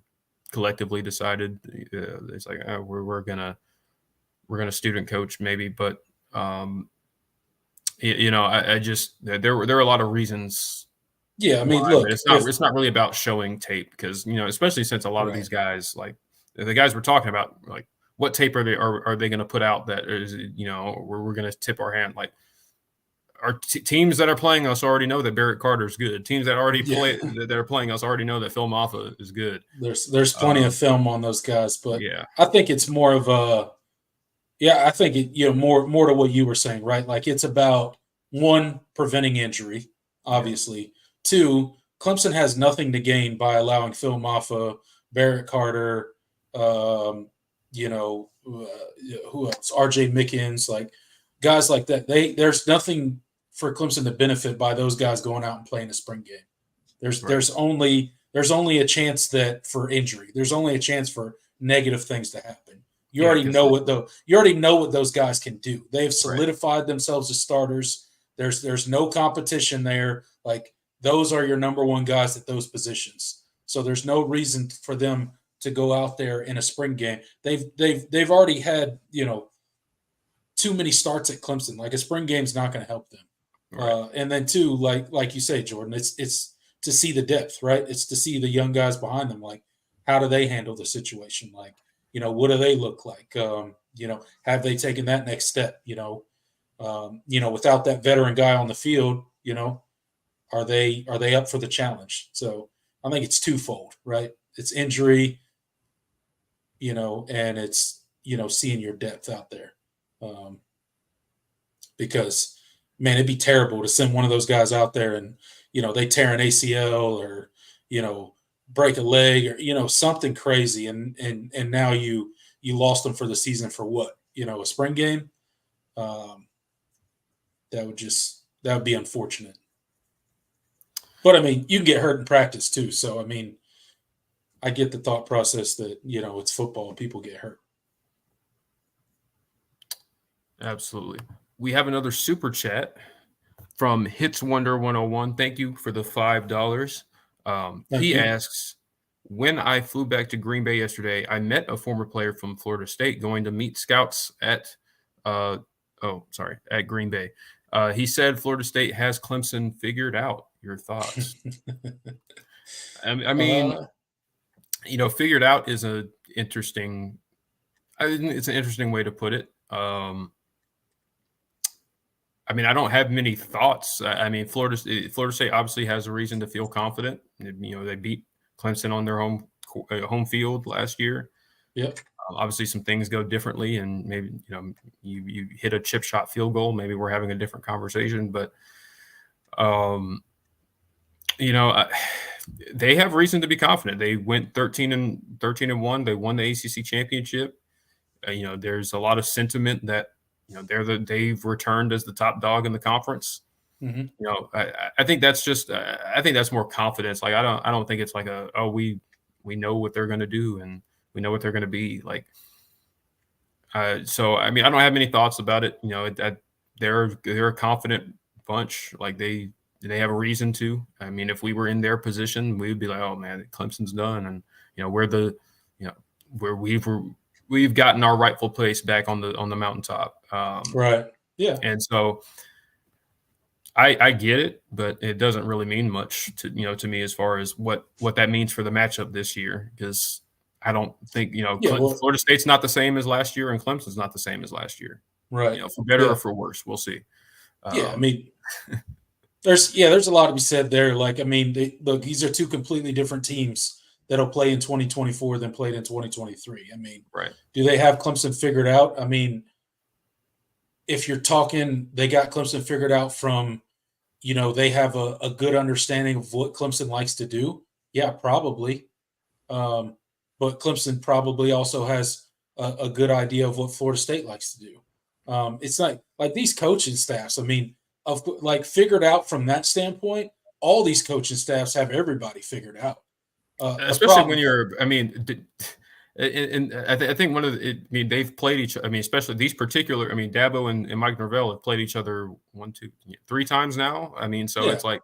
collectively decided it's like, we're gonna student coach maybe, but I just, there were a lot of reasons. Yeah, I mean, look, it's not really about showing tape, because especially since a lot of these guys, like the guys we're talking about, like what tape are they going to put out that is we're going to tip our hand? Like our teams that are playing us already know that Barrett Carter is good. Teams that already that are playing us already know that Phil Maffa is good. There's plenty of film on those guys, but yeah, I think it's more of a. Yeah, I think it, more to what you were saying, right? Like it's about, one, preventing injury, obviously. Yeah. Two, Clemson has nothing to gain by allowing Phil Maffa, Barrett Carter, who else? RJ Mickens, like guys like that. There's nothing for Clemson to benefit by those guys going out and playing a spring game. There's only a chance that for injury. There's only a chance for negative things to happen. You already know what those guys can do. They've solidified themselves as starters. There's no competition there. Like, those are your number one guys at those positions. So there's no reason for them to go out there in a spring game. They've already had, too many starts at Clemson. Like, a spring game's not going to help them. Right. And then too, like you say, Jordan, it's to see the depth, right? It's to see the young guys behind them. Like, how do they handle the situation? Like, what do they look like? Have they taken that next step? Without that veteran guy on the field, are they up for the challenge? So I think it's twofold, right? It's injury, and it's, seeing your depth out there. Because, man, it'd be terrible to send one of those guys out there and, they tear an ACL or, break a leg or, something crazy. And now you lost them for the season for what? A spring game? That would be unfortunate. But, I mean, you can get hurt in practice too. So, I mean, I get the thought process that, it's football and people get hurt. Absolutely. We have another super chat from Hits Wonder 101. Thank you for the $5. He asks, when I flew back to Green Bay yesterday, I met a former player from Florida State going to meet scouts at Green Bay. He said Florida State has Clemson figured out. Your thoughts? I mean, figured out is it's an interesting way to put it. I mean, I don't have many thoughts. I mean, Florida State obviously has a reason to feel confident. They beat Clemson on their home field last year. Yep. Obviously, some things go differently, and maybe you hit a chip shot field goal. Maybe we're having a different conversation, but they have reason to be confident. They went 13-1. They won the ACC championship. There's a lot of sentiment that they've returned as the top dog in the conference. Mm-hmm. I think that's just I think that's more confidence. Like, I don't think it's like we know what they're going to do and we know what they're going to be like. So I mean, I don't have many thoughts about it. They're a confident bunch. Like, they have a reason to. I mean, if we were in their position, we would be like, oh man, Clemson's done, and where we've gotten our rightful place back on the mountaintop. Right. Yeah. And so I get it, but it doesn't really mean much to me as far as what that means for the matchup this year, because I don't think Florida State's not the same as last year, and Clemson's not the same as last year. Right. For better or for worse, we'll see. I mean, there's a lot to be said there. Like, I mean, these are two completely different teams that'll play in 2024 than played in 2023. I mean, right. Do they have Clemson figured out? I mean, if you're talking, they got Clemson figured out from, they have a good understanding of what Clemson likes to do. Yeah, probably. But Clemson probably also has a good idea of what Florida State likes to do. It's like these coaching staffs, I mean, figured out from that standpoint, all these coaching staffs have everybody figured out. Especially when I think they've played each. I mean, especially these particular. I mean, Dabo and Mike Norvell have played each other 1, 2, 3 times now. I mean, so it's like,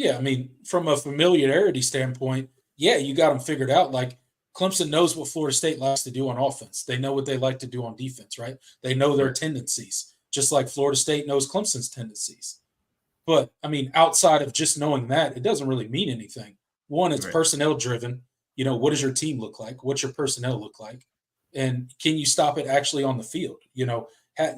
I mean, from a familiarity standpoint, you got them figured out. Like, Clemson knows what Florida State likes to do on offense. They know what they like to do on defense, right? They know their tendencies, just like Florida State knows Clemson's tendencies. But I mean, outside of just knowing that, it doesn't really mean anything. One, it's personnel driven. What does your team look like? What's your personnel look like? And can you stop it actually on the field?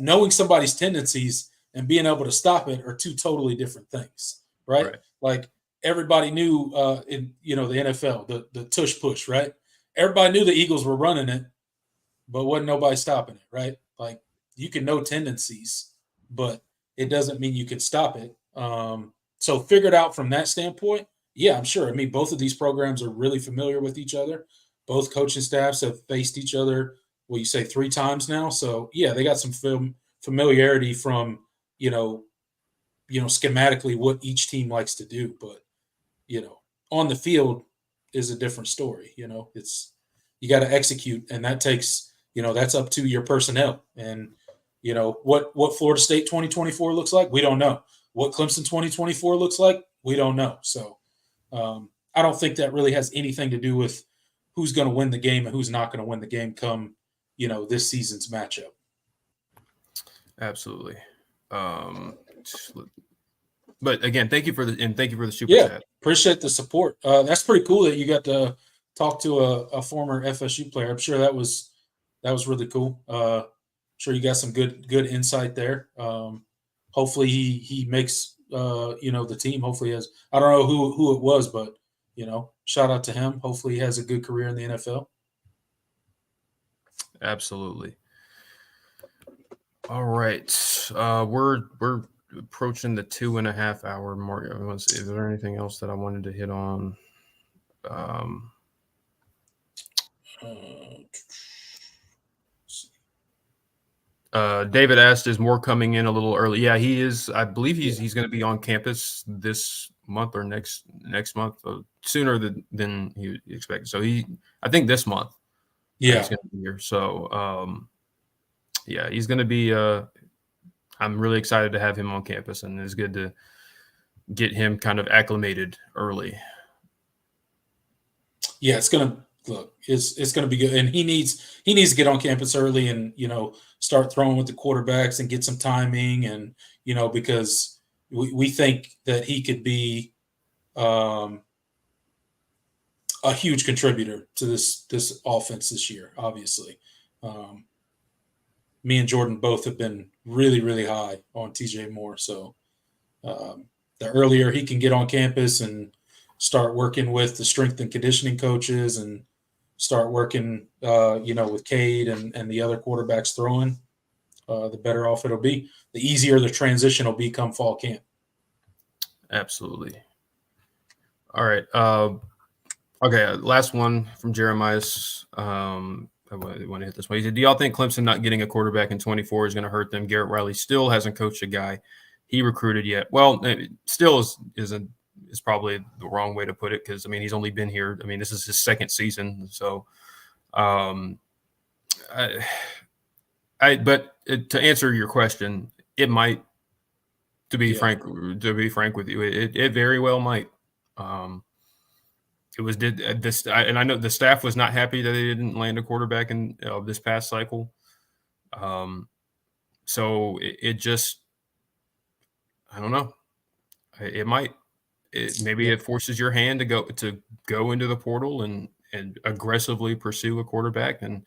Knowing somebody's tendencies and being able to stop it are two totally different things, right? Like, everybody knew in the NFL, the tush push, right? Everybody knew the Eagles were running it, but wasn't nobody stopping it, right? Like, you can know tendencies, but it doesn't mean you can stop it. So figured out from that standpoint, I'm sure. I mean, both of these programs are really familiar with each other. Both coaching staffs have faced each other, 3 times now. So, they got some familiarity from, schematically what each team likes to do. But, on the field is a different story. It's, you got to execute, and that takes, that's up to your personnel. And, what Florida State 2024 looks like, we don't know. What Clemson 2024 looks like, we don't know. So I don't think that really has anything to do with who's going to win the game and who's not going to win the game come, this season's matchup. Absolutely. But again, thank you for the super chat. Appreciate the support. That's pretty cool that you got to talk to a former FSU player. I'm sure that was really cool. Sure you got some good insight there. Hopefully he makes the team. Hopefully he has. I don't know who it was, but shout out to him. Hopefully he has a good career in the NFL. Absolutely. All right, we're approaching the 2.5 hour mark. Is there anything else that I wanted to hit on? David asked, is Moore coming in a little early? Yeah, he is. I believe he's going to be on campus this month or next month, sooner than he expected. So I think this month. Yeah, he's going to be here. So he's going to be. I'm really excited to have him on campus, and it's good to get him kind of acclimated early. Yeah, it's going to be good, and he needs to get on campus early and start throwing with the quarterbacks and get some timing, and because we think that he could be a huge contributor to this offense this year. Obviously, me and Jordan both have been really, really high on TJ Moore. So the earlier he can get on campus and start working with the strength and conditioning coaches and start working, with Cade and the other quarterbacks throwing, the better off it'll be. The easier the transition will be come fall camp. Absolutely. All right. Okay, last one from Jeremiah's. I want to hit this one. He said, do y'all think Clemson not getting a quarterback in 24 is going to hurt them? Garrett Riley still hasn't coached a guy he recruited yet. Well, still is probably the wrong way to put it, because, he's only been here. This is his second season. So, but to answer your question, it might, to be frank with you, it very well might. It was and I know the staff was not happy that they didn't land a quarterback in this past cycle. So it just, I don't know. It might. Maybe it forces your hand to go into the portal and aggressively pursue a quarterback, and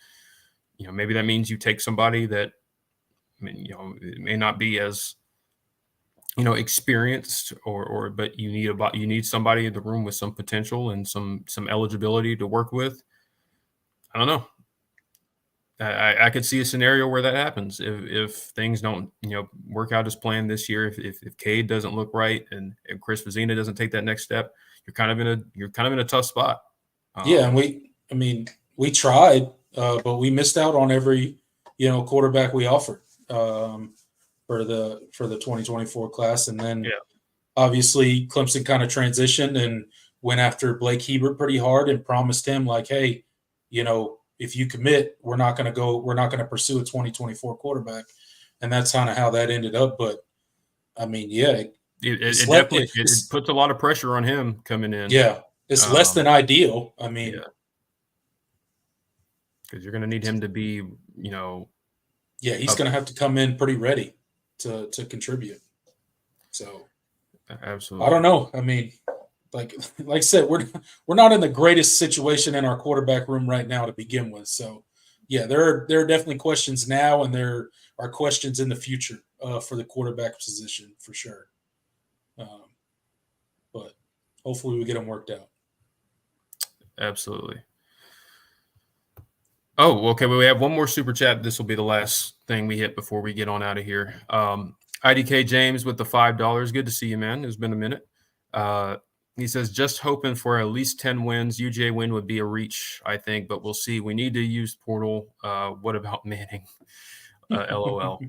maybe that means you take somebody that it may not be as experienced but you need somebody in the room with some potential and some eligibility to work with. I don't know. I could see a scenario where that happens if things don't work out as planned this year. If Cade doesn't look right and Chris Vizina doesn't take that next step, you're kind of in a tough spot. And we tried, but we missed out on every quarterback we offered for the 2024 class, and then obviously Clemson kind of transitioned and went after Blake Hebert pretty hard and promised him like, hey, if you commit, we're not going to pursue a 2024 quarterback. And that's kind of how that ended up. But it definitely puts a lot of pressure on him coming in. Yeah. It's less than ideal. Because you're going to need him to be, he's going to have to come in pretty ready to contribute. So absolutely. I don't know. Like I said, we're not in the greatest situation in our quarterback room right now to begin with. So, there are definitely questions now, and there are questions in the future for the quarterback position for sure. But hopefully we get them worked out. Absolutely. Oh, okay. Well, we have one more super chat. This will be the last thing we hit before we get on out of here. IDK James with the $5. Good to see you, man. It's been a minute. He says, just hoping for at least 10 wins. UJ win would be a reach, I think, but we'll see. We need to use portal. What about Manning? LOL.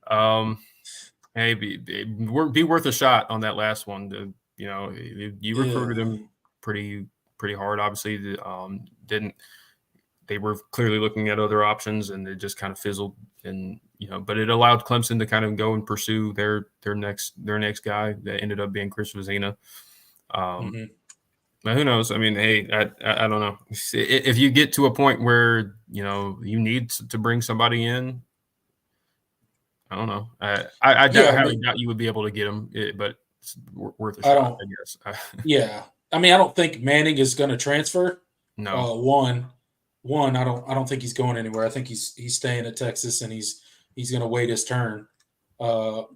Hey, be worth a shot on that last one. You recruited him pretty hard. Obviously, didn't. They were clearly looking at other options, and it just kind of fizzled. And but it allowed Clemson to kind of go and pursue their next guy that ended up being Chris Vizina. Who knows? I mean, hey, I don't know. If you get to a point where you need to bring somebody in, I don't know. I doubt you would be able to get him, but it's worth a shot, I guess. Yeah, I mean, I don't think Manning is going to transfer. No. One, I don't think he's going anywhere. I think he's staying at Texas, and he's going to wait his turn. But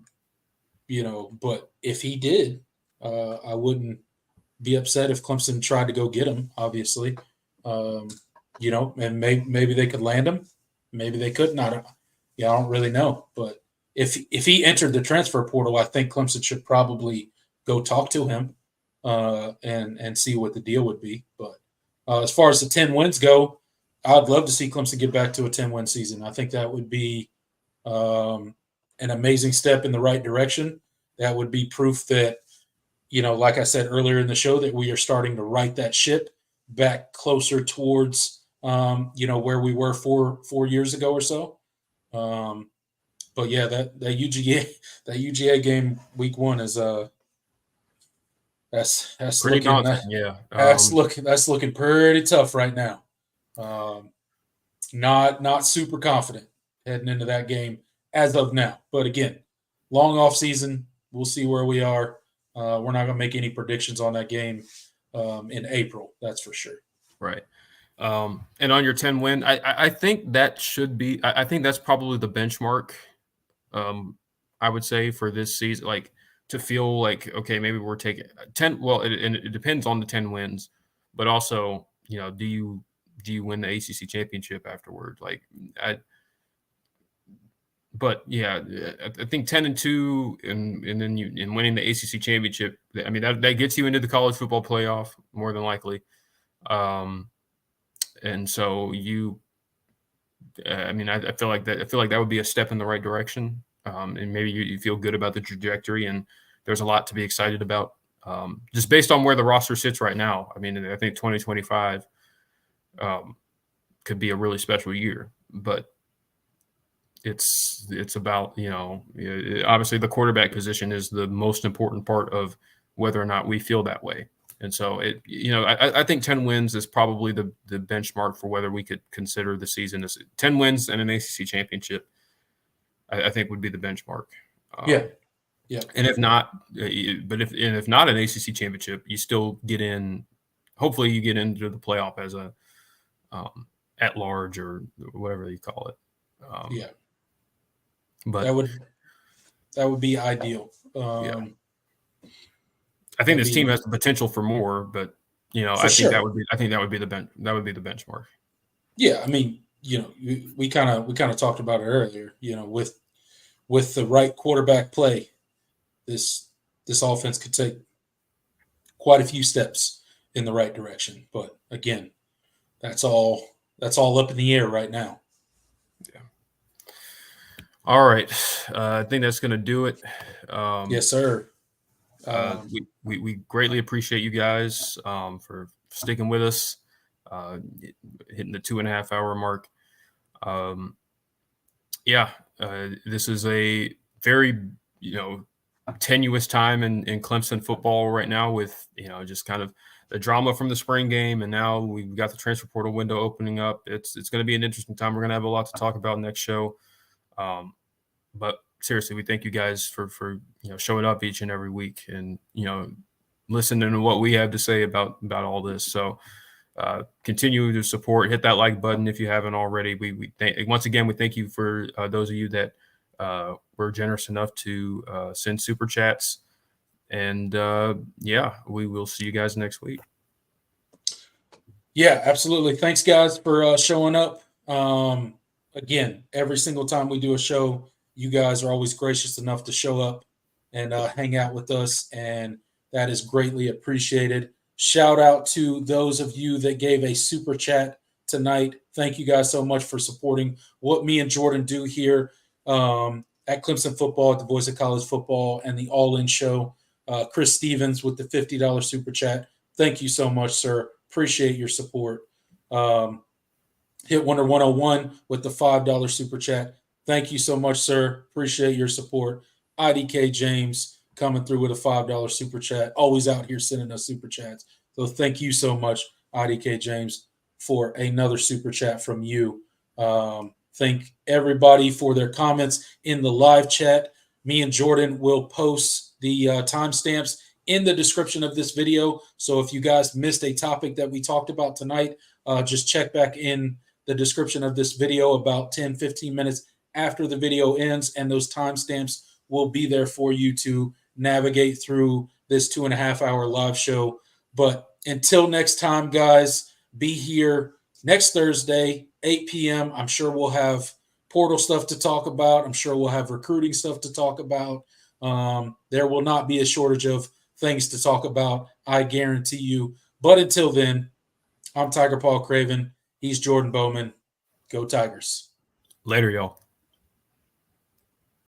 if he did, I wouldn't be upset if Clemson tried to go get him, obviously. And maybe they could land him. Maybe they couldn't. I don't really know. But if he entered the transfer portal, I think Clemson should probably go talk to him and see what the deal would be. But as far as the 10 wins go, I'd love to see Clemson get back to a 10-win season. I think that would be an amazing step in the right direction. That would be proof that, like I said earlier in the show, that we are starting to right that ship back closer towards, where we were 4 years ago or so. But yeah, that UGA game week 1 is that's pretty looking daunting. Yeah, that's looking pretty tough right now. Not super confident heading into that game as of now. But again, long off season. We'll see where we are. We're not going to make any predictions on that game in April. That's for sure. Right. And on your 10 win, I think that should be. I think that's probably the benchmark. I would say for this season, like to feel like okay, maybe we're taking 10. Well, it depends on the 10 wins, but also do you win the ACC championship afterward? But yeah, I think 10-2 and then winning the ACC championship. I mean that gets you into the college football playoff more than likely. And so I feel like that would be a step in the right direction. And maybe you feel good about the trajectory, and there's a lot to be excited about. Just based on where the roster sits right now. I mean, I think 2025 could be a really special year, but it's about, obviously the quarterback position is the most important part of whether or not we feel that way. And so I think 10 wins is probably the benchmark for whether we could consider the season as 10 wins and an ACC championship. I think would be the benchmark. Yeah. And if not, if not an ACC championship, you still get in. Hopefully, you get into the playoff as a at large or whatever you call it. But that would be ideal. I think this team has the potential for more, but I think that would be the benchmark. Yeah, I mean, we kind of talked about it earlier. With the right quarterback play, this offense could take quite a few steps in the right direction. But again, that's all up in the air right now. Yeah. All right, I think that's going to do it. Yes, sir. We greatly appreciate you guys for sticking with us, hitting the 2.5 hour mark. This is a very tenuous time in Clemson football right now with just kind of the drama from the spring game, and now we've got the transfer portal window opening up. It's going to be an interesting time. We're going to have a lot to talk about next show. But seriously, we thank you guys for showing up each and every week and listening to what we have to say about all this. So continue to support. Hit that like button if you haven't already. We once again we thank you for those of you that were generous enough to send super chats. And we will see you guys next week. Yeah, absolutely. Thanks, guys, for showing up. Again, every single time we do a show, you guys are always gracious enough to show up and hang out with us, and that is greatly appreciated. Shout out to those of you that gave a super chat tonight. Thank you guys so much for supporting what me and Jordan do here at Clemson Football, at the Voice of College Football, and the All In Show. Chris Stevens with the $50 super chat. Thank you so much, sir. Appreciate your support. Hit Wonder 101 with the $5 super chat. Thank you so much, sir. Appreciate your support. IDK James coming through with a $5 super chat. Always out here sending us super chats. So thank you so much, IDK James, for another super chat from you. Thank everybody for their comments in the live chat. Me and Jordan will post the timestamps in the description of this video. So if you guys missed a topic that we talked about tonight, just check back in the description of this video about 10, 15 minutes after the video ends, and those timestamps will be there for you to navigate through this 2.5-hour live show. But until next time, guys, be here next Thursday, 8 p.m. I'm sure we'll have portal stuff to talk about. I'm sure we'll have recruiting stuff to talk about. There will not be a shortage of things to talk about, I guarantee you. But until then, I'm Tiger Paul Craven. He's Jordan Bowman. Go Tigers. Later, y'all.